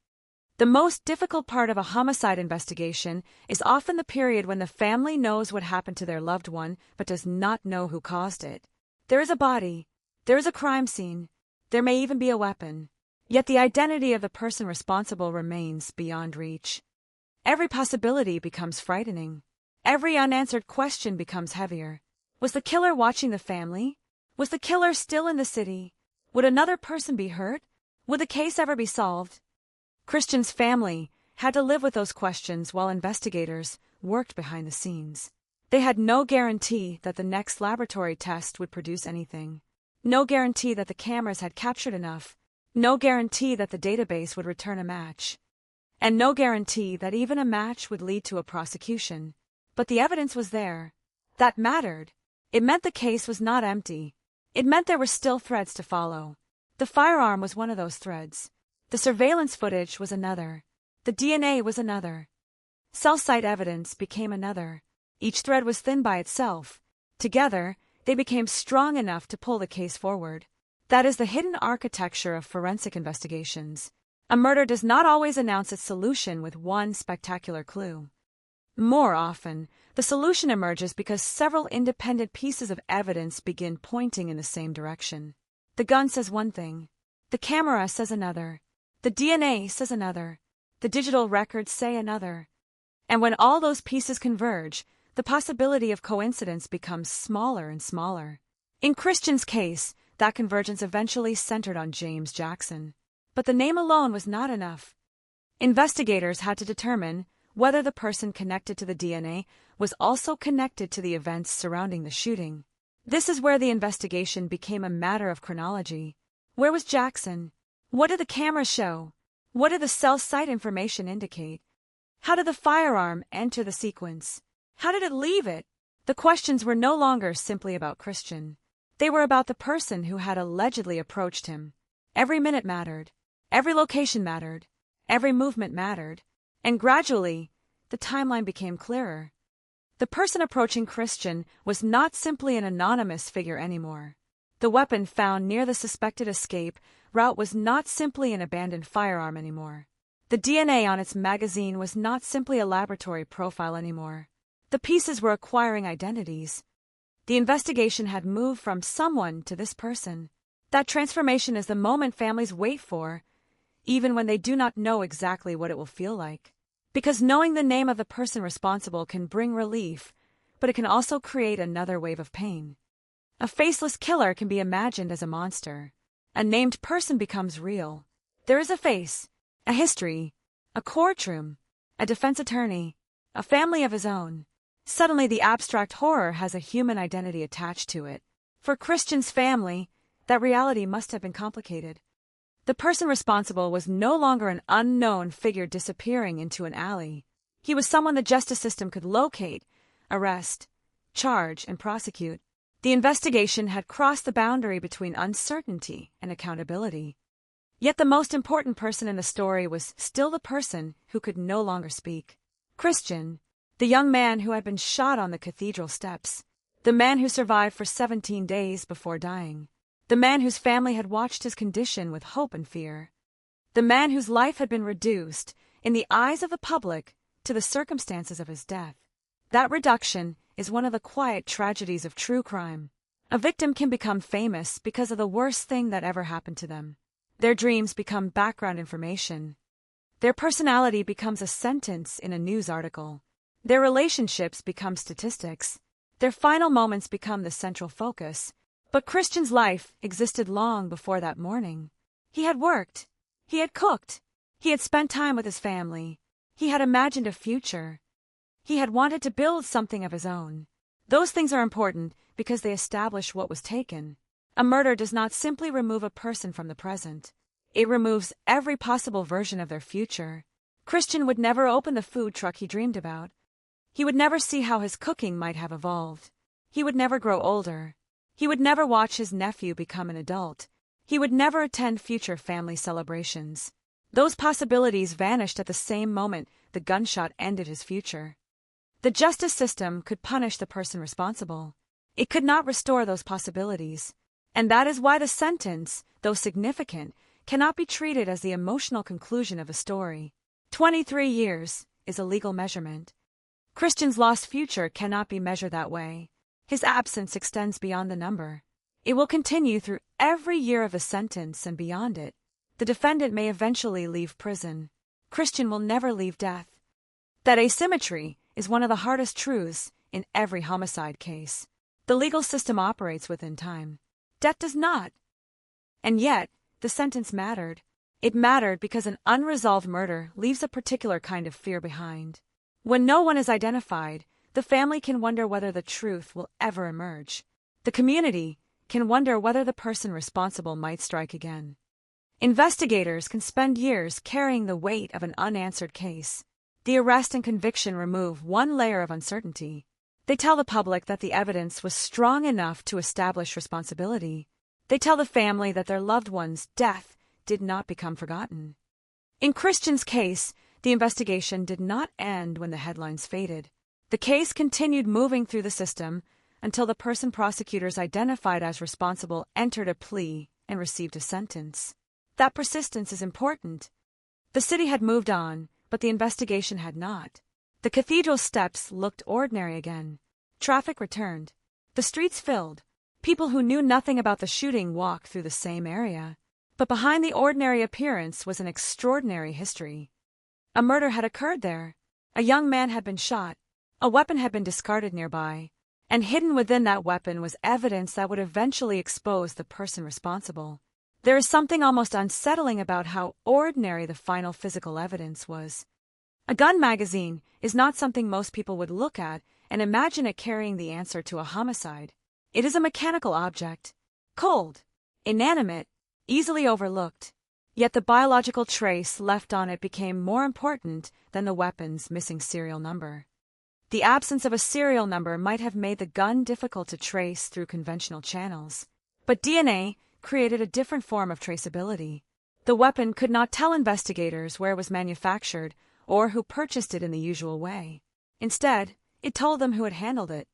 The most difficult part of a homicide investigation is often the period when the family knows what happened to their loved one but does not know who caused it. There is a body, there is a crime scene, there may even be a weapon, yet the identity of the person responsible remains beyond reach. Every possibility becomes frightening. Every unanswered question becomes heavier. Was the killer watching the family? Was the killer still in the city? Would another person be hurt? Would the case ever be solved? Christian's family had to live with those questions while investigators worked behind the scenes. They had no guarantee that the next laboratory test would produce anything. No guarantee that the cameras had captured enough. No guarantee that the database would return a match. And no guarantee that even a match would lead to a prosecution. But the evidence was there. That mattered. It meant the case was not empty. It meant there were still threads to follow. The firearm was one of those threads. The surveillance footage was another. The DNA was another. Cell site evidence became another. Each thread was thin by itself. Together, they became strong enough to pull the case forward. That is the hidden architecture of forensic investigations. A murder does not always announce its solution with one spectacular clue. More often, the solution emerges because several independent pieces of evidence begin pointing in the same direction. The gun says one thing. The camera says another. The DNA says another. The digital records say another. And when all those pieces converge, the possibility of coincidence becomes smaller and smaller. In Christian's case, that convergence eventually centered on James Jackson. But the name alone was not enough. Investigators had to determine whether the person connected to the DNA was also connected to the events surrounding the shooting. This is where the investigation became a matter of chronology. Where was Jackson? What did the camera show? What did the cell site information indicate? How did the firearm enter the sequence? How did it leave it? The questions were no longer simply about Christian. They were about the person who had allegedly approached him. Every minute mattered. Every location mattered. Every movement mattered. And gradually, the timeline became clearer. The person approaching Christian was not simply an anonymous figure anymore. The weapon found near the suspected escape route was not simply an abandoned firearm anymore. The DNA on its magazine was not simply a laboratory profile anymore. The pieces were acquiring identities. The investigation had moved from someone to this person. That transformation is the moment families wait for, even when they do not know exactly what it will feel like. Because knowing the name of the person responsible can bring relief, but it can also create another wave of pain. A faceless killer can be imagined as a monster. A named person becomes real. There is a face, a history, a courtroom, a defense attorney, a family of his own. Suddenly the abstract horror has a human identity attached to it. For Christian's family, that reality must have been complicated. The person responsible was no longer an unknown figure disappearing into an alley. He was someone the justice system could locate, arrest, charge, and prosecute. The investigation had crossed the boundary between uncertainty and accountability. Yet the most important person in the story was still the person who could no longer speak. Christian, the young man who had been shot on the cathedral steps. The man who survived for 17 days before dying. The man whose family had watched his condition with hope and fear. The man whose life had been reduced, in the eyes of the public, to the circumstances of his death. That reduction is one of the quiet tragedies of true crime. A victim can become famous because of the worst thing that ever happened to them. Their dreams become background information. Their personality becomes a sentence in a news article. Their relationships become statistics. Their final moments become the central focus. But Christian's life existed long before that morning. He had worked. He had cooked. He had spent time with his family. He had imagined a future. He had wanted to build something of his own. Those things are important because they establish what was taken. A murder does not simply remove a person from the present. It removes every possible version of their future. Christian would never open the food truck he dreamed about. He would never see how his cooking might have evolved. He would never grow older. He would never watch his nephew become an adult. He would never attend future family celebrations. Those possibilities vanished at the same moment the gunshot ended his future. The justice system could punish the person responsible. It could not restore those possibilities. And that is why the sentence, though significant, cannot be treated as the emotional conclusion of a story. 23 years is a legal measurement. Christian's lost future cannot be measured that way. His absence extends beyond the number. It will continue through every year of the sentence and beyond it. The defendant may eventually leave prison. Christian will never leave death. That asymmetry is one of the hardest truths in every homicide case. The legal system operates within time. Death does not. And yet, the sentence mattered. It mattered because an unresolved murder leaves a particular kind of fear behind. When no one is identified, the family can wonder whether the truth will ever emerge. The community can wonder whether the person responsible might strike again. Investigators can spend years carrying the weight of an unanswered case. The arrest and conviction remove one layer of uncertainty. They tell the public that the evidence was strong enough to establish responsibility. They tell the family that their loved one's death did not become forgotten. In Christian's case, the investigation did not end when the headlines faded. The case continued moving through the system until the person prosecutors identified as responsible entered a plea and received a sentence. That persistence is important. The city had moved on, but the investigation had not. The cathedral steps looked ordinary again. Traffic returned. The streets filled. People who knew nothing about the shooting walked through the same area. But behind the ordinary appearance was an extraordinary history. A murder had occurred there. A young man had been shot. A weapon had been discarded nearby. And hidden within that weapon was evidence that would eventually expose the person responsible. There is something almost unsettling about how ordinary the final physical evidence was. A gun magazine is not something most people would look at and imagine it carrying the answer to a homicide. It is a mechanical object, cold, inanimate, easily overlooked. Yet the biological trace left on it became more important than the weapon's missing serial number. The absence of a serial number might have made the gun difficult to trace through conventional channels. But DNA created a different form of traceability. The weapon could not tell investigators where it was manufactured or who purchased it in the usual way. Instead, It told them who had handled it.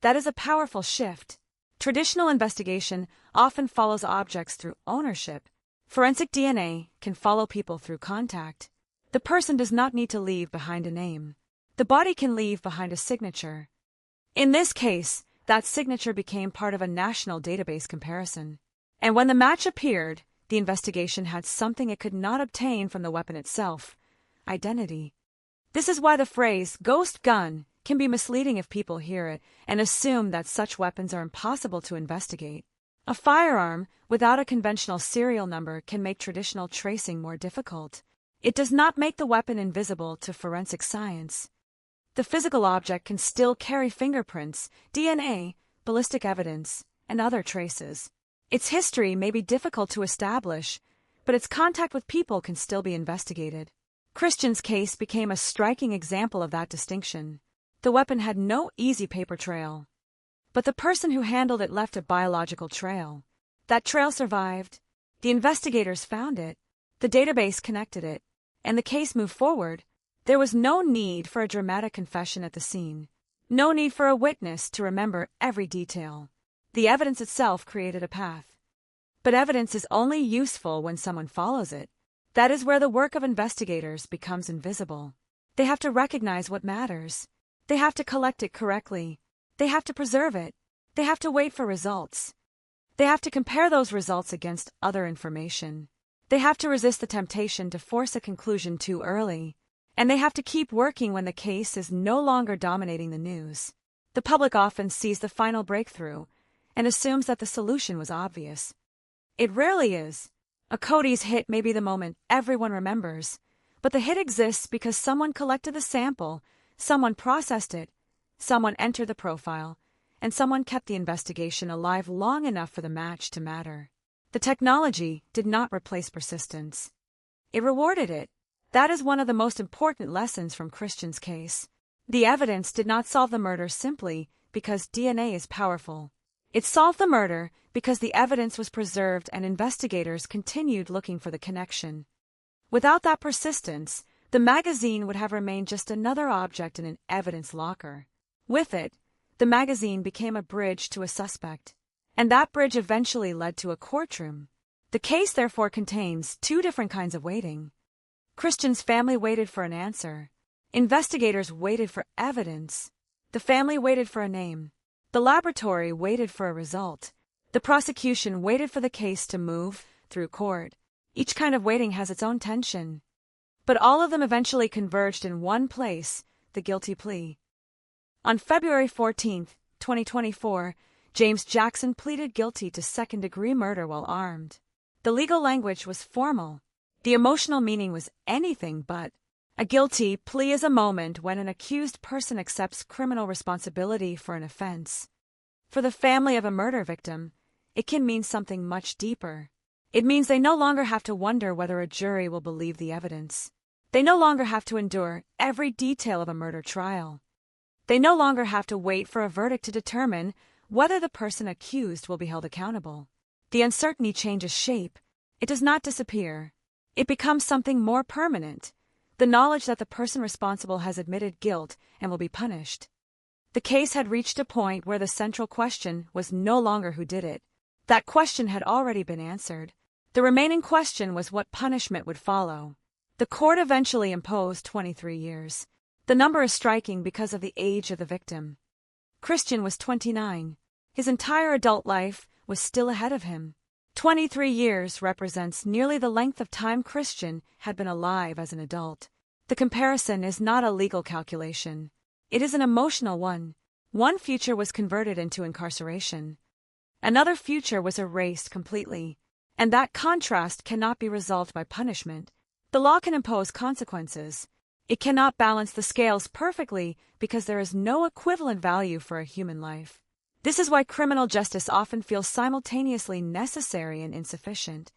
That is a powerful shift. Traditional investigation often follows objects through ownership. Forensic DNA can follow people through contact. The person does not need to leave behind a name. The body can leave behind a signature. In this case, that signature became part of a national database comparison. And when the match appeared, the investigation had something it could not obtain from the weapon itself: identity. This is why the phrase ghost gun can be misleading if people hear it and assume that such weapons are impossible to investigate. A firearm without a conventional serial number can make traditional tracing more difficult. It does not make the weapon invisible to forensic science. The physical object can still carry fingerprints, DNA, ballistic evidence, and other traces. Its history may be difficult to establish, but its contact with people can still be investigated. Christian's case became a striking example of that distinction. The weapon had no easy paper trail, but the person who handled it left a biological trail. That trail survived. The investigators found it, the database connected it, and the case moved forward. There was no need for a dramatic confession at the scene, no need for a witness to remember every detail. The evidence itself created a path. But evidence is only useful when someone follows it. That is where the work of investigators becomes invisible. They have to recognize what matters. They have to collect it correctly. They have to preserve it. They have to wait for results. They have to compare those results against other information. They have to resist the temptation to force a conclusion too early. And they have to keep working when the case is no longer dominating the news. The public often sees the final breakthrough and assumes that the solution was obvious. It rarely is. A Cody's hit may be the moment everyone remembers, but the hit exists because someone collected the sample, someone processed it, someone entered the profile, and someone kept the investigation alive long enough for the match to matter. The technology did not replace persistence. It rewarded it. That is one of the most important lessons from Christian's case. The evidence did not solve the murder simply because DNA is powerful. It solved the murder because the evidence was preserved and investigators continued looking for the connection. Without that persistence, the magazine would have remained just another object in an evidence locker. With it, the magazine became a bridge to a suspect, and that bridge eventually led to a courtroom. The case therefore contains two different kinds of waiting. Christian's family waited for an answer. Investigators waited for evidence. The family waited for a name. The laboratory waited for a result. The prosecution waited for the case to move through court. Each kind of waiting has its own tension. But all of them eventually converged in one place: the guilty plea. On February 14, 2024, James Jackson pleaded guilty to second-degree murder while armed. The legal language was formal. The emotional meaning was anything but. A guilty plea is a moment when an accused person accepts criminal responsibility for an offense. For the family of a murder victim, it can mean something much deeper. It means they no longer have to wonder whether a jury will believe the evidence. They no longer have to endure every detail of a murder trial. They no longer have to wait for a verdict to determine whether the person accused will be held accountable. The uncertainty changes shape. It does not disappear. It becomes something more permanent. The knowledge that the person responsible has admitted guilt and will be punished. The case had reached a point where the central question was no longer who did it. That question had already been answered. The remaining question was what punishment would follow. The court eventually imposed 23 years. The number is striking because of the age of the victim. Christian was 29. His entire adult life was still ahead of him. 23 years represents nearly the length of time Christian had been alive as an adult. The comparison is not a legal calculation. It is an emotional one. One future was converted into incarceration. Another future was erased completely. And that contrast cannot be resolved by punishment. The law can impose consequences. It cannot balance the scales perfectly because there is no equivalent value for a human life. This is why criminal justice often feels simultaneously necessary and insufficient.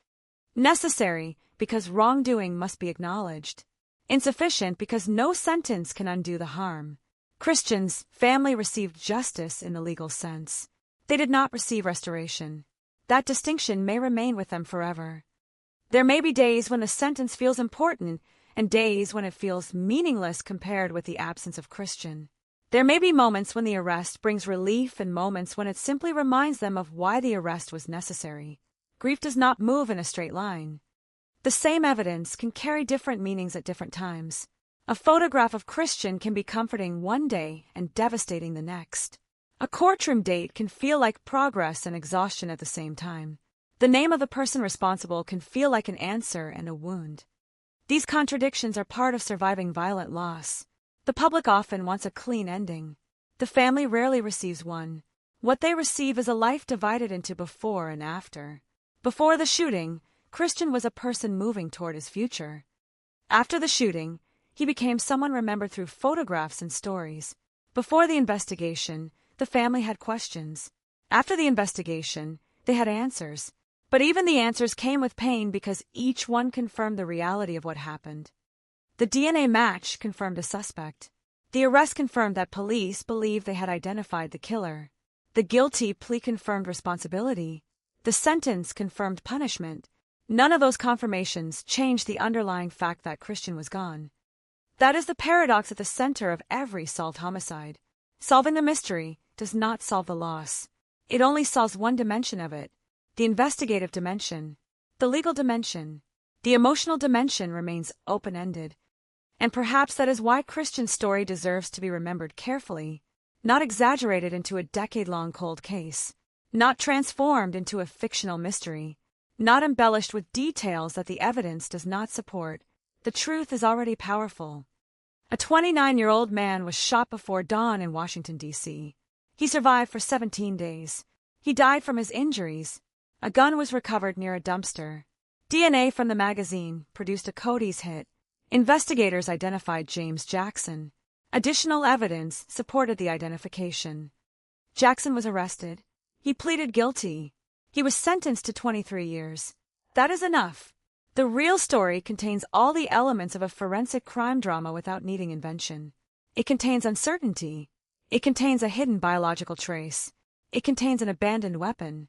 Necessary because wrongdoing must be acknowledged. Insufficient because no sentence can undo the harm. Christian's family received justice in the legal sense. They did not receive restoration. That distinction may remain with them forever. There may be days when the sentence feels important and days when it feels meaningless compared with the absence of Christian. There may be moments when the arrest brings relief and moments when it simply reminds them of why the arrest was necessary. Grief does not move in a straight line. The same evidence can carry different meanings at different times. A photograph of Christian can be comforting one day and devastating the next. A courtroom date can feel like progress and exhaustion at the same time. The name of the person responsible can feel like an answer and a wound. These contradictions are part of surviving violent loss. The public often wants a clean ending. The family rarely receives one. What they receive is a life divided into before and after. Before the shooting, Christian was a person moving toward his future. After the shooting, he became someone remembered through photographs and stories. Before the investigation, the family had questions. After the investigation, they had answers. But even the answers came with pain because each one confirmed the reality of what happened. The DNA match confirmed a suspect. The arrest confirmed that police believed they had identified the killer. The guilty plea confirmed responsibility. The sentence confirmed punishment. None of those confirmations changed the underlying fact that Christian was gone. That is the paradox at the center of every solved homicide. Solving the mystery does not solve the loss. It only solves one dimension of it, the investigative dimension. The legal dimension, the emotional dimension remains open-ended. And perhaps that is why Christian's story deserves to be remembered carefully, not exaggerated into a decade-long cold case, not transformed into a fictional mystery, not embellished with details that the evidence does not support. The truth is already powerful. A 29-year-old man was shot before dawn in Washington, D.C. He survived for 17 days. He died from his injuries. A gun was recovered near a dumpster. DNA from the magazine produced a Cody's hit. Investigators identified James Jackson. Additional evidence supported the identification. Jackson was arrested. He pleaded guilty. He was sentenced to 23 years. That is enough. The real story contains all the elements of a forensic crime drama without needing invention. It contains uncertainty. It contains a hidden biological trace. It contains an abandoned weapon.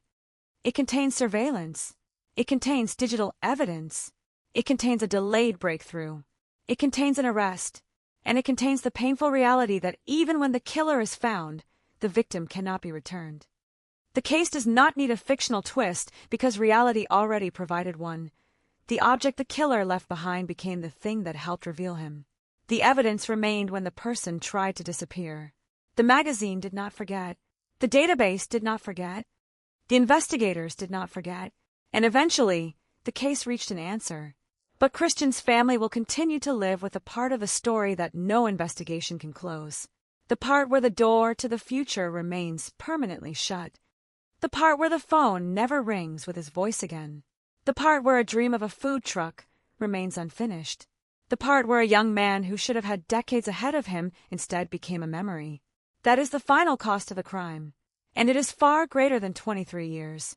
It contains surveillance. It contains digital evidence. It contains a delayed breakthrough. It contains an arrest. And it contains the painful reality that even when the killer is found, the victim cannot be returned. The case does not need a fictional twist because reality already provided one. The object the killer left behind became the thing that helped reveal him. The evidence remained when the person tried to disappear. The magazine did not forget. The database did not forget. The investigators did not forget. And eventually, the case reached an answer. But Christian's family will continue to live with a part of the story that no investigation can close. The part where the door to the future remains permanently shut. The part where the phone never rings with his voice again. The part where a dream of a food truck remains unfinished. The part where a young man who should have had decades ahead of him instead became a memory. That is the final cost of the crime. And it is far greater than 23 years.